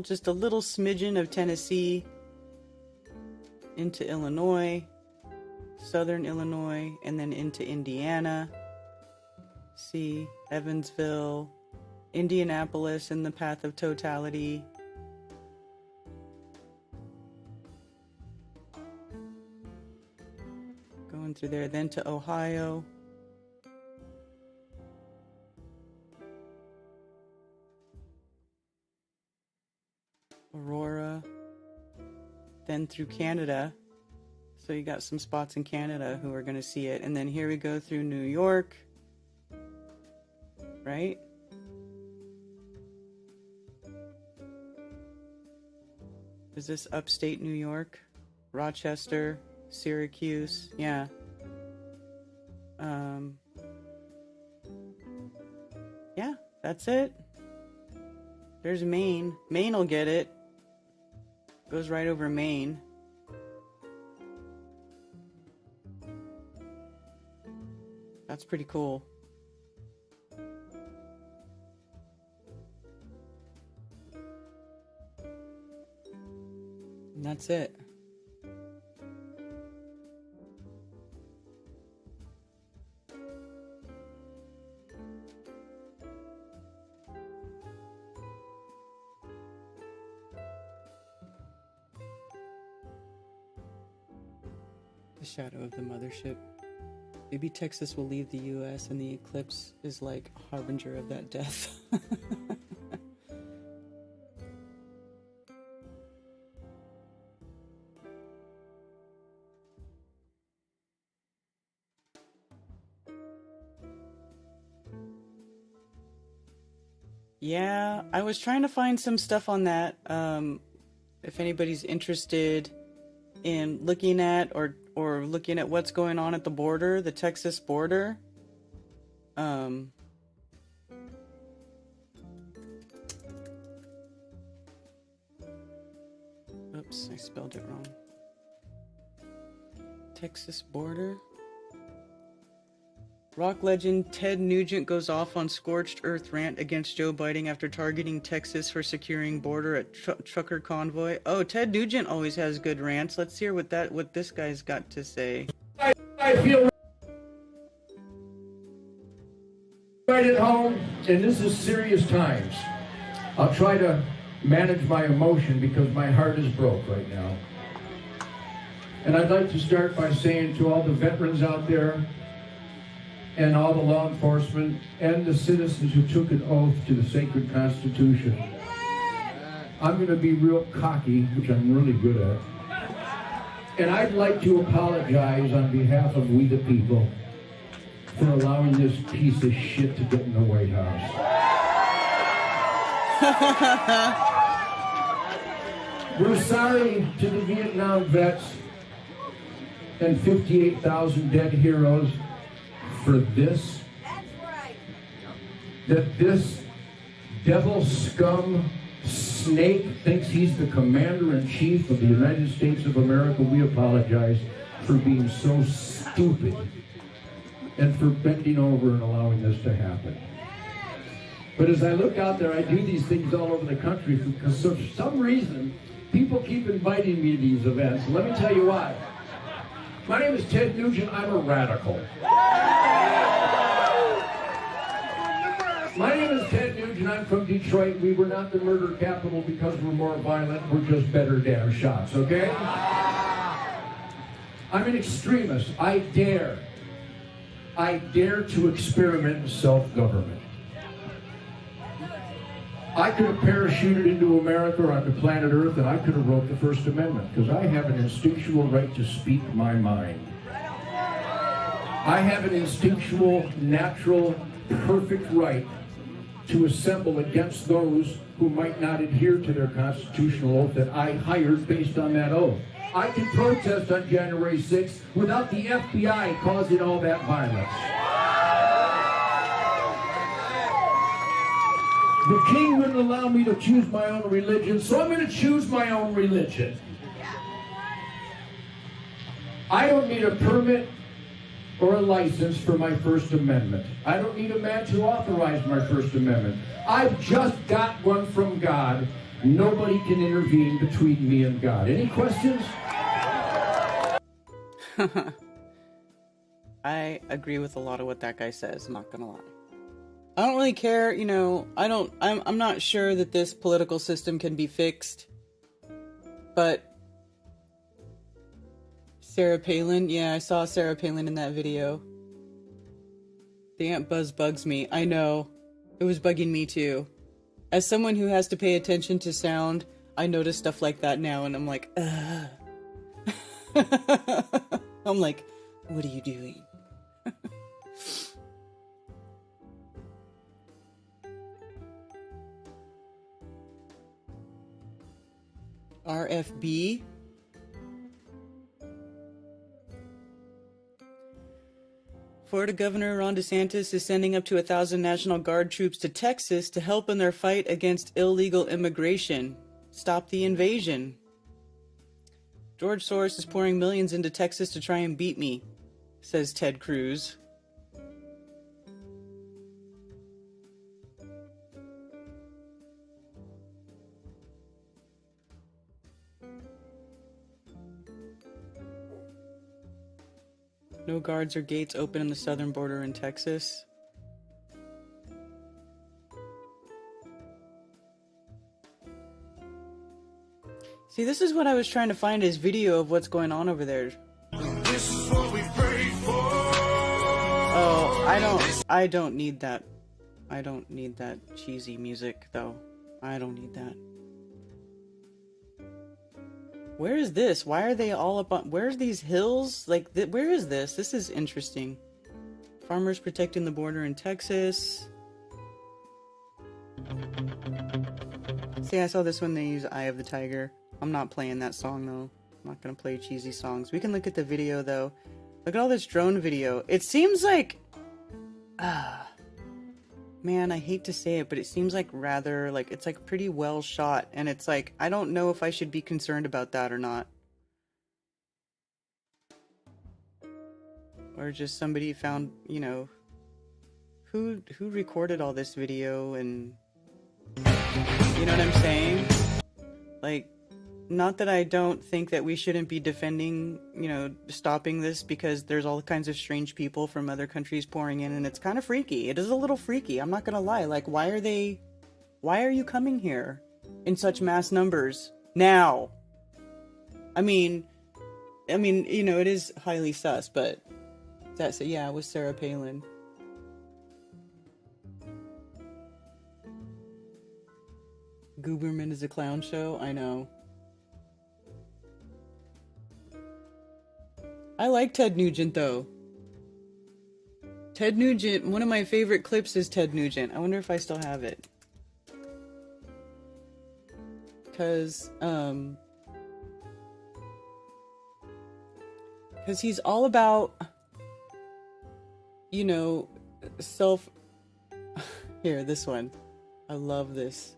just a little smidgen of Tennessee, into Illinois, southern Illinois, and then into Indiana. See, Evansville, Indianapolis in the path of totality. Going through there, then to Ohio. Aurora, then through Canada. So you got some spots in Canada who are going to see it. And then here we go through New York, right? Is this upstate New York? Rochester, Syracuse, yeah. Yeah, that's it. There's Maine. Maine will get it. Goes right over Maine. That's pretty cool. And that's it. The shadow of the mothership. Maybe Texas will leave the US and the eclipse is like a harbinger of that death. Yeah, I was trying to find some stuff on that. If anybody's interested in looking at or looking at what's going on at the border, the Texas border. Oops, I spelled it wrong. Texas border. Rock legend Ted Nugent goes off on scorched earth rant against Joe Biden after targeting Texas for securing border at trucker convoy. Oh, Ted Nugent always has good rants. Let's hear what this guy's got to say. I feel right at home, and this is serious times. I'll try to manage my emotion because my heart is broke right now. And I'd like to start by saying to all the veterans out there, and all the law enforcement, and the citizens who took an oath to the sacred Constitution, I'm going to be real cocky, which I'm really good at. And I'd like to apologize on behalf of we the people for allowing this piece of shit to get in the White House. We're sorry to the Vietnam vets and 58,000 dead heroes for this. That's right. That this devil scum snake thinks he's the commander-in-chief of the United States of America. We apologize for being so stupid and for bending over and allowing this to happen. But as I look out there, I do these things all over the country because for some reason, people keep inviting me to these events. Let me tell you why. My name is Ted Nugent. I'm a radical. My name is Ted Nugent. I'm from Detroit. We were not the murder capital because we're more violent. We're just better damn shots, okay? I'm an extremist. I dare to experiment in self-government. I could have parachuted into America or onto planet Earth, and I could have wrote the First Amendment, because I have an instinctual right to speak my mind. I have an instinctual, natural, perfect right to assemble against those who might not adhere to their constitutional oath that I hired based on that oath. I can protest on January 6th without the FBI causing all that violence. The king wouldn't allow me to choose my own religion, so I'm going to choose my own religion. I don't need a permit or a license for my First Amendment. I don't need a man to authorize my First Amendment. I've just got one from God. Nobody can intervene between me and God. Any questions? I agree with a lot of what that guy says, I'm not gonna lie. I don't really care, you know, I'm not sure that this political system can be fixed. But Sarah Palin, yeah, I saw Sarah Palin in that video. The Ant Buzz bugs me. I know. It was bugging me too. As someone who has to pay attention to sound, I notice stuff like that now and I'm like, ugh. I'm like, what are you doing? RFB? Florida Governor Ron DeSantis is sending up to 1,000 National Guard troops to Texas to help in their fight against illegal immigration. Stop the invasion. George Soros is pouring millions into Texas to try and beat me, says Ted Cruz. No guards or gates open in the southern border in Texas. See, this is what I was trying to find, is video of what's going on over there. This is what we prayed for. Oh, I don't need that. I don't need that cheesy music, though. I don't need that. Where is this? Why are they all up on... Where's these hills? Like, where is this? This is interesting. Farmers protecting the border in Texas. See, I saw this one. They use Eye of the Tiger. I'm not playing that song, though. I'm not going to play cheesy songs. We can look at the video, though. Look at all this drone video. It seems like... Man, I hate to say it, but it seems like rather, like, it's like pretty well shot, and it's like, I don't know if I should be concerned about that or not. Or just somebody found, you know, who recorded all this video, and you know what I'm saying? Like, not that I don't think that we shouldn't be defending, you know, stopping this, because there's all kinds of strange people from other countries pouring in, and it's kind of freaky. It is a little freaky, I'm not gonna lie. Like, why are you coming here in such mass numbers now? I mean, you know, it is highly sus, but that's, yeah, it was Sarah Palin. Gooberman is a clown show, I know. I like Ted Nugent, though. Ted Nugent, one of my favorite clips is Ted Nugent. I wonder if I still have it. Because he's all about, you know, Here, this one. I love this.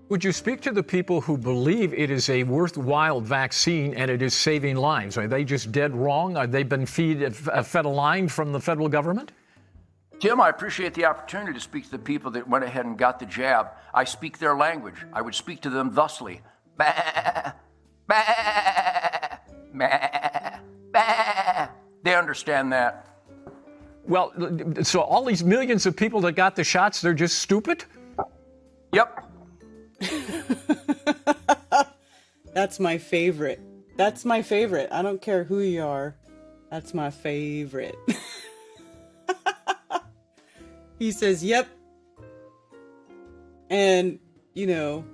Would you speak to the people who believe it is a worthwhile vaccine and it is saving lives? Are they just dead wrong? Are they been fed a line from the federal government? Tim, I appreciate the opportunity to speak to the people that went ahead and got the jab. I speak their language. I would speak to them thusly. Bah, bah, bah, bah. They understand that. Well, so all these millions of people that got the shots, they're just stupid? Yep. That's my favorite. That's my favorite. I don't care who you are. That's my favorite. He says, yep. And, you know,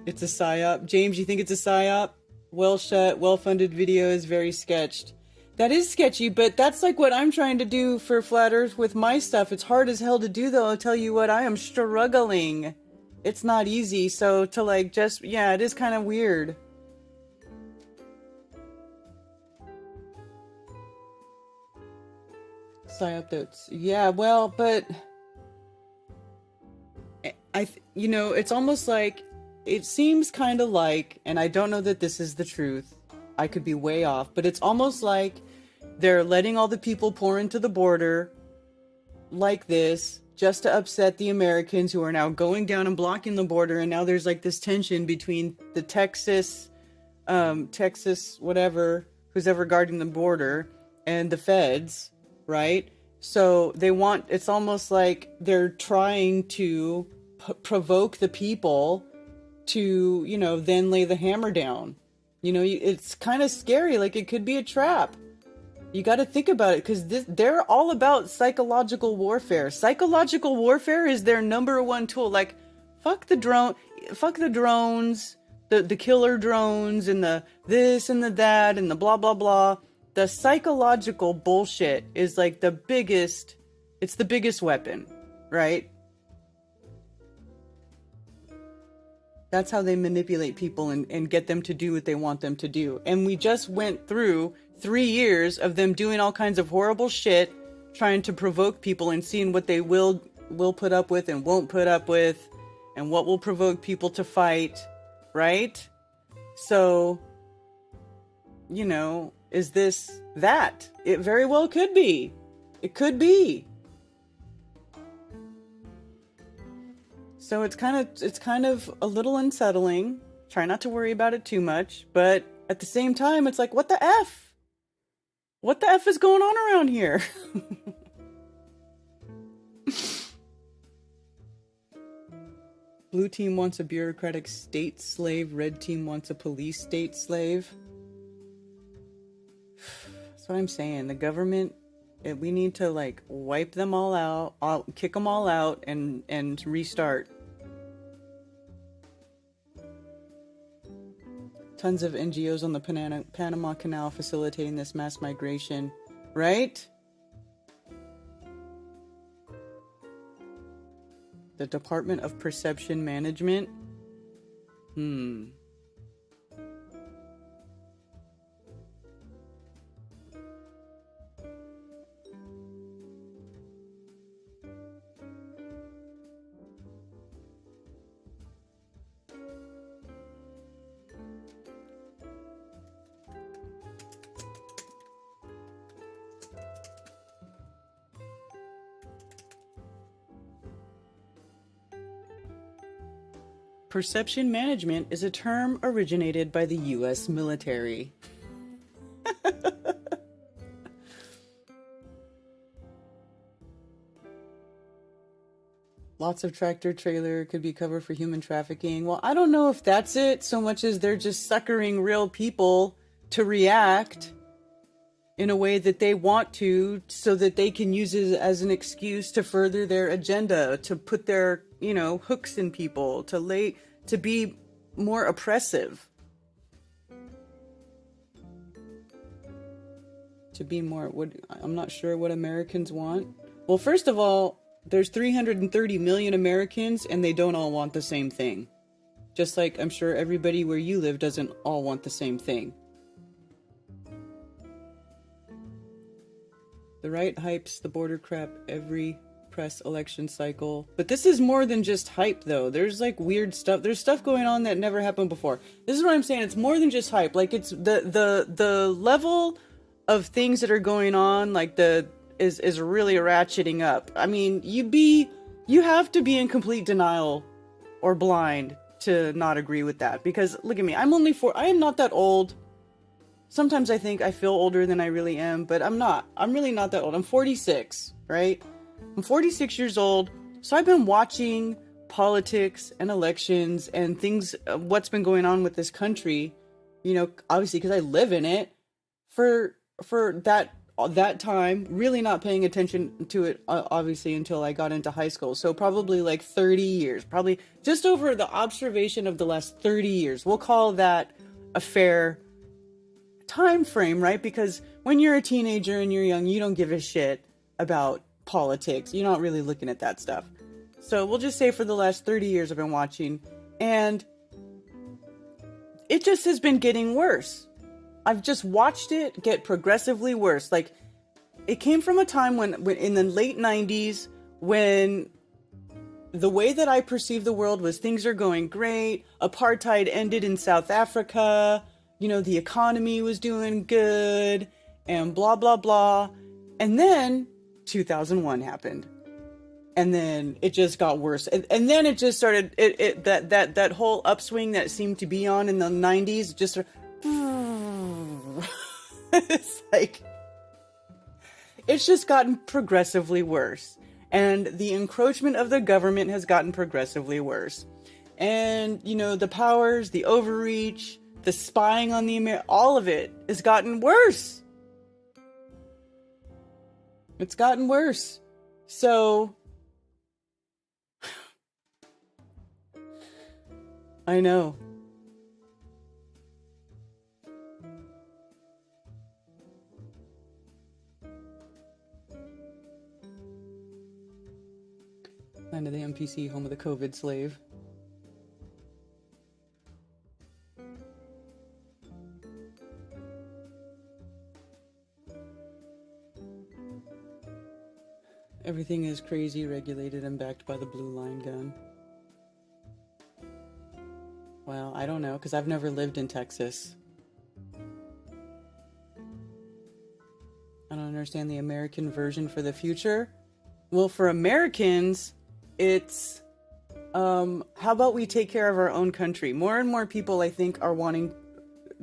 it's a psyop. James, you think it's a psyop? Well shot, well-funded video is very sketched. That is sketchy, but that's like what I'm trying to do for Flat Earth with my stuff. It's hard as hell to do, though. I'll tell you what, I am struggling. It's not easy, so to like just, yeah, it is kind of weird. Psyop notes. Yeah, well, but you know, it's almost like, it seems kind of like, and I don't know that this is the truth, I could be way off, but it's almost like they're letting all the people pour into the border like this just to upset the Americans who are now going down and blocking the border. And now there's like this tension between the Texas whatever, who's ever guarding the border, and the feds, right? So they want, it's almost like they're trying to provoke the people to, you know, then lay the hammer down. You know, it's kind of scary. Like, it could be a trap. You got to think about it, because they're all about psychological warfare. Psychological warfare is their number one tool. Like, fuck the drones, the killer drones, and the this and the that and the blah blah blah. The psychological bullshit is like the biggest. It's the biggest weapon, right? That's how they manipulate people and get them to do what they want them to do. And we just went through 3 years of them doing all kinds of horrible shit, trying to provoke people and seeing what they will put up with and won't put up with, and what will provoke people to fight, right? So, you know, is this that? It very well could be. It could be. So it's kind of a little unsettling. Try not to worry about it too much, but at the same time, it's like, what the F? What the F is going on around here? Blue team wants a bureaucratic state slave. Red team wants a police state slave. That's what I'm saying. The government, we need to like wipe them all out, kick them all out, and restart. Tons of NGOs on the Panama Canal facilitating this mass migration, right? The Department of Perception Management. perception management is a term originated by the U.S. military. Lots of tractor trailer could be covered for human trafficking. Well, I don't know if that's it so much as they're just suckering real people to react in a way that they want to, so that they can use it as an excuse to further their agenda, to put their, hooks in people, to be more oppressive. To be more, I'm not sure what Americans want. Well, first of all, there's 330 million Americans, and they don't all want the same thing. Just like I'm sure everybody where you live doesn't all want the same thing. The right hypes the border crap every press election cycle. But this is more than just hype, though. There's like weird stuff. There's stuff going on that never happened before. This is what I'm saying. It's more than just hype. Like, it's the level of things that are going on, like is really ratcheting up. I mean, you have to be in complete denial or blind to not agree with that. Because look at me. I am not that old. Sometimes I think I feel older than I really am, but I'm not. I'm really not that old. I'm 46, right? I'm 46 years old. So I've been watching politics and elections and things, what's been going on with this country, obviously because I live in it, for that time, really not paying attention to it, obviously, until I got into high school. So probably like 30 years, probably just over the observation of the last 30 years. We'll call that a fair time frame, right? Because when you're a teenager and you're young, you don't give a shit about politics. You're not really looking at that stuff. So we'll just say for the last 30 years I've been watching, and it just has been getting worse. I've just watched it get progressively worse. Like, it came from a time when in the late 90s, when the way that I perceived the world was things are going great. Apartheid ended in South Africa. The economy was doing good and blah, blah, blah. And then 2001 happened. And then it just got worse. And then it just started, that whole upswing that seemed to be on in the 90s just it's like, it's just gotten progressively worse. And the encroachment of the government has gotten progressively worse. And, the powers, the overreach, the spying on all of it has gotten worse. It's gotten worse. So, I know. Land of the NPC, home of the COVID slave. Everything is crazy, regulated, and backed by the blue line gun. Well, I don't know, because I've never lived in Texas. I don't understand the American version for the future. Well, for Americans, it's, how about we take care of our own country? More and more people, I think, are wanting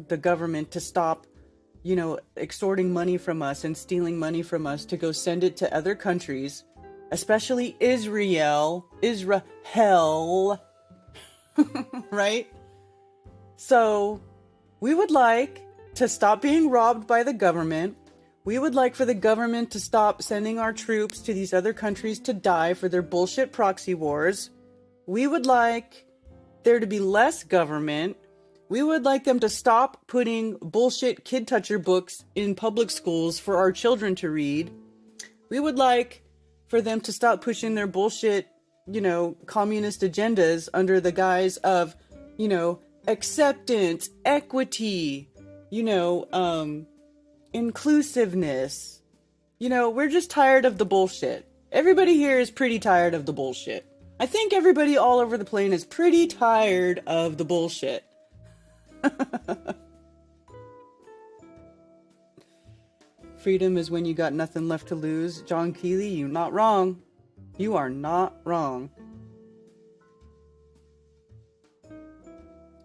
the government to stop, extorting money from us and stealing money from us to go send it to other countries, especially Israel, right? So we would like to stop being robbed by the government. We would like for the government to stop sending our troops to these other countries to die for their bullshit proxy wars. We would like there to be less government. We would like them to stop putting bullshit kid toucher books in public schools for our children to read. We would like for them to stop pushing their bullshit, communist agendas under the guise of, acceptance, equity, inclusiveness. We're just tired of the bullshit. Everybody here is pretty tired of the bullshit. I think everybody all over the plane is pretty tired of the bullshit. Freedom is when you got nothing left to lose. John Keeley, you're not wrong. You are not wrong.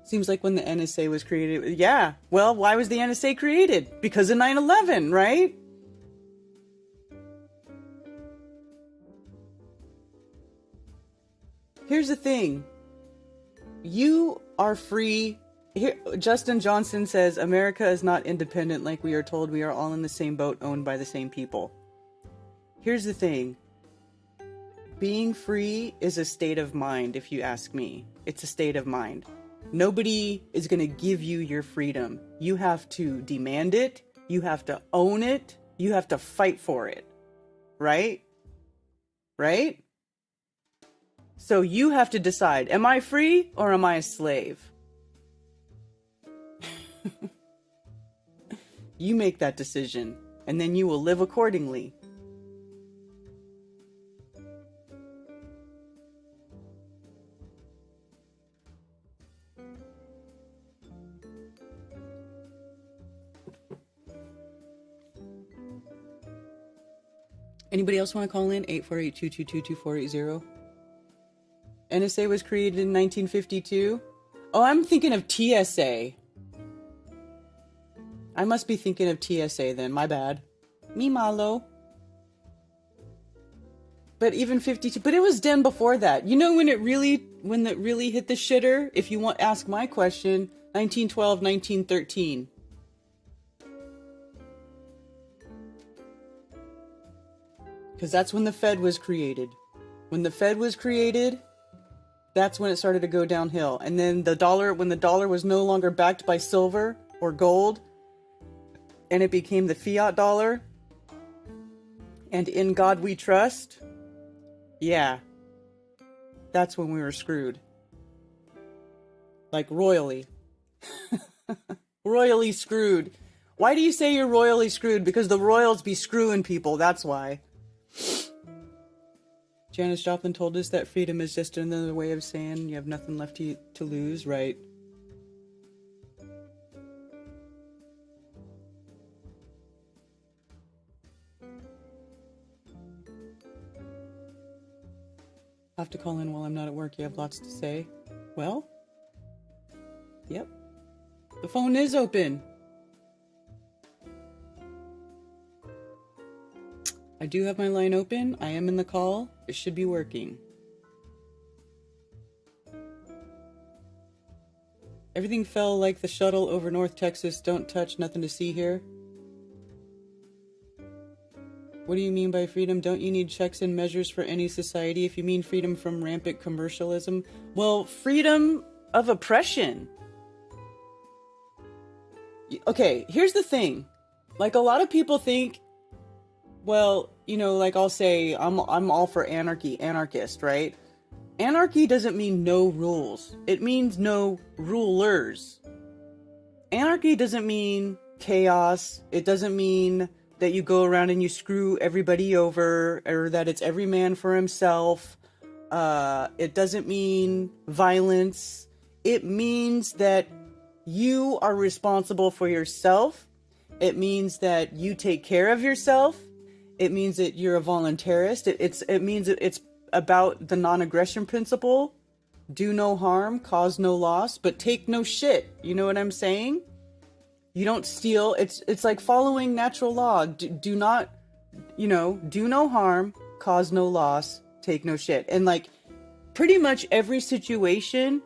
Seems like when the NSA was created. Yeah. Well, why was the NSA created? Because of 9/11, right? Here's the thing. You are free. Here, Justin Johnson says, America is not independent like we are told. We are all in the same boat, owned by the same people. Here's the thing. Being free is a state of mind, if you ask me. It's a state of mind. Nobody is going to give you your freedom. You have to demand it. You have to own it. You have to fight for it. Right? Right? So you have to decide, am I free or am I a slave? You make that decision, and then you will live accordingly. Anybody else want to call in? 848-222-2480. NSA was created in 1952. Oh, I'm thinking of TSA. I must be thinking of TSA then. My bad. Me malo. But even 52. But it was done before that. You know when it really hit the shitter? If you want ask my question, 1912, 1913. Because that's when the Fed was created. When the Fed was created, that's when it started to go downhill. And then when the dollar was no longer backed by silver or gold, and it became the fiat dollar, and in God we trust, yeah, that's when we were screwed. Like royally. Royally screwed. Why do you say you're royally screwed? Because the royals be screwing people, that's why. Janis Joplin told us that freedom is just another way of saying you have nothing left to lose, right? I'll have to call in while I'm not at work. You have lots to say. Well, yep. The phone is open. I do have my line open. I am in the call. It should be working. Everything fell like the shuttle over North Texas. Don't touch, nothing to see here. What do you mean by freedom? Don't you need checks and measures for any society? If you mean freedom from rampant commercialism, well, freedom of oppression. Okay, here's the thing. Like a lot of people think, well, you know, like I'll say, I'm all for anarchy, anarchist, right? Anarchy doesn't mean no rules. It means no rulers. Anarchy doesn't mean chaos. It doesn't mean that you go around and you screw everybody over, or that it's every man for himself. It doesn't mean violence. It means that you are responsible for yourself. It means that you take care of yourself. It means that you're a voluntarist. It means it's about the non-aggression principle. Do no harm, cause no loss, but take no shit. You know what I'm saying? You don't steal. It's like following natural law. Do not, do no harm, cause no loss, take no shit. And like pretty much every situation,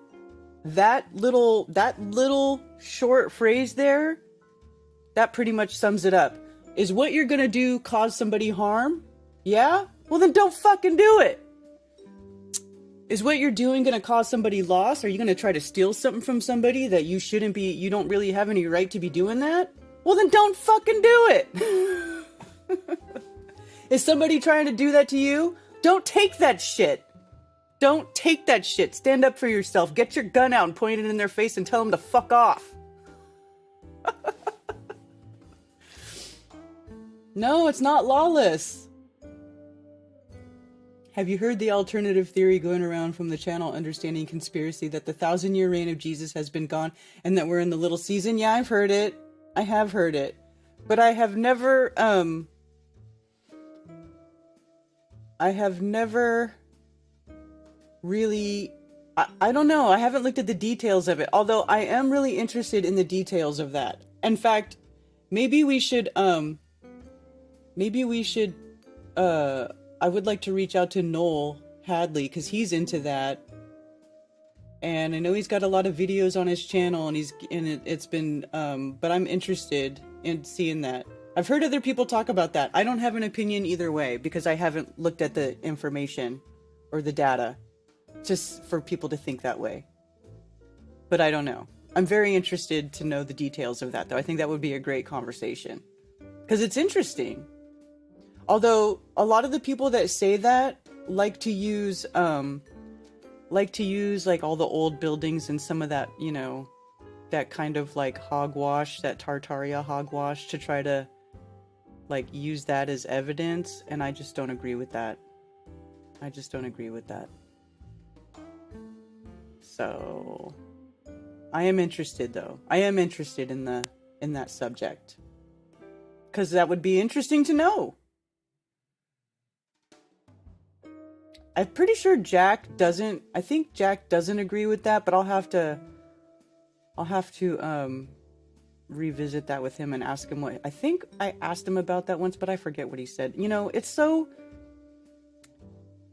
that little short phrase there, that pretty much sums it up. Is what you're gonna do cause somebody harm? Yeah? Well then don't fucking do it. Is what you're doing gonna cause somebody loss? Are you gonna try to steal something from somebody that you shouldn't be, you don't really have any right to be doing that? Well then don't fucking do it. Is somebody trying to do that to you? Don't take that shit. Don't take that shit. Stand up for yourself. Get your gun out and point it in their face and tell them to fuck off. No, it's not lawless. Have you heard the alternative theory going around from the channel Understanding Conspiracy that the 1,000-year reign of Jesus has been gone and that we're in the little season? Yeah, I've heard it. I have heard it. But I have never really I don't know. I haven't looked at the details of it, although I am really interested in the details of that. In fact, maybe we should, I would like to reach out to Noel Hadley, because he's into that. And I know he's got a lot of videos on his channel, and it's been, but I'm interested in seeing that. I've heard other people talk about that. I don't have an opinion either way, because I haven't looked at the information or the data, just for people to think that way. But I don't know. I'm very interested to know the details of that, though. I think that would be a great conversation, because it's interesting. Although a lot of the people that say that like to use like all the old buildings and some of that, you know, that kind of like hogwash, that Tartaria hogwash, to try to like use that as evidence, and I just don't agree with that. I just don't agree with that. So I am interested, though. I am interested in that subject, because that would be interesting to know. I'm pretty sure Jack doesn't. I think Jack doesn't agree with that, but I'll have to revisit that with him and ask him what. I think I asked him about that once, but I forget what he said. You know, it's so.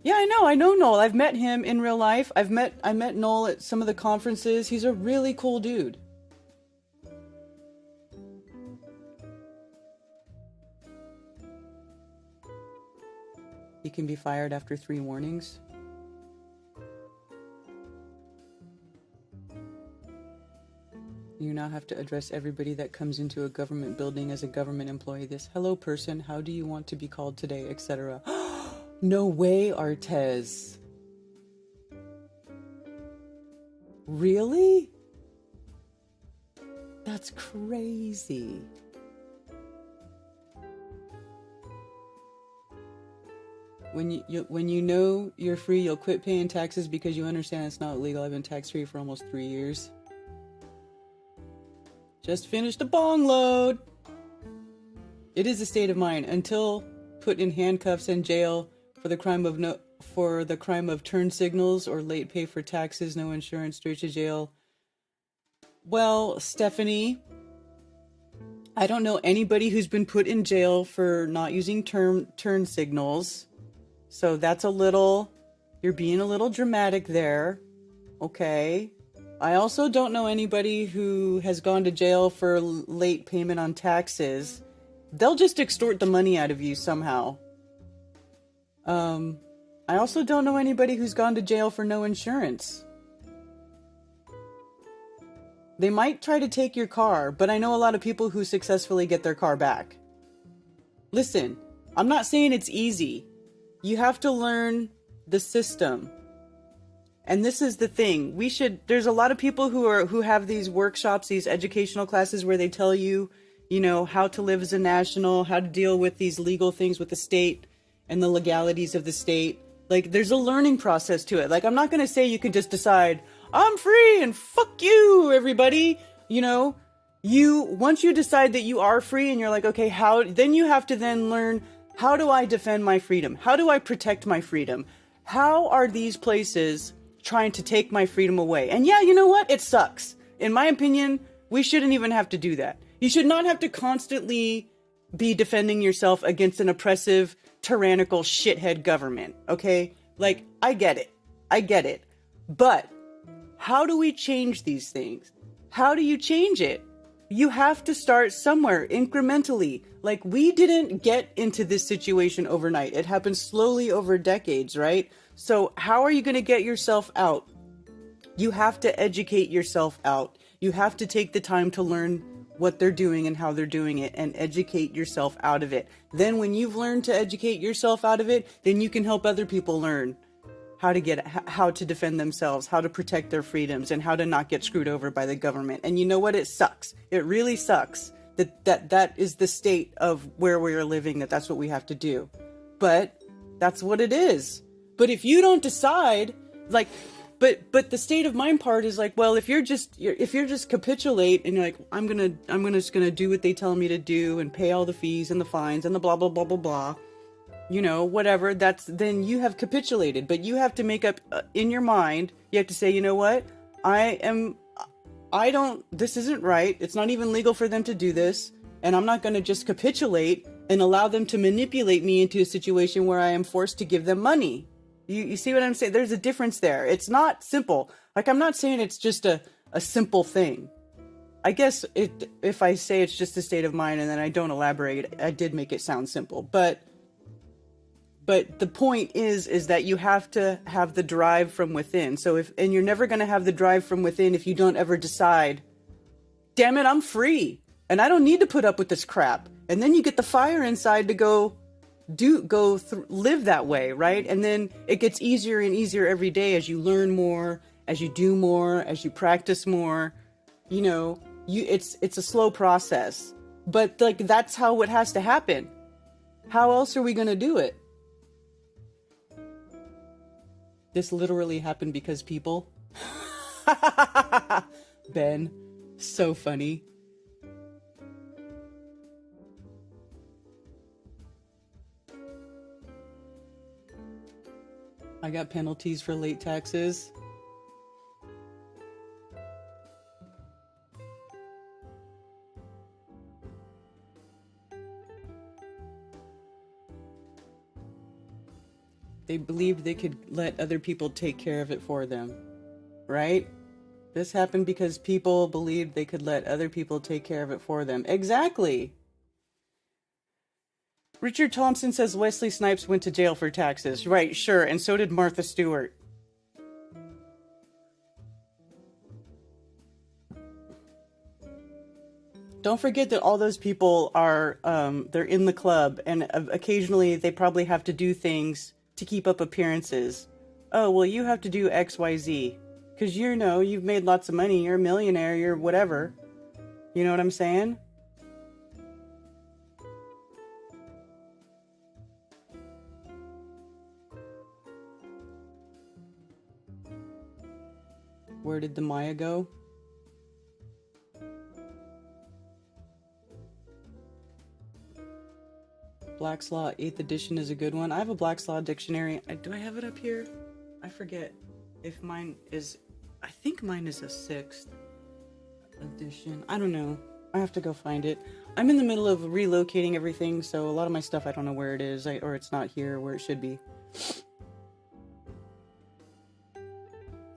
Yeah, I know Noel. I've met him in real life. I met Noel at some of the conferences. He's a really cool dude. He can be fired after 3 warnings. You now have to address everybody that comes into a government building as a government employee. This, hello person, how do you want to be called today, etc. No way, Artez. Really? That's crazy. When you know you're free, you'll quit paying taxes because you understand it's not legal. I've been tax-free for almost 3 years. Just finished a bong load. It is a state of mind. Until put in handcuffs and jail for the crime of turn signals or late pay for taxes, no insurance, straight to jail. Well, Stephanie, I don't know anybody who's been put in jail for not using turn signals. So that's you're being a little dramatic there. Okay. I also don't know anybody who has gone to jail for late payment on taxes. They'll just extort the money out of you somehow. I also don't know anybody who's gone to jail for no insurance. They might try to take your car, but I know a lot of people who successfully get their car back. Listen, I'm not saying it's easy. You have to learn the system. And this is the thing. There's a lot of people who have these workshops, these educational classes where they tell you, you know, how to live as a national, how to deal with these legal things with the state and the legalities of the state. Like, there's a learning process to it. Like, I'm not going to say you can just decide, I'm free and fuck you, everybody. You know, once you decide that you are free and you're like, okay, then you have to then learn, how do I defend my freedom? How do I protect my freedom? How are these places trying to take my freedom away? And yeah, you know what? It sucks. In my opinion, we shouldn't even have to do that. You should not have to constantly be defending yourself against an oppressive, tyrannical shithead government. Okay? Like, I get it. But how do we change these things? How do you change it? You have to start somewhere, incrementally. Like, we didn't get into this situation overnight. It happened slowly over decades, right? So how are you going to get yourself out? You have to educate yourself out. You have to take the time to learn what they're doing and how they're doing it and educate yourself out of it. Then when you've learned to educate yourself out of it, then you can help other people learn how to defend themselves, how to protect their freedoms, and how to not get screwed over by the government. And you know what? It sucks. It really sucks that is the state of where we are living, that's what we have to do. But that's what it is. But if you don't decide, like, but the state of mind part is like, well, if you're just capitulate and you're like, I'm just gonna do what they tell me to do and pay all the fees and the fines and the blah blah blah blah blah, you know, whatever, then you have capitulated. But you have to make up in your mind, you have to say, you know what, this isn't right. It's not even legal for them to do this. And I'm not going to just capitulate and allow them to manipulate me into a situation where I am forced to give them money. You see what I'm saying? There's a difference there. It's not simple. Like, I'm not saying it's just a simple thing. I guess if I say it's just a state of mind and then I don't elaborate, I did make it sound simple. But the point is that you have to have the drive from within. And you're never going to have the drive from within if you don't ever decide, damn it, I'm free and I don't need to put up with this crap. And then you get the fire inside to live that way, right? And then it gets easier and easier every day as you learn more, as you do more, as you practice more. You know, it's a slow process, but like that's how it has to happen. How else are we going to do it? This literally happened because people. Ben, so funny. I got penalties for late taxes. They believed they could let other people take care of it for them, right? This happened because people believed they could let other people take care of it for them. Exactly. Richard Thompson says Wesley Snipes went to jail for taxes. Right, sure, and so did Martha Stewart. Don't forget that all those people are, they're in the club, and occasionally they probably have to do things to keep up appearances. Oh, well, you have to do X, Y, Z. Because you've made lots of money, you're a millionaire, you're whatever. You know what I'm saying? Where did the Maya go? Black's Law 8th edition is a good one. I have a Black's Law dictionary. Do I have it up here? I forget if mine is... I think mine is a 6th edition. I don't know. I have to go find it. I'm in the middle of relocating everything, so a lot of my stuff I don't know where it is, or it's not here where it should be.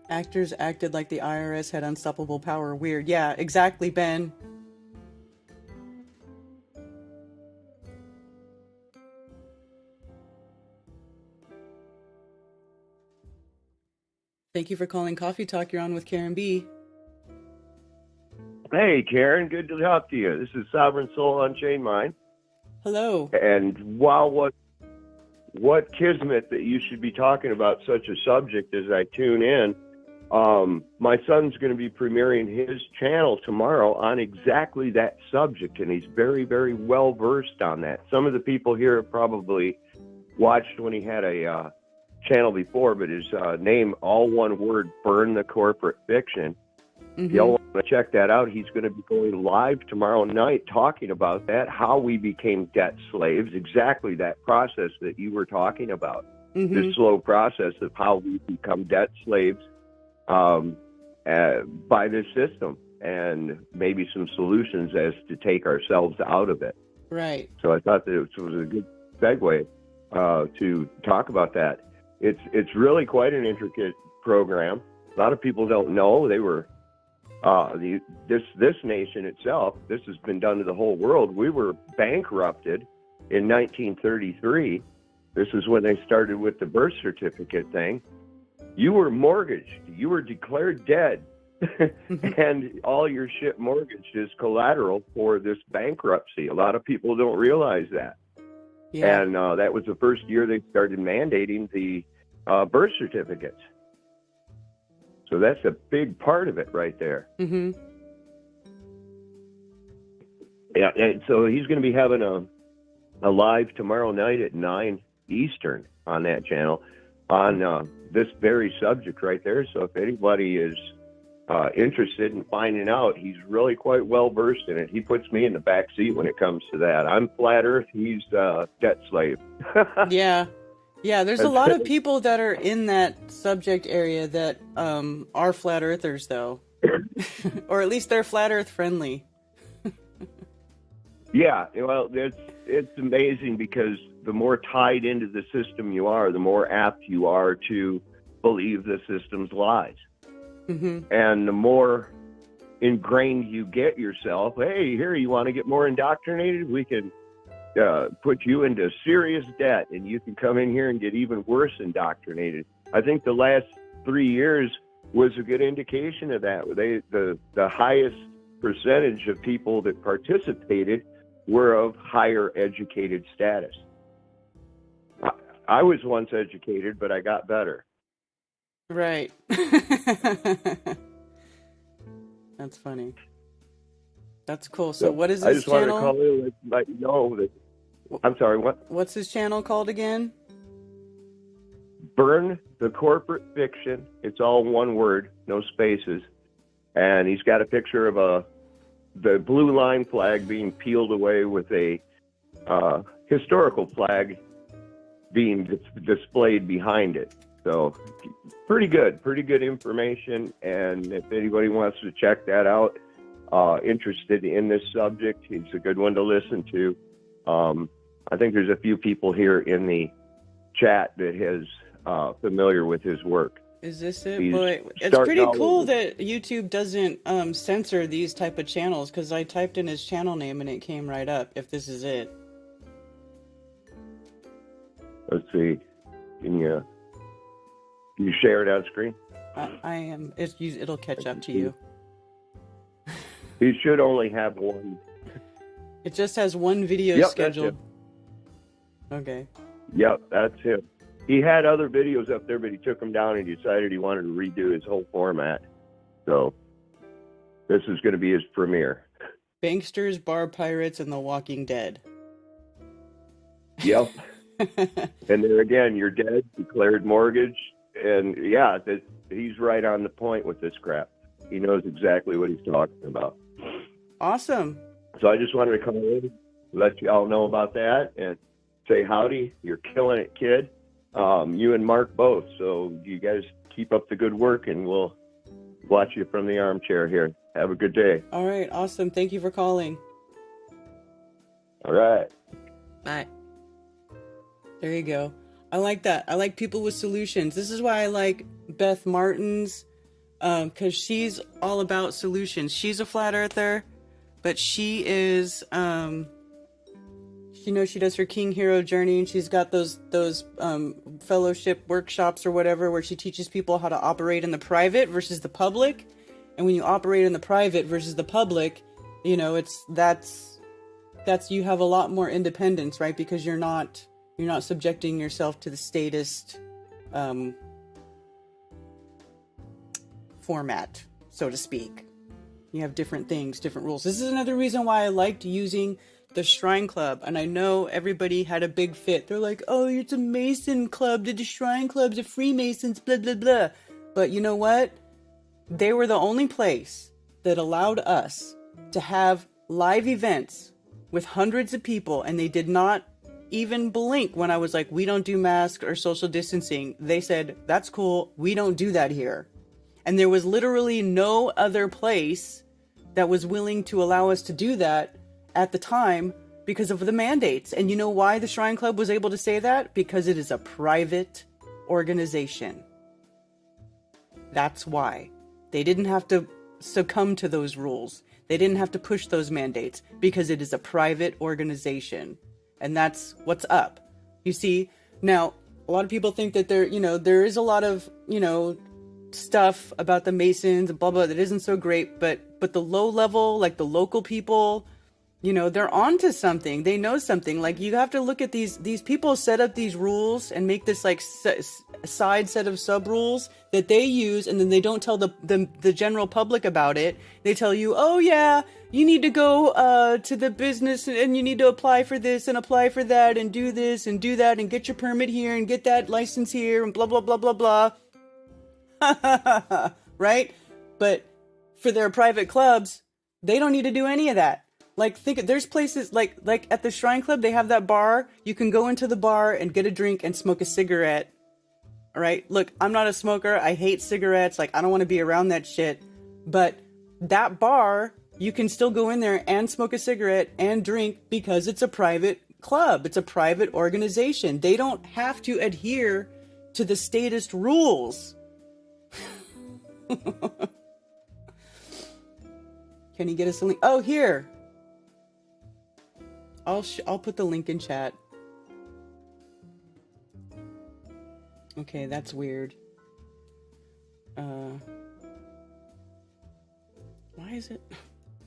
Actors acted like the IRS had unstoppable power. Weird. Yeah, exactly, Ben. Thank you for calling Coffee Talk. You're on with Karen B. Hey, Karen. Good to talk to you. This is Sovereign Soul Unchained Mind. Hello. And wow, what kismet that you should be talking about such a subject as I tune in. My son's going to be premiering his channel tomorrow on exactly that subject, and he's very, very well versed on that. Some of the people here have probably watched when he had a channel before, but his name, all one word, Burn the Corporate Fiction. Mm-hmm. You'll want to check that out. He's going to be going live tomorrow night talking about that, how we became debt slaves, exactly that process that you were talking about, the slow process of how we become debt slaves by this system, and maybe some solutions as to take ourselves out of it. Right. So I thought that it was a good segue to talk about that. It's really quite an intricate program. A lot of people don't know. They were this nation itself. This has been done to the whole world. We were bankrupted in 1933. This is when they started with the birth certificate thing. You were mortgaged. You were declared dead, and all your shit mortgaged is collateral for this bankruptcy. A lot of people don't realize that. Yeah. And that was the first year they started mandating the birth certificates. So that's a big part of it right there. Mm-hmm. Yeah, and so he's going to be having a live tomorrow night at 9 Eastern on that channel on this very subject right there. So if anybody is interested in finding out. He's really quite well versed in it. He puts me in the back seat when it comes to that. I'm flat Earth. He's debt slave. Yeah. Yeah, there's a lot of people that are in that subject area that are flat earthers, though. Or at least they're flat earth friendly. Yeah, well, it's amazing because the more tied into the system you are, the more apt you are to believe the system's lies. Mm-hmm. And the more ingrained you get yourself, hey, here, you want to get more indoctrinated? We can put you into serious debt, and you can come in here and get even worse indoctrinated. I think the last 3 years was a good indication of that. The highest percentage of people that participated were of higher educated status. I was once educated, but I got better. Right. That's funny. That's cool. So what is I his just channel? wanted to call in and let you know that. I'm sorry, what? What's his channel called again? Burn the Corporate Fiction. It's all one word, no spaces. And he's got a picture of the blue line flag being peeled away with a historical flag being displayed behind it. So pretty good information. And if anybody wants to check that out, interested in this subject, he's a good one to listen to. I think there's a few people here in the chat that is familiar with his work. Is this it? He's Boy, it's starting pretty all cool over. that YouTube doesn't censor these type of channels, because I typed in his channel name and it came right up, if this is it. Let's see. Can you share it on screen? I am. It'll catch up to you. He should only have one. It just has one video Yep, scheduled. that's Okay. Yep, that's him. He had other videos up there, but he took them down and decided he wanted to redo his whole format. So this is going to be his premiere. Banksters, Bar Pirates, and The Walking Dead. Yep. And there again, you're dead, declared mortgage, and yeah, he's right on the point with this crap. He knows exactly what he's talking about. Awesome. So I just wanted to come in, let you all know about that, and say howdy. You're killing it, kid. You and Mark both. So you guys keep up the good work, and we'll watch you from the armchair here. Have a good day. All right. Awesome. Thank you for calling. All right. Bye. There you go. I like that. I like people with solutions. This is why I like Beth Martin's, because she's all about solutions. She's a flat earther, but she is, she does her King Hero journey, and she's got those fellowship workshops or whatever, where she teaches people how to operate in the private versus the public. And when you operate in the private versus the public, that's you have a lot more independence, right? Because you're not subjecting yourself to the statist format, so to speak. You have different things, different rules. This is another reason why I liked using the Shrine Club. And I know everybody had a big fit. They're like, oh, it's a Mason club. The Shrine Club's a Freemasons, blah, blah, blah. But you know what? They were the only place that allowed us to have live events with hundreds of people, and they did not even blink when I was like, we don't do masks or social distancing. They said, that's cool. We don't do that here. And there was literally no other place that was willing to allow us to do that at the time because of the mandates. And you know why the Shrine Club was able to say that? Because it is a private organization. That's why. They didn't have to succumb to those rules. They didn't have to push those mandates because it is a private organization. And that's what's up. You see, now, a lot of people think that there is a lot of, stuff about the Masons and blah, blah, that isn't so great. But the low level, like the local people, they're onto something. They know something. Like, you have to look at these people set up these rules and make this like side set of sub rules that they use, and then they don't tell the general public about it. They tell you, oh yeah, you need to go to the business and you need to apply for this and apply for that and do this and do that and get your permit here and get that license here and blah blah blah blah blah. Right? But for their private clubs, they don't need to do any of that. Like, there's places like at the Shrine Club, they have that bar. You can go into the bar and get a drink and smoke a cigarette. All right. Look, I'm not a smoker. I hate cigarettes. Like, I don't want to be around that shit. But that bar, you can still go in there and smoke a cigarette and drink because it's a private club. It's a private organization. They don't have to adhere to the statist rules. Can you get us a link? Oh, here. I'll put the link in chat. Okay, that's weird. Why is it?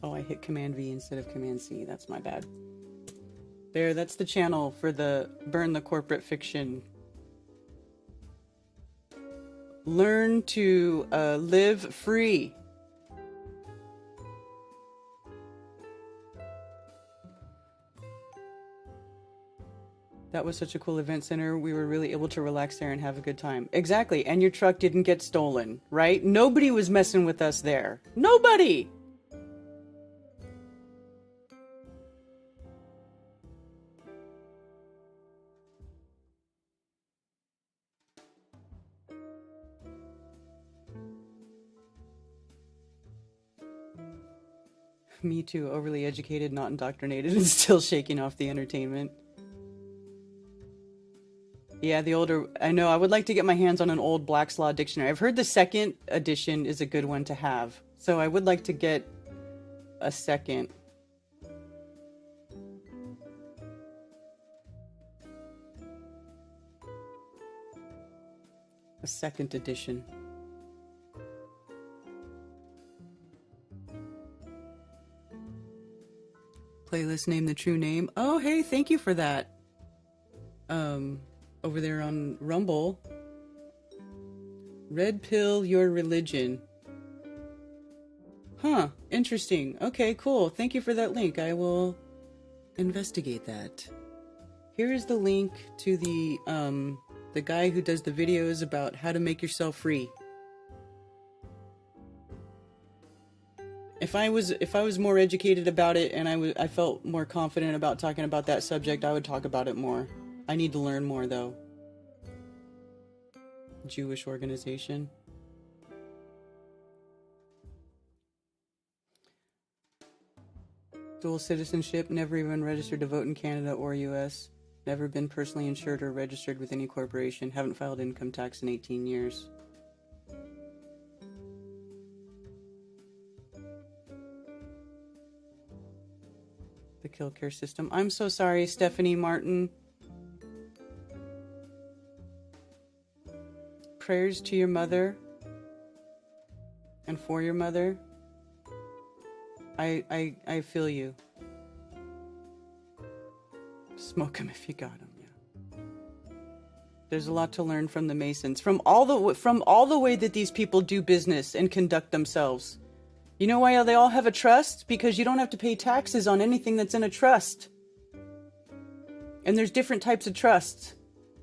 Oh, I hit Command V instead of Command C. That's my bad. There, that's the channel for the Burn the Corporate Fiction. Learn to live free. That was such a cool event center. We were really able to relax there and have a good time. Exactly. And your truck didn't get stolen, right? Nobody was messing with us there. Nobody! Me too. Overly educated, not indoctrinated, and still shaking off the entertainment. Yeah, the older... I know, I would like to get my hands on an old Black's Law dictionary. I've heard the second edition is a good one to have. So I would like to get a second. A second edition. Playlist name the true name. Oh, hey, thank you for that. Over there on Rumble. Red Pill Your Religion. Huh, interesting. Okay, cool. Thank you for that link. I will investigate that. Here is the link to the guy who does the videos about how to make yourself free. If I was more educated about it and I felt more confident about talking about that subject, I would talk about it more. I need to learn more, though. Jewish organization. Dual citizenship, never even registered to vote in Canada or US. Never been personally insured or registered with any corporation. Haven't filed income tax in 18 years. The kill care system. I'm so sorry, Stephanie Martin. Prayers to your mother and for your mother. I feel you. Smoke them if you got them. Yeah. There's a lot to learn from the Masons, from all the way that these people do business and conduct themselves. You know why they all have a trust? Because you don't have to pay taxes on anything that's in a trust. And there's different types of trusts.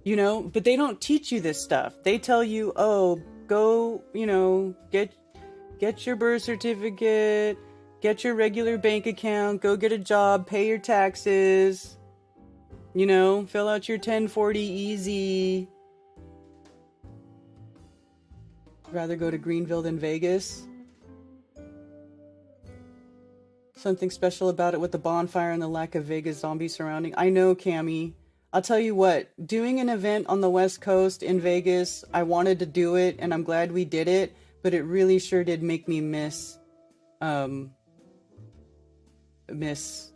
You know, but they don't teach you this stuff. They tell you, oh, go, you know, get your birth certificate, get your regular bank account, go get a job, pay your taxes, you know, fill out your 1040 easy. Rather go to Greenville than Vegas. Something special about it with the bonfire and the lack of Vegas zombie surrounding. I know, Cammie. I'll tell you what, doing an event on the West Coast in Vegas, I wanted to do it and I'm glad we did it, but it really sure did make me miss the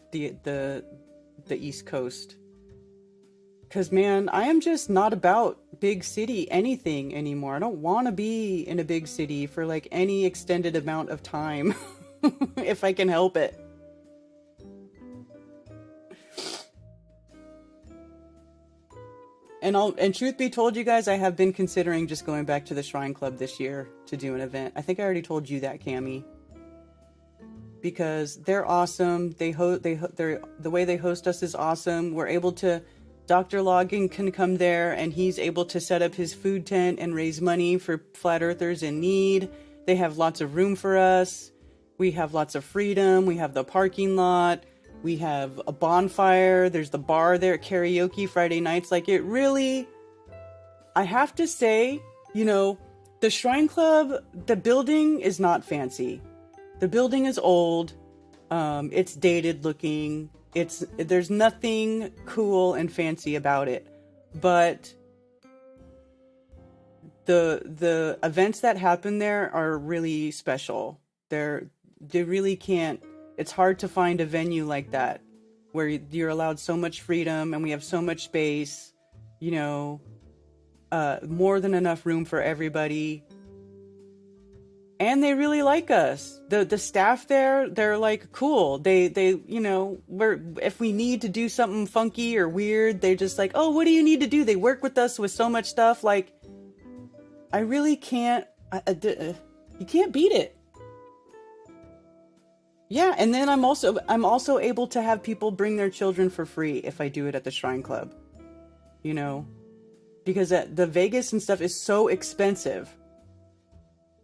East Coast. 'Cause man, I am just not about big city anything anymore. I don't want to be in a big city for like any extended amount of time if I can help it. And truth be told, you guys, I have been considering just going back to the Shrine Club this year to do an event. I think I already told you that, Cammie. Because they're awesome. The way they host us is awesome. We're able to... Dr. Logan can come there, and he's able to set up his food tent and raise money for flat earthers in need. They have lots of room for us. We have lots of freedom. We have the parking lot. We have a bonfire. There's the bar there, karaoke Friday nights. Like, it really, I have to say, you know, the Shrine Club, the building is not fancy. The building is old. It's dated looking. There's nothing cool and fancy about it. But the events that happen there are really special. They really can't, it's hard to find a venue like that where you're allowed so much freedom and we have so much space, you know, more than enough room for everybody. And they really like us. The staff there, they're like cool. They you know, if we need to do something funky or weird, they're just like, oh, what do you need to do? They work with us with so much stuff. Like, I really can't, you can't beat it. Yeah, and then I'm also able to have people bring their children for free if I do it at the Shrine Club. You know, because the Vegas and stuff is so expensive.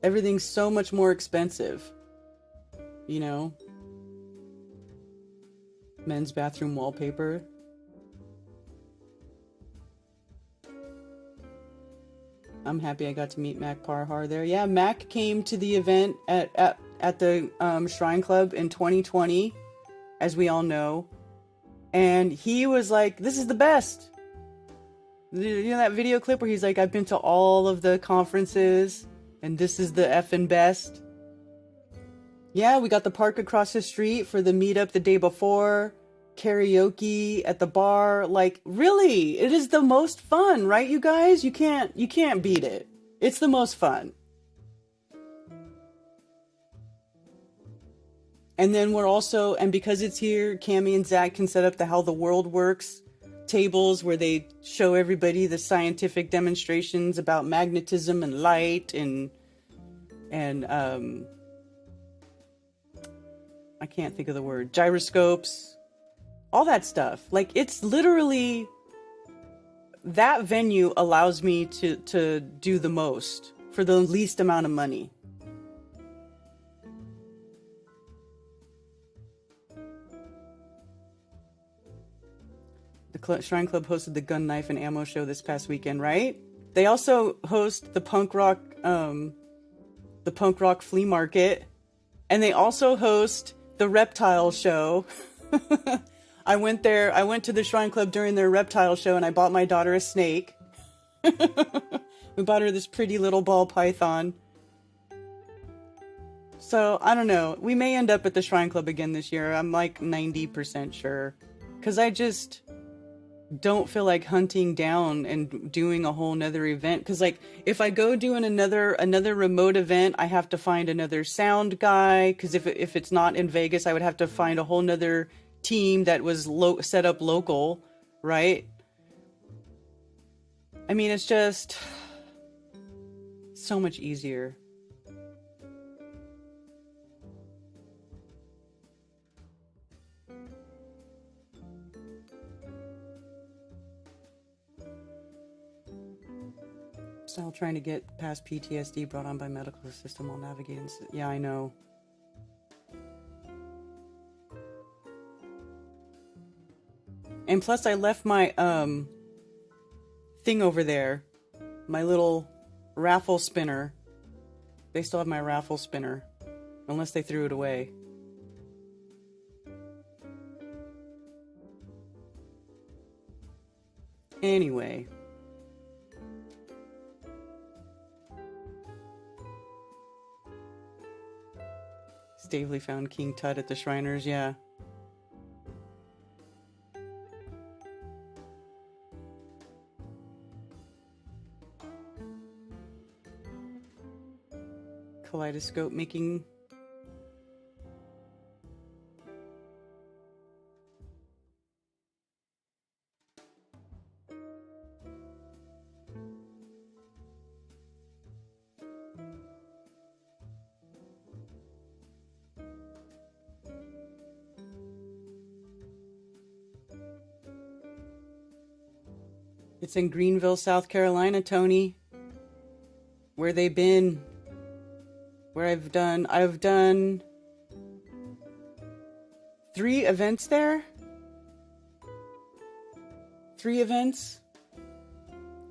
Everything's so much more expensive. You know? Men's bathroom wallpaper. I'm happy I got to meet Mac Parhar there. Yeah, Mac came to the event at the Shrine Club in 2020, as we all know. And he was like, this is the best. You know that video clip where he's like, I've been to all of the conferences, and this is the effing best. Yeah, we got the park across the street for the meetup the day before. Karaoke at the bar. Like, really, it is the most fun, right, you guys? You can't beat it. It's the most fun. And then we're also, and because it's here, Cammie and Zach can set up the How the World Works tables where they show everybody the scientific demonstrations about magnetism and light and I can't think of the word, gyroscopes, all that stuff. Like, it's literally, that venue allows me to do the most for the least amount of money. The Shrine Club hosted the Gun, Knife, and Ammo show this past weekend, right? They also host the punk rock flea market, and they also host the reptile show. I went to the Shrine Club during their reptile show, and I bought my daughter a snake. We bought her this pretty little ball python. So, I don't know. We may end up at the Shrine Club again this year. I'm like 90% sure. Because I just don't feel like hunting down and doing a whole nother event. Because, like, if I go doing another remote event, I have to find another sound guy. Because if it's not in Vegas, I would have to find a whole nother team that was set up local, right? I mean, it's just so much easier. Still trying to get past PTSD brought on by medical system while navigating. Yeah, I know. And plus, I left my thing over there, my little raffle spinner. They still have my raffle spinner, unless they threw it away. Anyway. Stavely found King Tut at the Shriners, yeah. Kaleidoscope making. It's in Greenville, South Carolina, Tony. Where they been? Where I've done 3 events there. 3 events.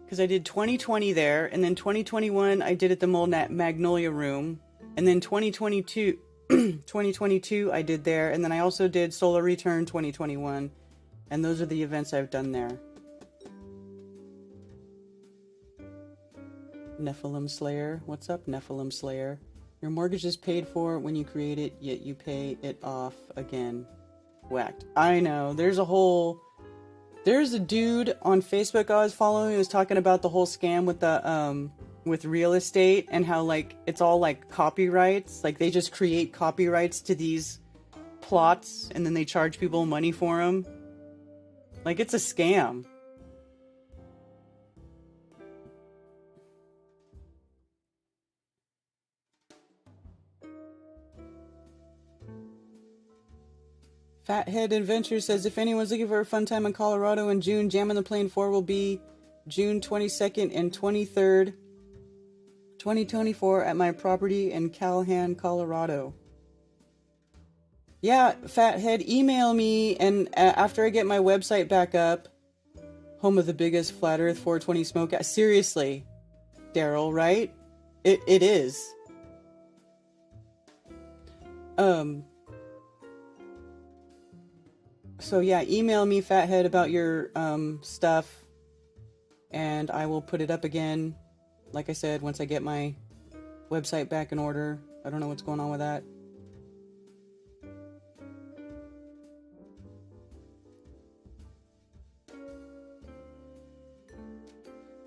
Because I did 2020 there, and then 2021 I did at the Magnolia Room, and then 2022 I did there, and then I also did Solar Return 2021, and those are the events I've done there. Nephilim Slayer. What's up, Nephilim Slayer? Your mortgage is paid for when you create it, yet you pay it off again. Whacked. I know. There's a dude on Facebook I was following who was talking about the whole scam with the with real estate and how like it's all like copyrights. Like they just create copyrights to these plots and then they charge people money for them. Like it's a scam. Fathead Adventure says, if anyone's looking for a fun time in Colorado in June, Jam on the Plain 4 will be June 22nd and 23rd, 2024 at my property in Callahan, Colorado. Yeah, Fathead, email me, and after I get my website back up, home of the biggest Flat Earth 420 smoke. Seriously, Daryl, right? It is. So yeah, email me, Fathead, about your stuff, and I will put it up again. Like I said, once I get my website back in order. I don't know what's going on with that.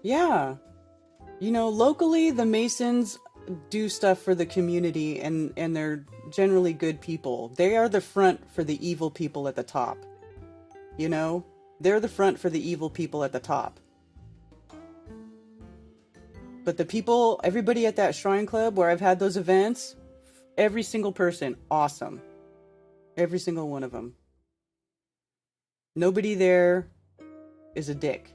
Yeah. You know, locally, the Masons do stuff for the community, and they're generally good people. They are the front for the evil people at the top. You know? They're the front for the evil people at the top. But the people, everybody at that Shrine Club where I've had those events, every single person, awesome. Every single one of them. Nobody there is a dick.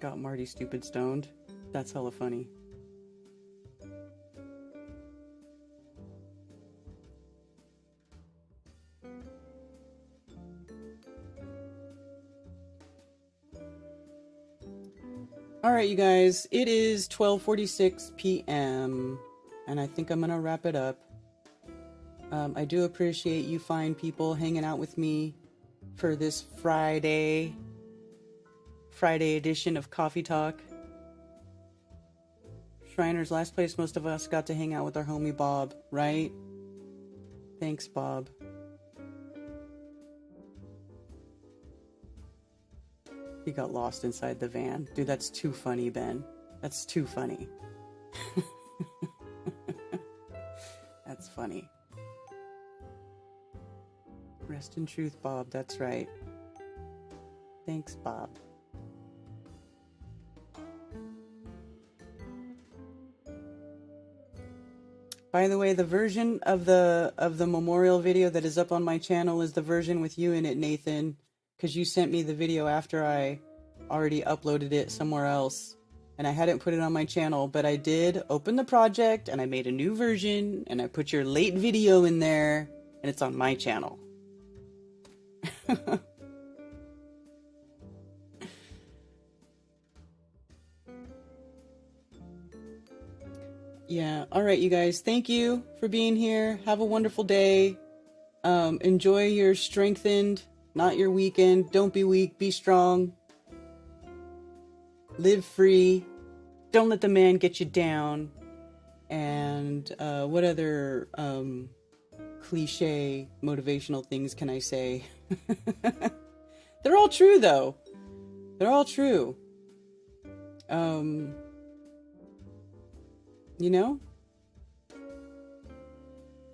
Got Marty stupid stoned. That's hella funny. All right, you guys, it is 12:46 p.m. and I think I'm gonna wrap it up. I do appreciate you fine people hanging out with me for this Friday edition of Coffee Talk. Shriners, last place most of us got to hang out with our homie Bob, right? Thanks, Bob. He got lost inside the van. Dude, that's too funny, Ben. That's too funny. That's funny. Rest in truth, Bob. That's right. Thanks, Bob. By the way, the version of the memorial video that is up on my channel is the version with you in it, Nathan, because you sent me the video after I already uploaded it somewhere else, and I hadn't put it on my channel, but I did open the project, and I made a new version, and I put your late video in there, and it's on my channel. Yeah, alright you guys, thank you for being here. Have a wonderful day. Enjoy your strengthened, not your weekend. Don't be weak, be strong. Live free. Don't let the man get you down. And what other cliche motivational things can I say? They're all true though. They're all true. You know?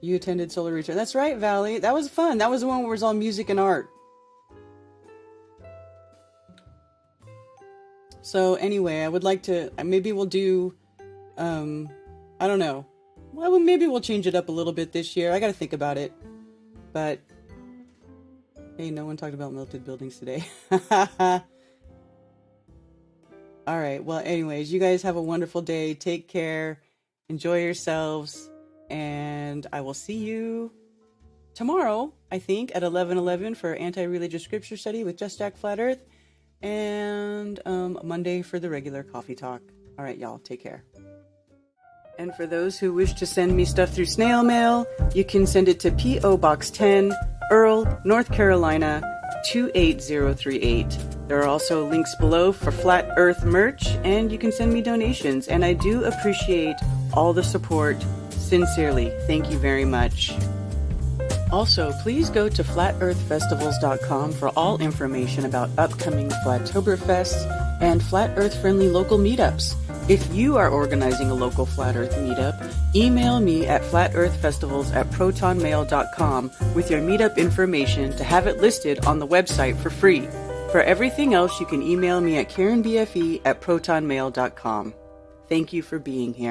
You attended Solar Return. That's right, Valley. That was fun. That was the one where it was all music and art. So anyway, I would like to, maybe we'll do, I don't know. Well, maybe we'll change it up a little bit this year. I gotta think about it. But, hey, no one talked about melted buildings today. All right. Well, anyways, you guys have a wonderful day. Take care. Enjoy yourselves. And I will see you tomorrow, I think, at 11:11 for Anti-Religious Scripture Study with Just Jack Flat Earth. And Monday for the regular coffee talk. All right, y'all. Take care. And for those who wish to send me stuff through snail mail, you can send it to P.O. Box 10, Earl, North Carolina, 28038. There are also links below for Flat Earth merch, and you can send me donations. And I do appreciate all the support. Sincerely, thank you very much. Also, please go to flatearthfestivals.com for all information about upcoming Flattoberfests and Flat Earth-friendly local meetups. If you are organizing a local Flat Earth meetup, email me at flatearthfestivals@protonmail.com with your meetup information to have it listed on the website for free. For everything else, you can email me at karenbfe@protonmail.com. Thank you for being here.